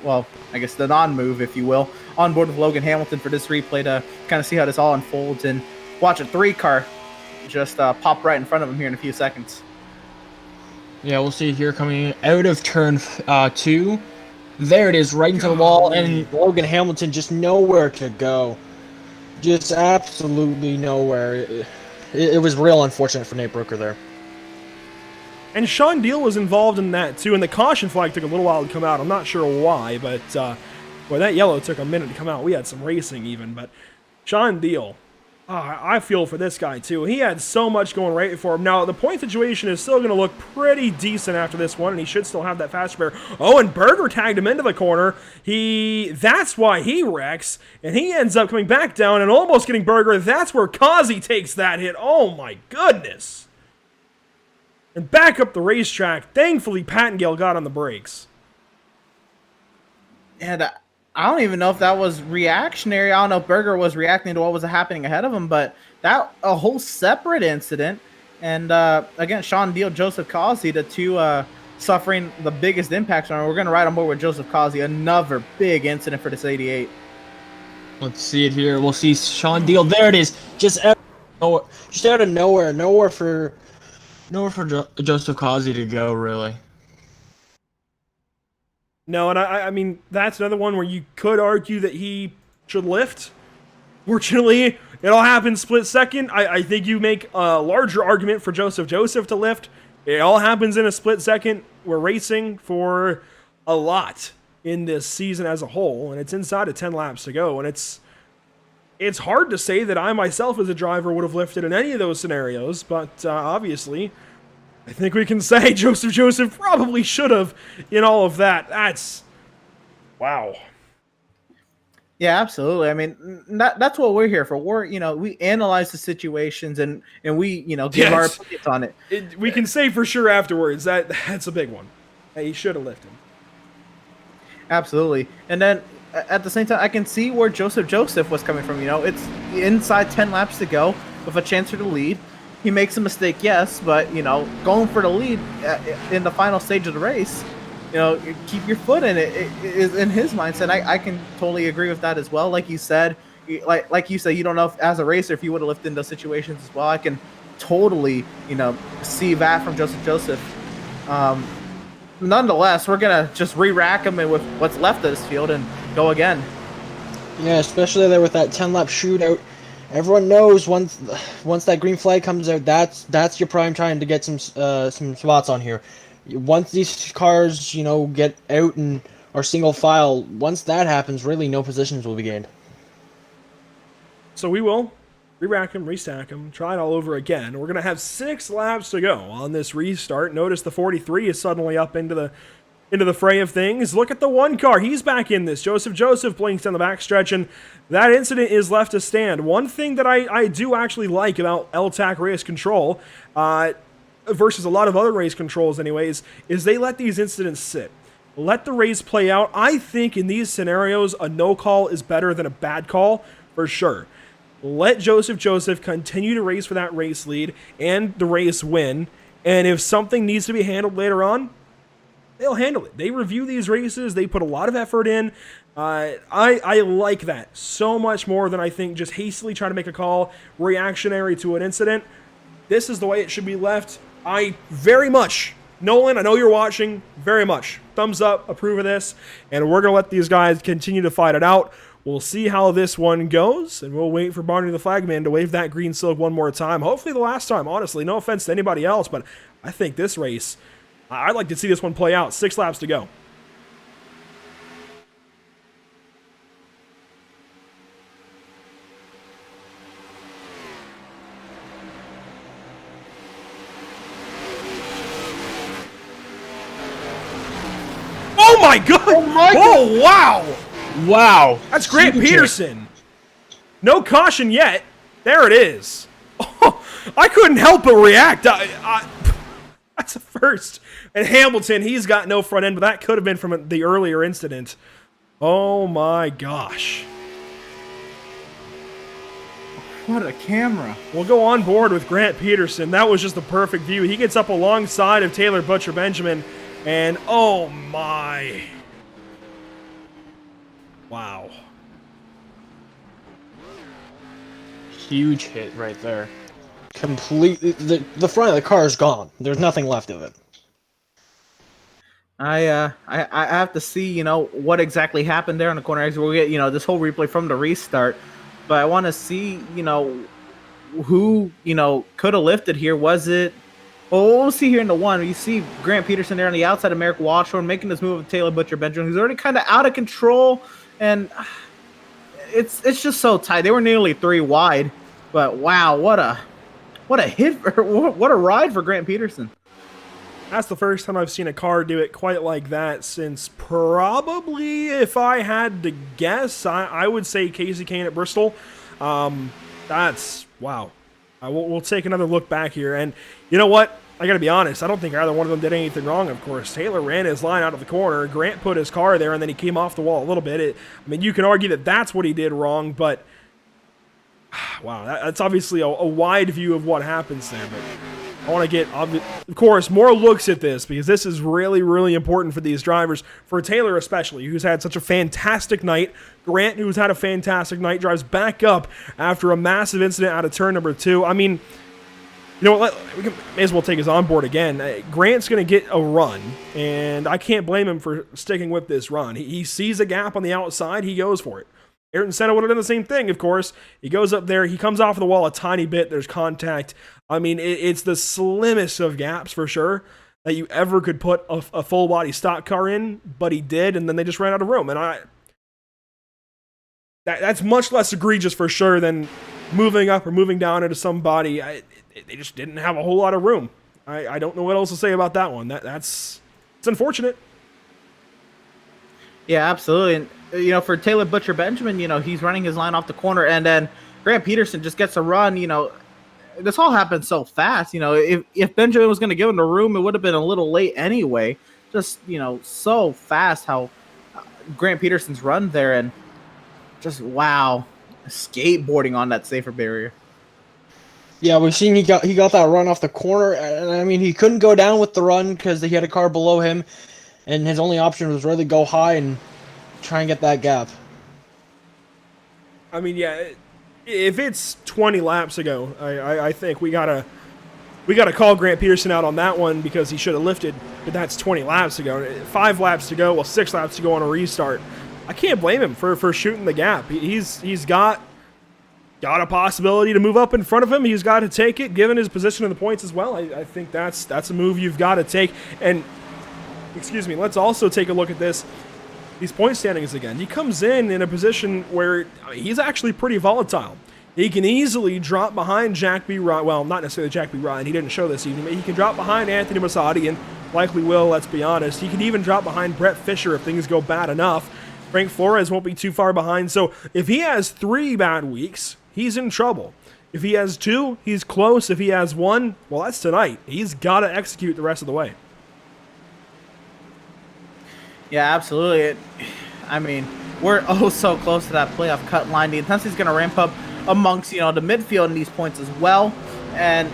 Well, I guess the non-move, if you will. On board with Logan Hamilton for this replay to kind of see how this all unfolds and watch a 3-car just pop right in front of him here in a few seconds. Yeah, we'll see here coming out of turn 2. There it is, right into the wall, and Logan Hamilton just nowhere to go. Just absolutely nowhere. It was real unfortunate for Nate Brooker there. And Sean Deal was involved in that too, and the caution flag took a little while to come out. I'm not sure why, but that yellow took a minute to come out. We had some racing even, but Sean Deal, I feel for this guy too. He had so much going right for him. Now, the point situation is still going to look pretty decent after this one, and he should still have that fast spare. Oh, and Berger tagged him into the corner. That's why he wrecks, and he ends up coming back down and almost getting Berger. That's where Causey takes that hit. Oh my goodness. And back up the racetrack. Thankfully, Pattengale got on the brakes. And I don't even know if that was reactionary. I don't know if Berger was reacting to what was happening ahead of him, but that a whole separate incident. And again, Sean Deal, Joseph Causey, the two suffering the biggest impacts on it. We're going to ride on board with Joseph Causey, another big incident for this 88. Let's see it here. We'll see Sean Deal. There it is. Just out of nowhere. Nowhere for Joseph Causey to go, really. No, and I mean, that's another one where you could argue that he should lift. Fortunately, it all happened split second. I think you make a larger argument for Joseph to lift. It all happens in a split second. We're racing for a lot in this season as a whole, and it's inside of 10 laps to go, and it's hard to say that I myself as a driver would have lifted in any of those scenarios, but obviously, I think we can say Joseph probably should have in all of that. That's, wow. Yeah, absolutely. I mean, that's what we're here for. We analyze the situations and we, give our opinions on it. We can say for sure afterwards that's a big one. He should have lifted. Absolutely. And then at the same time, I can see where Joseph was coming from. It's inside 10 laps to go with a chance for the lead. He makes a mistake, yes, but, going for the lead in the final stage of the race, keep your foot in it is in his mindset. I can totally agree with that as well. Like you said, you don't know if as a racer if you would have lifted in those situations as well. I can totally, see that from Joseph. Nonetheless, we're going to just re-rack him with what's left of this field and go again. Yeah, especially there with that 10-lap shootout. Everyone knows once that green flag comes out, that's your prime time to get some spots on here. Once these cars, get out and are single file, once that happens, really no positions will be gained. So we will re-rack them, restack them, try it all over again. We're going to have 6 laps to go on this restart. Notice the 43 is suddenly up into the fray of things. Look at the 1 car. He's back in this. Joseph blinks down the backstretch, and that incident is left to stand. One thing that I do actually like about L-TAC race control, versus a lot of other race controls anyways, is they let these incidents sit. Let the race play out. I think in these scenarios, a no call is better than a bad call, for sure. Let Joseph continue to race for that race lead and the race win. And if something needs to be handled later on, they'll handle it. They review these races. They put a lot of effort in. I like that so much more than I think just hastily trying to make a call reactionary to an incident. This is the way it should be left. I very much, Nolan, I know you're watching, very much. Thumbs up, approve of this. And we're going to let these guys continue to fight it out. We'll see how this one goes, and we'll wait for Barney the Flagman to wave that green silk one more time. Hopefully the last time, honestly. No offense to anybody else, but I think this race, I'd like to see this one play out. 6 laps to go. Oh my God! Oh wow! Wow. That's Grant Peterson. No caution yet. There it is. Oh, I couldn't help but react. That's a first. And Hamilton, he's got no front end, but that could have been from the earlier incident. Oh my gosh. What a camera. We'll go on board with Grant Peterson. That was just a perfect view. He gets up alongside of Taylor Butcher Benjamin, and oh my. Wow. Huge hit right there. Completely, the front of the car is gone. There's nothing left of it. I have to see, you know, what exactly happened there on the corner exit. We'll get, you know, this whole replay from the restart. But I want to see, you know, who, you know, could have lifted here. Was it... Well, we'll see here in the one. You see Grant Peterson there on the outside of Merrick Washorn making this move with Taylor Butcher Benjamin, who's already kind of out of control. And it's just so tight. They were nearly 3 wide. But wow, what a hit, what a ride for Grant Peterson. That's the first time I've seen a car do it quite like that since probably, if I had to guess, I would say Casey Kane at Bristol. That's, wow. We'll take another look back here. And you know what? I got to be honest. I don't think either one of them did anything wrong, of course. Taylor ran his line out of the corner. Grant put his car there, and then he came off the wall a little bit. I mean, you can argue that that's what he did wrong, but wow, that's obviously a wide view of what happens there. But I want to get, of course, more looks at this because this is really, really important for these drivers. For Taylor especially, who's had such a fantastic night. Grant, who's had a fantastic night, drives back up after a massive incident out of turn number 2. I mean, you know what, may as well take his onboard again. Grant's going to get a run, and I can't blame him for sticking with this run. He sees a gap on the outside, he goes for it. Ayrton Senna would have done the same thing, of course. He goes up there, he comes off the wall a tiny bit, there's contact. I mean, it's the slimmest of gaps for sure that you ever could put a full-body stock car in, but he did, and then they just ran out of room. And that's much less egregious for sure than moving up or moving down into somebody. They just didn't have a whole lot of room. I don't know what else to say about that one. It's unfortunate. Yeah, absolutely. And, you know, for Taylor Butcher Benjamin, you know, he's running his line off the corner, and then Grant Peterson just gets a run. You know, this all happened so fast. You know, if Benjamin was going to give him the room, it would have been a little late anyway. Just, you know, so fast how Grant Peterson's run there, and just, wow, skateboarding on that safer barrier. Yeah, we've seen he got that run off the corner, and I mean, he couldn't go down with the run because he had a car below him, and his only option was really go high and try and get that gap. I mean, yeah, if it's 20 laps ago, I think we gotta call Grant Peterson out on that one because he should have lifted. But that's 20 laps ago. 5 laps to go, well, 6 laps to go on a restart. I can't blame him for shooting the gap. He's got a possibility to move up in front of him. He's got to take it, given his position in the points as well. I think that's a move you've got to take. And, excuse me, let's also take a look at these point standings again. He comes in a position where he's actually pretty volatile. He can easily drop behind Jack B. Ryan. Well, not necessarily Jack B. Ryan. He didn't show this evening, but he can drop behind Anthony Massotti, and likely will, let's be honest. He can even drop behind Brett Fisher if things go bad enough. Frank Flores won't be too far behind. So if he has 3 bad weeks, he's in trouble. If he has 2, he's close. If he has 1, well, that's tonight. He's got to execute the rest of the way. Yeah, absolutely. I mean, we're oh so close to that playoff cut line. The intensity is going to ramp up amongst, you know, the midfield in these points as well. And,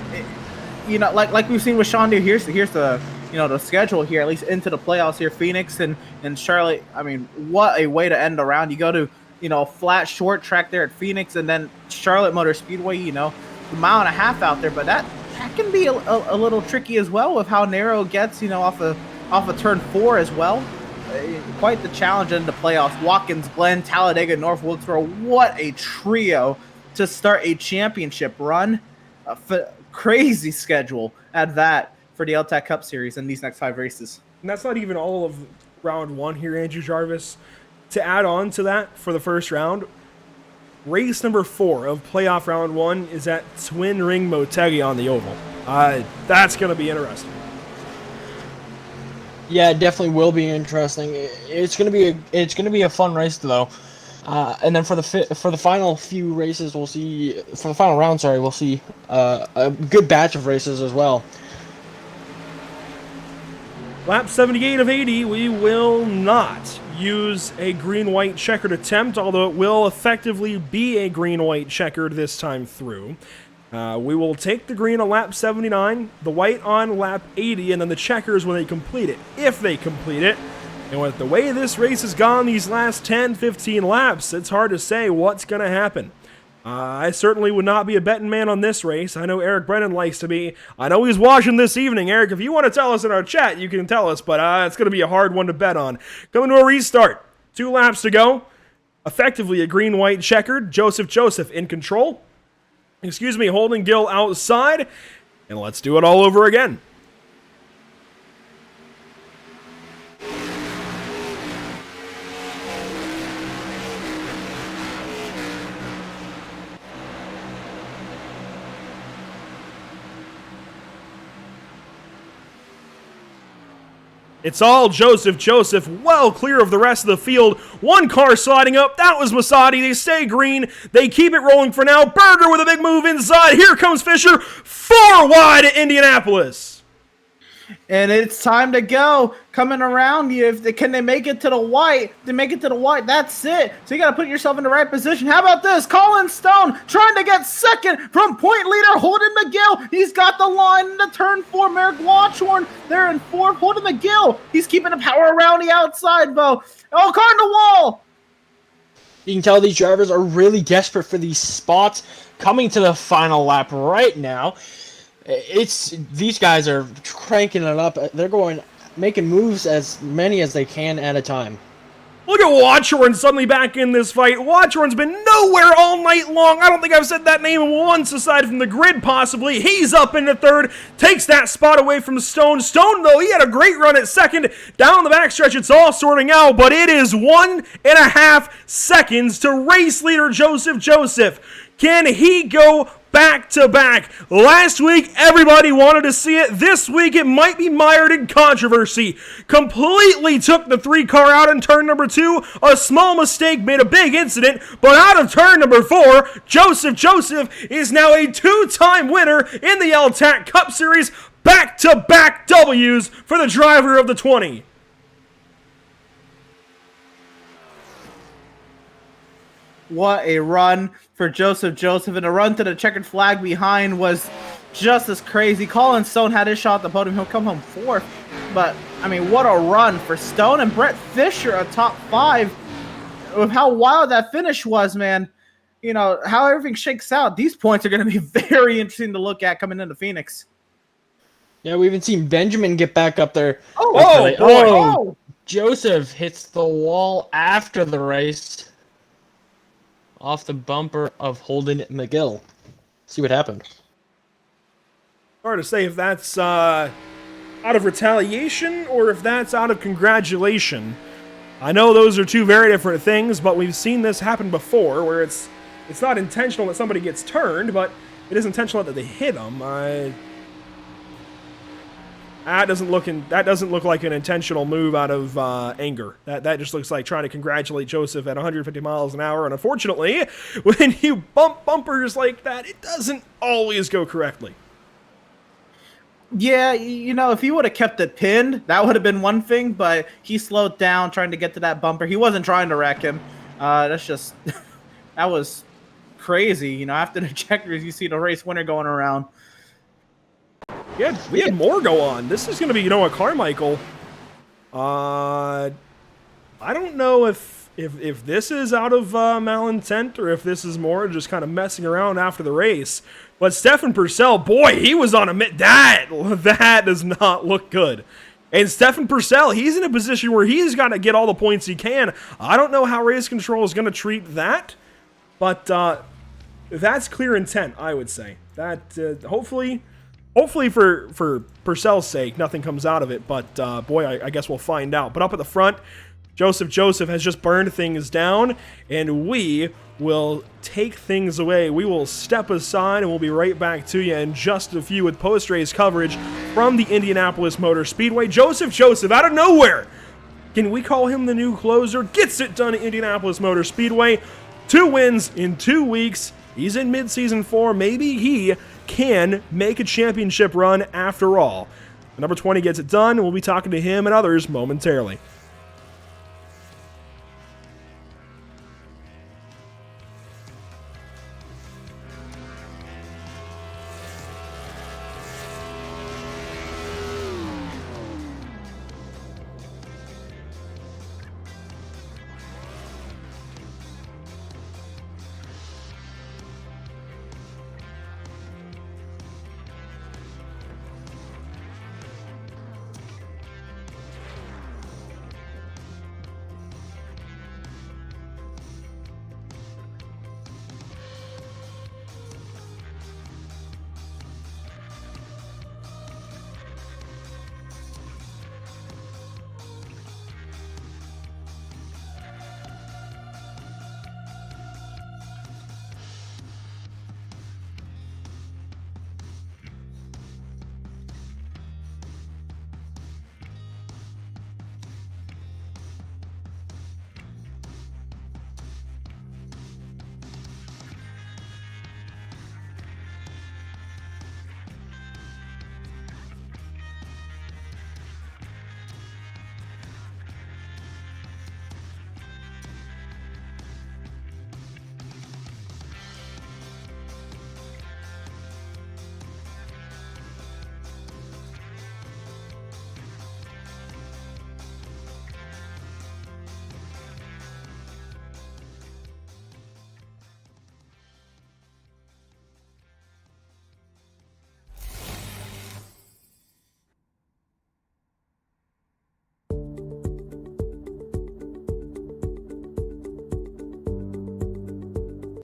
you know, like we've seen with Sean do, here's the, you know, the schedule here, at least into the playoffs here. Phoenix and Charlotte, I mean, what a way to end the round. You go to, you know, a flat short track there at Phoenix, and then Charlotte Motor Speedway, you know, a mile and a half out there. But that can be a little tricky as well with how narrow it gets, you know, off of turn 4 as well. Quite the challenge in the playoffs. Watkins Glen, Talladega, North Wilkesboro. What a trio to start a championship run. Crazy schedule at that for the L-TAC Cup Series in these next 5 races. And that's not even all of round 1 here, Andrew Jarvis. To add on to that for the first round, race number 4 of playoff round 1 is at Twin Ring Motegi on the Oval. That's going to be interesting. Yeah, it definitely will be interesting. It's gonna be a fun race though. And then for the final few races, we'll see. For the final round, we'll see a good batch of races as well. Lap 78 of 80, we will not use a green-white checkered attempt, although it will effectively be a green-white checkered this time through. We will take the green on lap 79, the white on lap 80, and then the checkers when they complete it, if they complete it. And with the way this race has gone these last 10, 15 laps, it's hard to say what's going to happen. I certainly would not be a betting man on this race. I know Eric Brennan likes to be. I know he's watching this evening. Eric, if you want to tell us in our chat, you can tell us, but it's going to be a hard one to bet on. Coming to a restart. 2 laps to go. Effectively a green-white checkered. Joseph in control. Holding Gill outside, and let's do it all over again. It's all Joseph, well clear of the rest of the field. 1 car sliding up. That was Masadi. They stay green. They keep it rolling for now. Berger with a big move inside. Here comes Fisher. 4 wide at Indianapolis. And it's time to go. Coming around you. Can they make it to the white? They make it to the white. That's it. So you got to put yourself in the right position. How about this? Colin Stone trying to get second from point leader, holding McGill. He's got the line in the turn 4. Merrick Watchorn there in 4th, holding McGill. He's keeping the power around the outside, though. Oh, car in the wall. You can tell these drivers are really desperate for these spots coming to the final lap right now. These guys are cranking it up. They're making moves as many as they can at a time. Look at Watchorn suddenly back in this fight. Watchorn's been nowhere all night long. I don't think I've said that name once aside from the grid, possibly. He's up into 3rd, takes that spot away from Stone. Stone, though, he had a great run at 2nd. Down the backstretch, it's all sorting out, but it is 1.5 seconds to race leader Joseph. Can he go back-to-back? Last week, everybody wanted to see it. This week, it might be mired in controversy. Completely took the 3 car out in turn number 2. A small mistake made a big incident, but out of turn number 4, Joseph is now a 2-time winner in the L-TAC Cup Series. Back-to-back W's for the driver of the 20. What a run for Joseph, and a run to the checkered flag behind was just as crazy. Colin Stone had his shot at the podium. He'll come home 4th. But, I mean, what a run for Stone and Brett Fisher, a top 5. With how wild that finish was, man. You know, how everything shakes out. These points are going to be very interesting to look at coming into Phoenix. Yeah, we even seen Benjamin get back up there. Oh, Joseph hits the wall after the race. Off the bumper of Holden McGill. See what happened. Hard to say if that's out of retaliation or if that's out of congratulation. I know those are 2 very different things, but we've seen this happen before where it's not intentional that somebody gets turned, but it is intentional that they hit them. That doesn't look like an intentional move out of anger. That just looks like trying to congratulate Joseph at 150 miles an hour. And unfortunately, when you bump bumpers like that, it doesn't always go correctly. Yeah, if he would have kept it pinned, that would have been one thing, but he slowed down trying to get to that bumper. He wasn't trying to wreck him. That's just, that was crazy. After the checkers, you see the race winner going around. Yeah, we had more go on. This is going to be, a Carmichael. I don't know if this is out of malintent or if this is more just kind of messing around after the race. But Stefan Purcell, boy, he was on a that does not look good. And Stefan Purcell, he's in a position where he's got to get all the points he can. I don't know how race control is going to treat that, but that's clear intent, I would say. That hopefully for Purcell's sake, nothing comes out of it. But boy, I guess we'll find out. But up at the front, Joseph has just burned things down, and we will take things away. We will step aside, and we'll be right back to you in just a few with post-race coverage from the Indianapolis Motor Speedway. Joseph, out of nowhere, can we call him the new closer? Gets it done at Indianapolis Motor Speedway. 2 wins in 2 weeks. He's in mid-season form. Maybe he can make a championship run after all. Number 20 gets it done, and we'll be talking to him and others momentarily.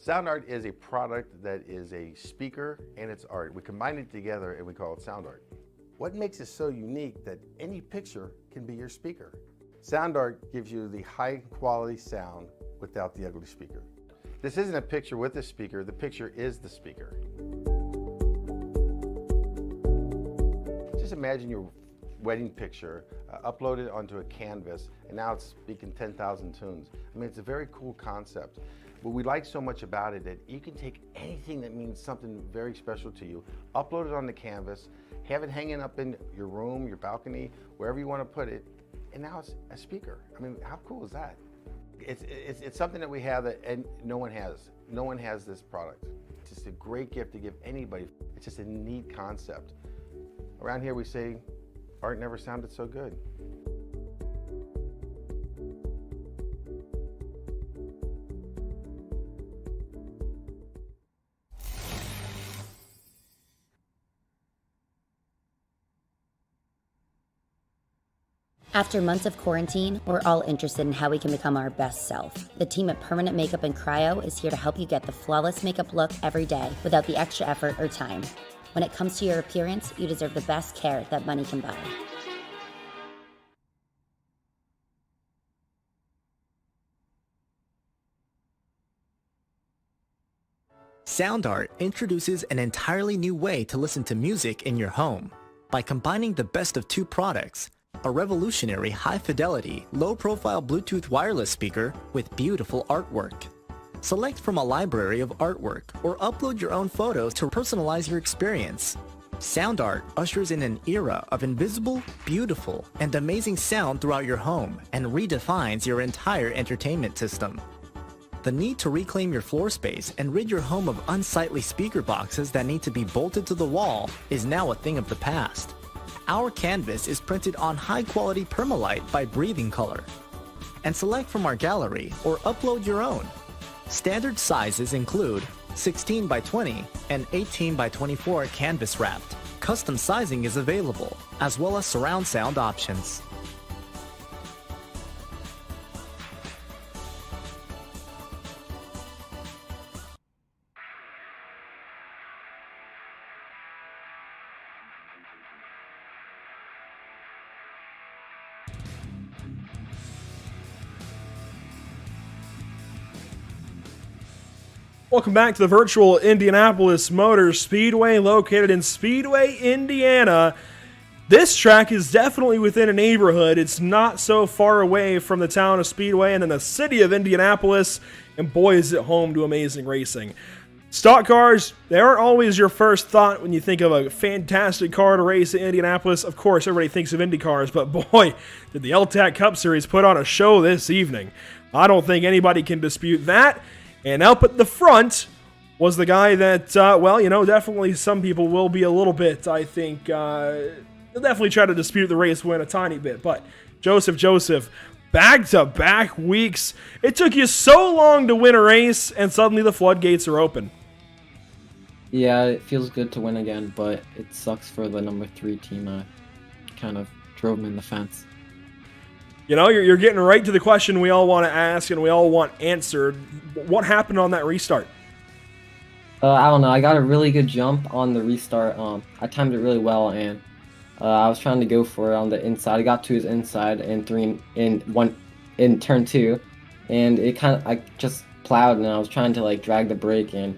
Sound Art is a product that is a speaker and it's art. We combine it together and we call it Sound Art. What makes it so unique that any picture can be your speaker? Sound Art gives you the high quality sound without the ugly speaker. This isn't a picture with a speaker, the picture is the speaker. Just imagine your wedding picture uploaded onto a canvas and now it's speaking 10,000 tunes. I mean, it's a very cool concept. What we like so much about it that you can take anything that means something very special to you, upload it on the canvas, have it hanging up in your room, your balcony, wherever you want to put it, and now it's a speaker. I mean, how cool is that? It's something that we have that and no one has. No one has this product. It's just a great gift to give anybody. It's just a neat concept. Around here we say, art never sounded so good. After months of quarantine, we're all interested in how we can become our best self. The team at Permanent Makeup and Cryo is here to help you get the flawless makeup look every day without the extra effort or time. When it comes to your appearance, you deserve the best care that money can buy. Sound Art introduces an entirely new way to listen to music in your home. By combining the best of 2 products, a revolutionary high-fidelity, low-profile Bluetooth wireless speaker with beautiful artwork. Select from a library of artwork or upload your own photos to personalize your experience. Sound Art ushers in an era of invisible, beautiful, and amazing sound throughout your home and redefines your entire entertainment system. The need to reclaim your floor space and rid your home of unsightly speaker boxes that need to be bolted to the wall is now a thing of the past. Our canvas is printed on high-quality permalite by Breathing Color. And select from our gallery or upload your own. Standard sizes include 16 by 20 and 18 by 24 canvas wrapped. Custom sizing is available, as well as surround sound options. Welcome back to the virtual Indianapolis Motor Speedway, located in Speedway, Indiana. This track is definitely within a neighborhood. It's not so far away from the town of Speedway and then the city of Indianapolis, and boy is it home to amazing racing. Stock cars, they aren't always your first thought when you think of a fantastic car to race in Indianapolis. Of course, everybody thinks of Indy cars, but boy, did the L-TAC Cup Series put on a show this evening. I don't think anybody can dispute that. And up at the front was the guy that, well, you know, definitely some people will be a little bit, I think, they'll definitely try to dispute the race win a tiny bit. But Joseph, back-to-back weeks. It took you so long to win a race, and suddenly the floodgates are open. Yeah, it feels good to win again, but it sucks for the number 3 team. Kind of drove them in the fence. You know, you're getting right to the question we all want to ask and we all want answered. What happened on that restart? I don't know. I got a really good jump on the restart. I timed it really well, and I was trying to go for it on the inside. I got to his inside in turn 2, and I just plowed, and I was trying to like drag the brake and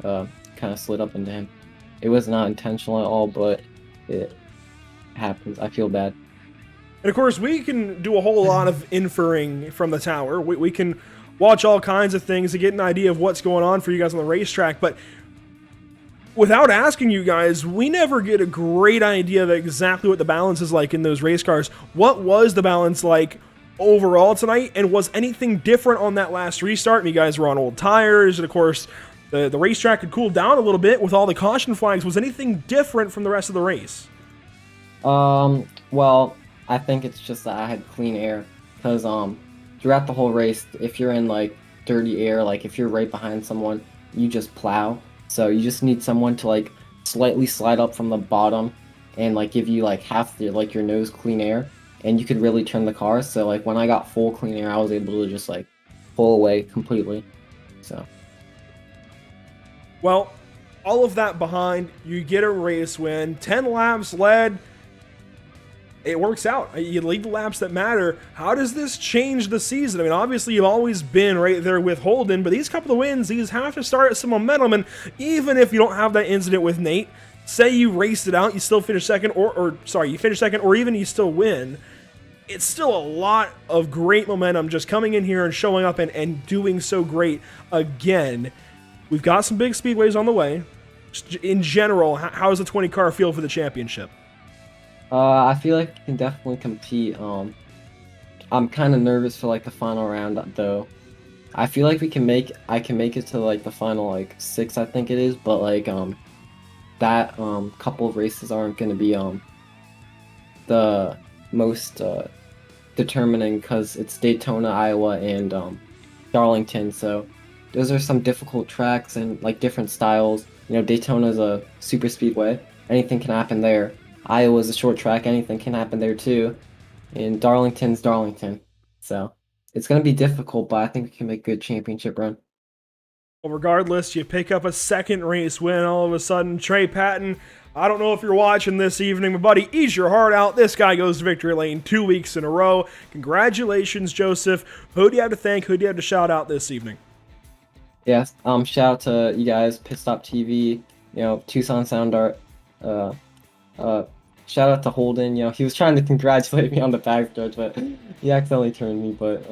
kind of slid up into him. It was not intentional at all, but it happens. I feel bad. And of course, we can do a whole lot of inferring from the tower. We can watch all kinds of things to get an idea of what's going on for you guys on the racetrack. But without asking you guys, we never get a great idea of exactly what the balance is like in those race cars. What was the balance like overall tonight? And was anything different on that last restart? And you guys were on old tires. And of course, the racetrack had cooled down a little bit with all the caution flags. Was anything different from the rest of the race? Well, I think it's just that I had clean air, because throughout the whole race, if you're in like dirty air, like if you're right behind someone, you just plow. So you just need someone to like slightly slide up from the bottom and like give you like half the, like your nose clean air, and you could really turn the car. So like when I got full clean air, I was able to just like pull away completely. So well, all of that behind, you get a race win, 10 laps led. It works out. You lead the laps that matter. How does this change the season? I mean, obviously, you've always been right there with Holden, but these couple of wins, these have to start at some momentum. And even if you don't have that incident with Nate, say you raced it out, you still finish second, you finish second, or even you still win, it's still a lot of great momentum just coming in here and showing up and doing so great again. We've got some big speedways on the way. In general, how does the 20 car feel for the championship? I feel like I can definitely compete. I'm kind of nervous for like the final round though. I feel like I can make it to like the final like 6, I think it is, but like that couple of races aren't going to be the most determining, because it's Daytona, Iowa, and Darlington. So those are some difficult tracks and like different styles. You know, Daytona's a super speedway. Anything can happen there. Iowa's a short track. Anything can happen there too. And Darlington's Darlington. So it's going to be difficult, but I think we can make a good championship run. Well, regardless, you pick up a second race win all of a sudden. Trey Patton, I don't know if you're watching this evening, but buddy, ease your heart out. This guy goes to victory lane 2 weeks in a row. Congratulations, Joseph. Who do you have to thank? Who do you have to shout out this evening? Yes, shout out to you guys, Pit Stop TV, you know, Tucson Sound Art. Shout out to Holden. You know, he was trying to congratulate me on the backstretch, but he accidentally turned me. But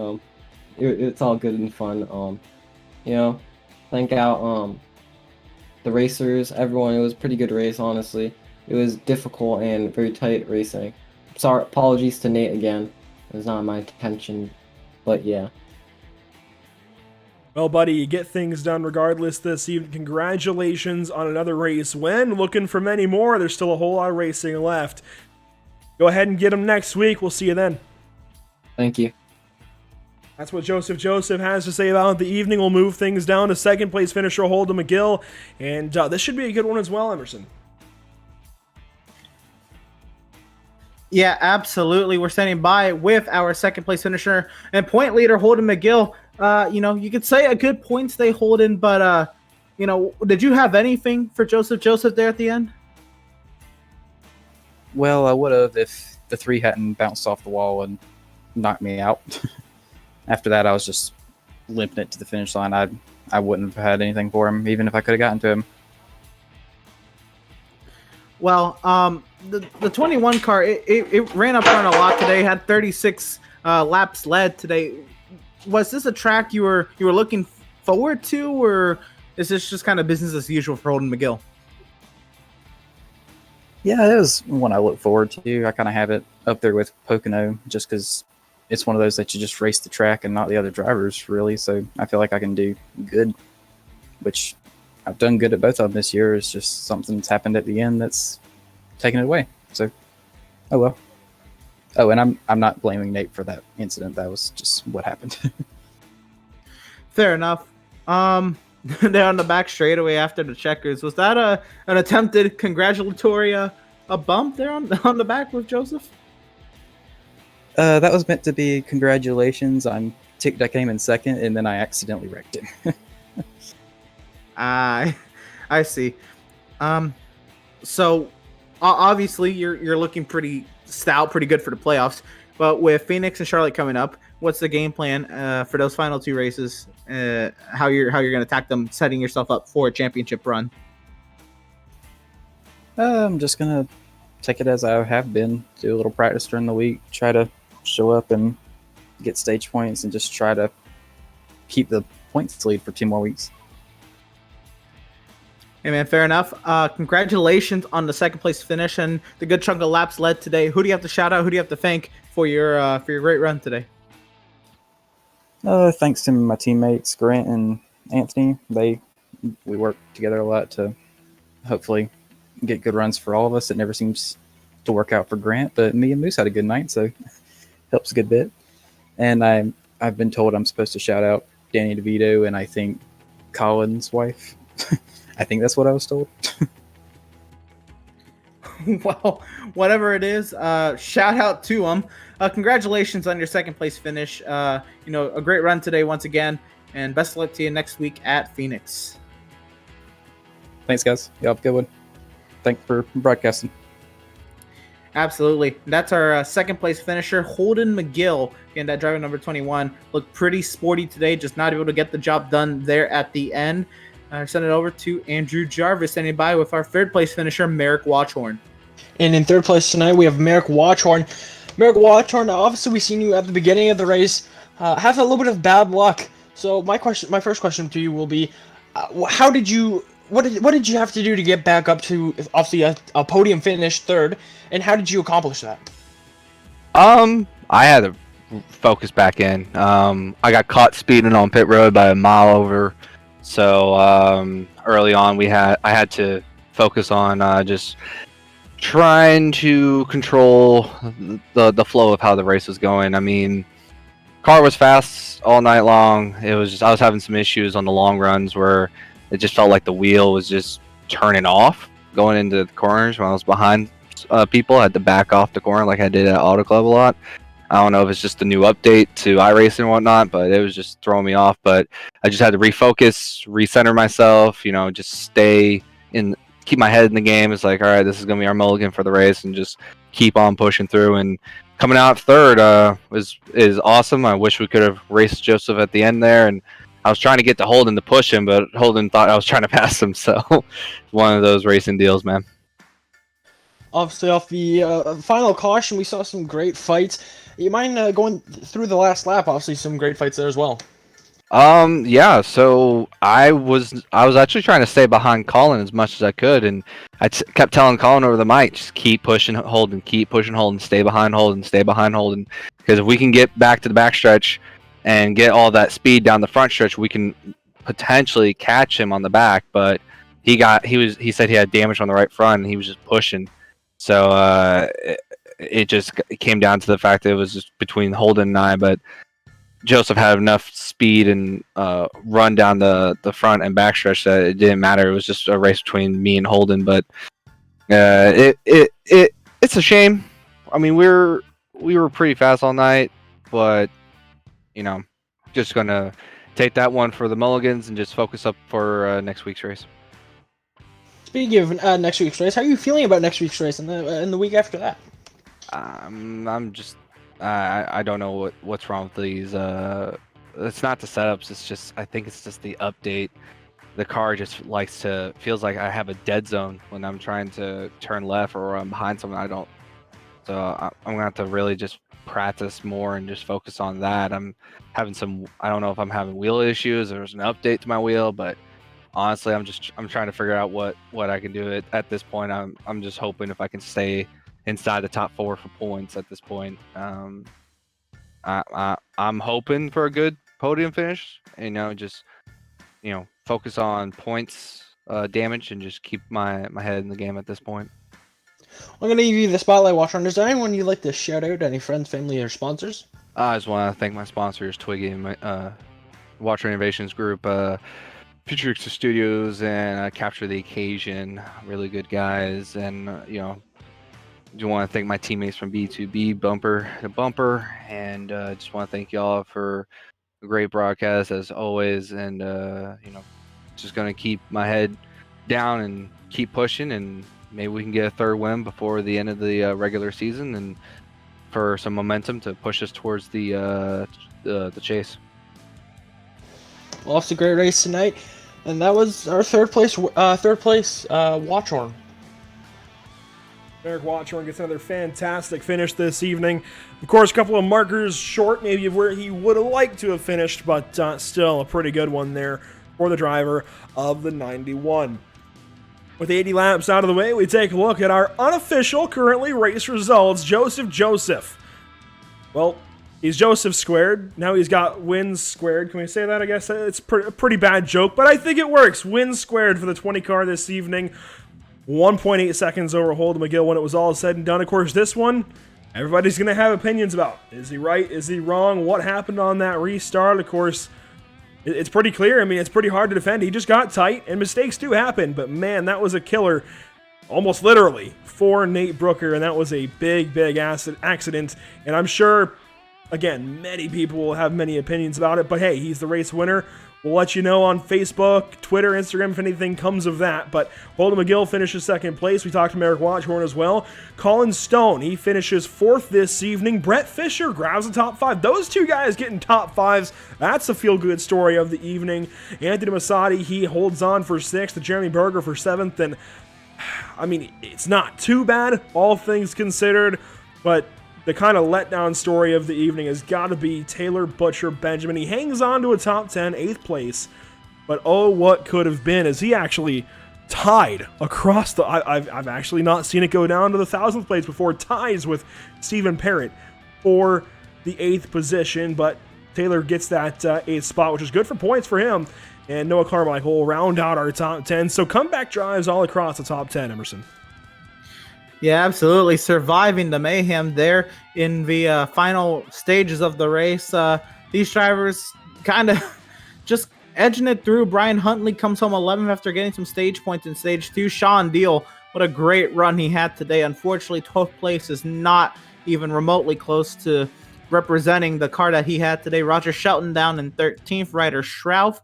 it's all good and fun. You know, thank out the racers, everyone. It was a pretty good race, honestly. it was difficult and very tight racing. Sorry, apologies to Nate again. It was not my intention, but yeah. Well, buddy, you get things done regardless this evening. Congratulations on another race win. Looking for many more. There's still a whole lot of racing left. Go ahead and get them next week. We'll see you then. Thank you. That's what Joseph has to say about the evening. We'll move things down to second place finisher Holden McGill. And this should be a good one as well, Emerson. Yeah, absolutely. We're standing by with our second place finisher and point leader Holden McGill. You could say a good points day, Holden, but did you have anything for Joseph there at the end? Well, I would have if the 3 hadn't bounced off the wall and knocked me out. After that, I was just limping it to the finish line. I wouldn't have had anything for him, even if I could have gotten to him. Well, the 21 car, it ran up front a lot today, had 36 laps led today. Was this a track you were looking forward to, or is this just kind of business as usual for Holden McGill? Yeah, it was one I look forward to. I kind of have it up there with Pocono just because it's one of those that you just race the track and not the other drivers, really. So I feel like I can do good, which I've done good at both of them this year. It's just something that's happened at the end that's taken it away. So, oh well. Oh, and I'm not blaming Nate for that incident. That was just what happened. Fair enough. There on the back straightaway after the checkers, was that an attempted congratulatory a bump there on the back with Joseph? That was meant to be congratulations. I'm ticked I came in second, and then I accidentally wrecked it. I see. So obviously you're looking pretty stout, pretty good for the playoffs. But with Phoenix and Charlotte coming up, what's the game plan for those final 2 races? How you're going to attack them, setting yourself up for a championship run? I'm just gonna take it as I have been. Do a little practice during the week. Try to show up and get stage points, and just try to keep the points lead for 2 more weeks. Hey man, fair enough. Congratulations on the second place finish and the good chunk of laps led today. Who do you have to shout out? Who do you have to thank for your great run today? Thanks to my teammates Grant and Anthony. We work together a lot to hopefully get good runs for all of us. It never seems to work out for Grant, but me and Moose had a good night, so helps a good bit. And I've been told I'm supposed to shout out Danny DeVito and I think Colin's wife. I think that's what I was told. Well, whatever it is, shout out to them. Congratulations on your second place finish. A great run today once again, and best of luck to you next week at Phoenix. Thanks, guys. You have a good one. Thanks for broadcasting. Absolutely. That's our second place finisher, Holden McGill. Again, that driver number 21 looked pretty sporty today, just not able to get the job done there at the end. Send it over to Andrew Jarvis, standing by with our third place finisher, Merrick Watchhorn. And in third place tonight, we have Merrick Watchhorn. Merrick Watchhorn, obviously we seen you at the beginning of the race have a little bit of bad luck. So my first question to you will be, what did you have to do to get back up to obviously a podium finish third, and how did you accomplish that? I had to focus back in. I got caught speeding on pit road by a mile over. So early on, I had to focus on just trying to control the flow of how the race was going. I mean, car was fast all night long. It was just I was having some issues on the long runs where it just felt like the wheel was just turning off going into the corners when I was behind people. I had to back off the corner like I did at Auto Club a lot. I don't know if it's just the new update to iRacing and whatnot, but it was just throwing me off. But I just had to refocus, recenter myself, just keep my head in the game. It's like, all right, this is going to be our mulligan for the race, and just keep on pushing through. And coming out third is awesome. I wish we could have raced Joseph at the end there. And I was trying to get to Holden to push him, but Holden thought I was trying to pass him. So one of those racing deals, man. Obviously, off the final caution, we saw some great fights. You mind going through the last lap? Obviously, some great fights there as well. Yeah, so I was actually trying to stay behind Colin as much as I could, and kept telling Colin over the mic, just keep pushing Holden, stay behind Holden, because if we can get back to the backstretch and get all that speed down the front stretch, we can potentially catch him on the back. But he said he had damage on the right front, and he was just pushing. So it just came down to the fact that it was just between Holden and I, but Joseph had enough speed and run down the front and backstretch that it didn't matter. It was just a race between me and Holden. But it's a shame. I mean, we were pretty fast all night, but just gonna take that one for the mulligans and just focus up for next week's race. Speaking of next week's race, how are you feeling about next week's race and the week after that? I'm just. I don't know what's wrong with these. It's not the setups. I think it's just the update. The car just feels like I have a dead zone when I'm trying to turn left or I'm behind someone. I don't. So I'm gonna have to really just practice more and just focus on that. I'm having I don't know if I'm having wheel issues. There's an update to my wheel, but honestly, I'm trying to figure out what I can do at this point. I'm just hoping if I can stay inside the top 4 for points at this point. I'm hoping for a good podium finish. Just focus on points damage and just keep my head in the game at this point. I'm going to give you the spotlight, Watcher. Is there anyone you'd like to shout out? Any friends, family, or sponsors? I just want to thank my sponsors, Twiggy and my Watcher Innovations Group, Future Studios, and Capture the Occasion. Really good guys, and do want to thank my teammates from B2B, Bumper to Bumper, and just want to thank y'all for a great broadcast as always. And just gonna keep my head down and keep pushing, and maybe we can get a third win before the end of the regular season, and for some momentum to push us towards the chase. Well, it's a great race tonight, and that was our third place Watchhorn. Eric Watchorn gets another fantastic finish this evening. Of course, a couple of markers short maybe of where he would have liked to have finished, but still a pretty good one there for the driver of the 91. With 80 laps out of the way, we take a look at our unofficial currently race results. Joseph. Well, he's Joseph squared. Now he's got wins squared. Can we say that? I guess it's a pretty bad joke, but I think it works. Wins squared for the 20 car this evening. 1.8 seconds over Holden McGill when it was all said and done. Of course, this one, everybody's going to have opinions about. Is he right? Is he wrong? What happened on that restart? Of course, it's pretty clear. I mean, it's pretty hard to defend. He just got tight, and mistakes do happen. But, man, that was a killer, almost literally, for Nate Brooker, and that was a big, big accident. And I'm sure, again, many people will have many opinions about it. But, hey, he's the race winner. We'll let you know on Facebook, Twitter, Instagram if anything comes of that. But Holden McGill finishes second place. We talked to Eric Watchhorn as well. Colin Stone, he finishes 4th this evening. Brett Fisher grabs the top 5. Those two guys getting top 5s. That's a feel-good story of the evening. Anthony Masadi, he holds on for 6th. Jeremy Berger for 7th. And, I mean, it's not too bad, all things considered. But the kind of letdown story of the evening has got to be Taylor Butcher Benjamin. He hangs on to a top 10, 8th place, but oh, what could have been as he actually tied across the... I've actually not seen it go down to the 1,000th place before. Ties with Stephen Parrott for the 8th position, but Taylor gets that 8th spot, which is good for points for him, and Noah Carmichael will round out our top 10. So comeback drives all across the top 10, Emerson. Yeah, absolutely. Surviving the mayhem there in the final stages of the race. These drivers kind of just edging it through. Brian Huntley comes home 11th after getting some stage points in stage 2. Sean Deal, what a great run he had today. Unfortunately, 12th place is not even remotely close to representing the car that he had today. Roger Shelton down in 13th. Ryder Schrauf,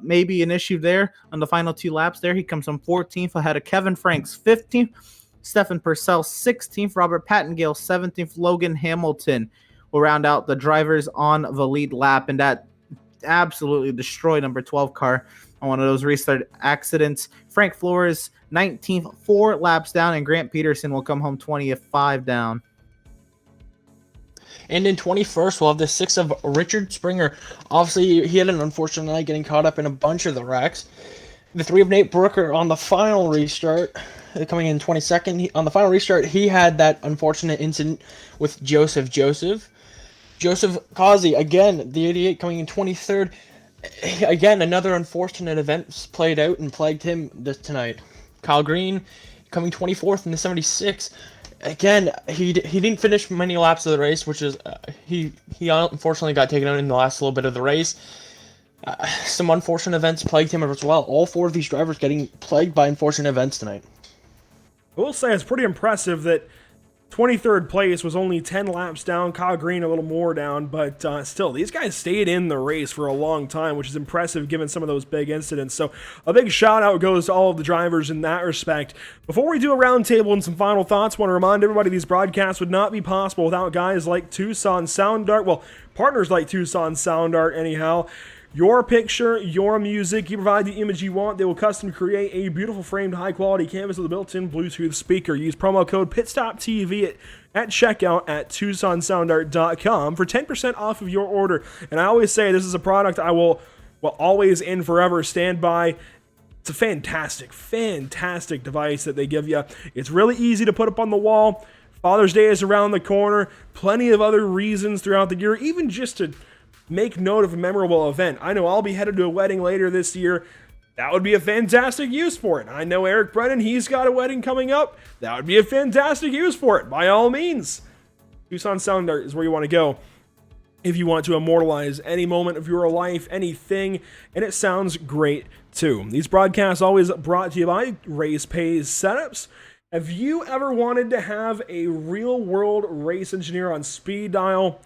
maybe an issue there on the final 2 laps there. He comes from 14th ahead of Kevin Franks, 15th. Stephen Purcell, 16th. Robert Pattengale, 17th. Logan Hamilton will round out the drivers on the lead lap. And that absolutely destroyed number 12 car on one of those restart accidents. Frank Flores, 19th, 4 laps down. And Grant Peterson will come home 20th, 5 down. And in 21st, we'll have the 6 of Richard Springer. Obviously, he had an unfortunate night getting caught up in a bunch of the wrecks. The 3 of Nate Brooker on the final restart, coming in 22nd. On the final restart, he had that unfortunate incident with Joseph Causey, again, the 88 coming in 23rd. Again, another unfortunate event played out and plagued him tonight. Kyle Green coming 24th in the 76. Again, he didn't finish many laps of the race, which is he unfortunately got taken out in the last little bit of the race. Some unfortunate events plagued him as well. All 4 of these drivers getting plagued by unfortunate events tonight. I will say it's pretty impressive that 23rd place was only 10 laps down. Kyle Green a little more down, but still, these guys stayed in the race for a long time, which is impressive given some of those big incidents. So a big shout out goes to all of the drivers in that respect. Before we do a roundtable and some final thoughts, I want to remind everybody these broadcasts would not be possible without guys like Tucson Sound Art. Well, partners like Tucson Sound Art anyhow. Your picture, your music, you provide the image you want. They will custom create a beautiful framed high-quality canvas with a built-in Bluetooth speaker. Use promo code PITSTOPTV at checkout at TucsonSoundArt.com for 10% off of your order. And I always say this is a product I will always and forever stand by. It's a fantastic device that they give you. It's really easy to put up on the wall. Father's Day is around the corner. Plenty of other reasons throughout the year, even just to make note of a memorable event. I know I'll be headed to a wedding later this year. That would be a fantastic use for it. I know Eric Brennan, he's got a wedding coming up. That would be a fantastic use for it, by all means. Tucson Sound Art is where you want to go if you want to immortalize any moment of your life, anything, and it sounds great too. These broadcasts always brought to you by Race Pays Setups. Have you ever wanted to have a real-world race engineer on speed dial?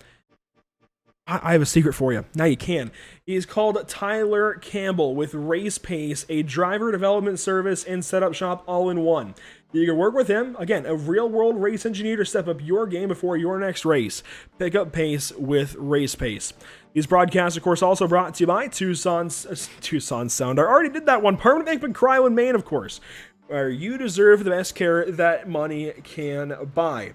I have a secret for you. Now you can. He's called Tyler Campbell with Race Pace, a driver development service and setup shop all in one. You can work with him, again, a real-world race engineer to step up your game before your next race. Pick up pace with Race Pace. These broadcasts, of course, also brought to you by Tucson Sound Art. I already did that one. Permanent Makeup Cryo in Maine, of course, where you deserve the best care that money can buy.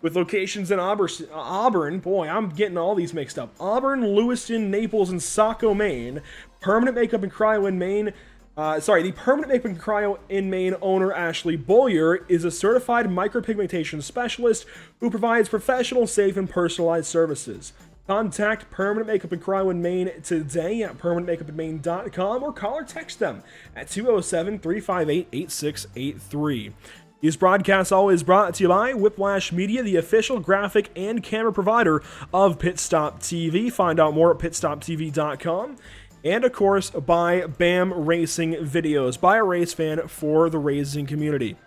With locations in Auburn, boy, I'm getting all these mixed up. Auburn, Lewiston, Naples, and Saco, Maine. Permanent Makeup and Cryo in Maine. The Permanent Makeup and Cryo in Maine owner, Ashley Boyer, is a certified micropigmentation specialist who provides professional, safe, and personalized services. Contact Permanent Makeup and Cryo in Maine today at permanentmakeupinmaine.com or call or text them at 207-358-8683. These broadcasts always brought to you by Whiplash Media, the official graphic and camera provider of Pit Stop TV. Find out more at pitstoptv.com. And, of course, by BAM Racing Videos, by a race fan for the racing community.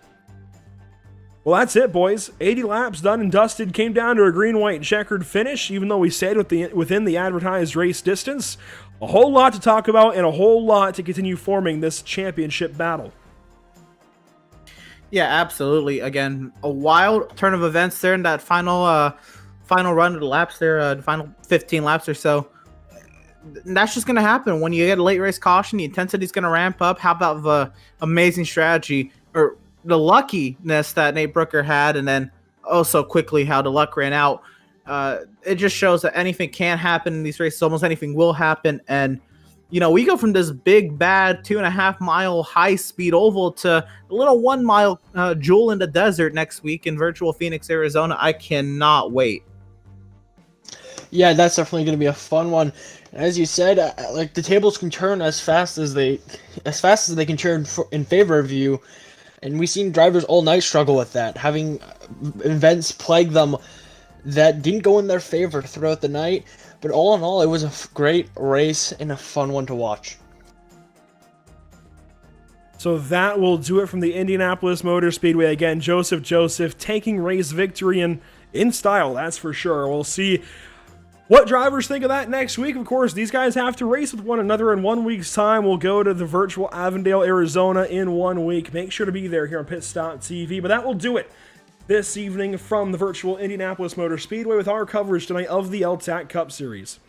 Well, that's it, boys. 80 laps done and dusted, came down to a green-white checkered finish, even though we stayed within the advertised race distance. A whole lot to talk about and a whole lot to continue forming this championship battle. Yeah, absolutely. Again, a wild turn of events there in that final run of the laps there, the final 15 laps or so. That's just going to happen when you get a late race caution. The intensity is going to ramp up. How about the amazing strategy or the luckiness that Nate Brooker had, and then also quickly how the luck ran out. It just shows that anything can happen in these races. Almost anything will happen. And you know, we go from this big, bad 2.5 mile high speed oval to a little 1 mile jewel in the desert next week in virtual Phoenix, Arizona. I cannot wait. Yeah, that's definitely going to be a fun one. As you said, like the tables can turn as fast as they can turn in favor of you, and we've seen drivers all night struggle with that, having events plague them that didn't go in their favor throughout the night. But all in all, it was a great race and a fun one to watch. So that will do it from the Indianapolis Motor Speedway. Again, Joseph taking race victory in style, that's for sure. We'll see what drivers think of that next week. Of course, these guys have to race with one another in 1 week's time. We'll go to the virtual Avondale, Arizona in 1 week. Make sure to be there here on Pit Stop TV. But that will do it this evening from the virtual Indianapolis Motor Speedway with our coverage tonight of the L-TAC Cup Series.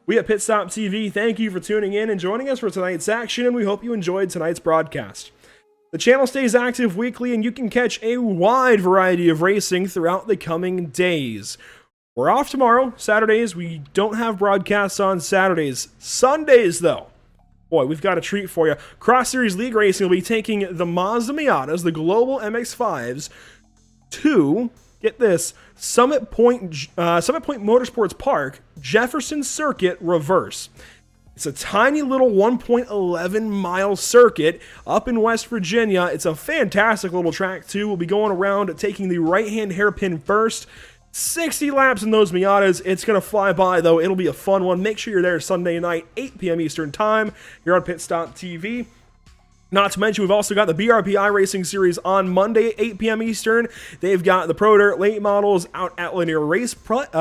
We at Pit Stop TV thank you for tuning in and joining us for tonight's action, and we hope you enjoyed tonight's broadcast. The channel stays active weekly, and you can catch a wide variety of racing throughout the coming days. We're off tomorrow, Saturdays. We don't have broadcasts on Saturdays. Sundays, though. Boy, we've got a treat for you. Cross Series League Racing will be taking the Mazda Miatas, the Global MX-5s, to, get this, Summit Point Motorsports Park, Jefferson Circuit Reverse. It's a tiny little 1.11 mile circuit up in West Virginia. It's a fantastic little track, too. We'll be going around taking the right-hand hairpin first. 60 laps in those Miatas. It's going to fly by, though. It'll be a fun one. Make sure you're there Sunday night, 8 p.m. Eastern Time, here on Pit Stop TV. Not to mention, we've also got the BRPI Racing Series on Monday at 8 p.m. Eastern. They've got the Pro Dirt late models out at Lanier Raceplex,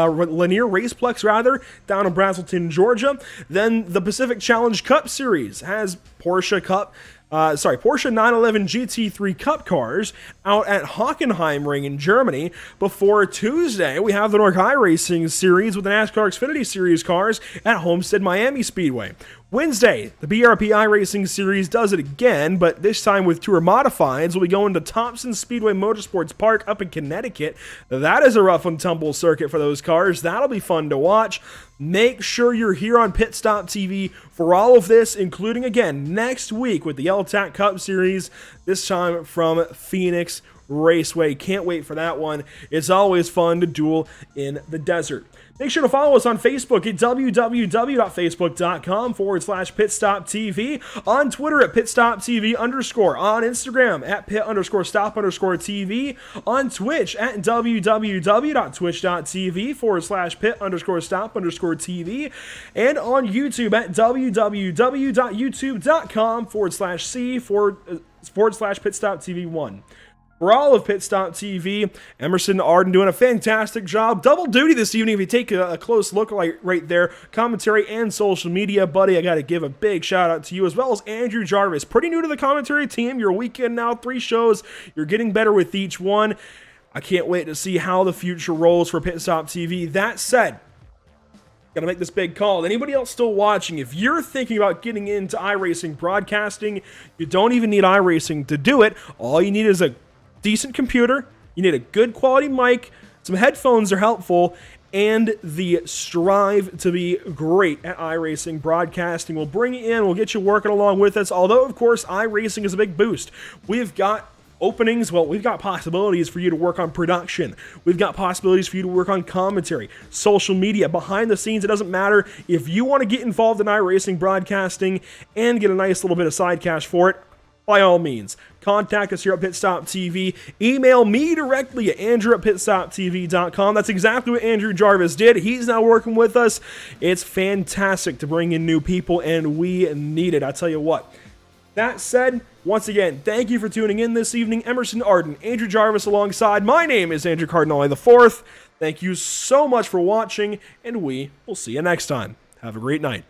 down in Braselton, Georgia. Then the Pacific Challenge Cup Series has Porsche 911 GT3 Cup cars out at Hockenheimring in Germany. Before Tuesday, we have the Norkai Racing Series with the NASCAR Xfinity Series cars at Homestead Miami Speedway. Wednesday, the BRPI Racing Series does it again, but this time with tour modifieds. We'll be going to Thompson Speedway Motorsports Park up in Connecticut. That is a rough and tumble circuit for those cars. That'll be fun to watch. Make sure you're here on Pit Stop TV for all of this, including, again, next week with the L-TAC Cup Series, this time from Phoenix Raceway. Can't wait for that one. It's always fun to duel in the desert. Make sure to follow us on Facebook at www.facebook.com/pitstoptv, on Twitter at pitstoptv_, on Instagram at pit_stop_tv, on Twitch at www.twitch.tv/pit_stop_tv, and on YouTube at www.youtube.com/c/pitstoptv1. For all of Pit Stop TV, Emerson Arden doing a fantastic job. Double duty this evening if you take a close look right there. Commentary and social media. Buddy, I got to give a big shout out to you, as well as Andrew Jarvis. Pretty new to the commentary team. You're a weekend now, 3 shows. You're getting better with each one. I can't wait to see how the future rolls for Pit Stop TV. That said, gotta make this big call. Anybody else still watching, if you're thinking about getting into iRacing broadcasting, you don't even need iRacing to do it. All you need is a decent computer, you need a good quality mic, some headphones are helpful, and the strive to be great at iRacing broadcasting. We'll bring you in, we'll get you working along with us, although, of course, iRacing is a big boost. We've got openings, we've got possibilities for you to work on production. We've got possibilities for you to work on commentary, social media, behind the scenes. It doesn't matter. If you want to get involved in iRacing broadcasting and get a nice little bit of side cash for it, by all means, contact us here at Pit Stop TV. Email me directly at andrew@pitstoptv.com. That's exactly what Andrew Jarvis did. He's now working with us. It's fantastic to bring in new people, and we need it. I tell you what. That said, once again, thank you for tuning in this evening. Emerson Arden, Andrew Jarvis alongside. My name is Andrew Cardinale IV. Thank you so much for watching, and we will see you next time. Have a great night.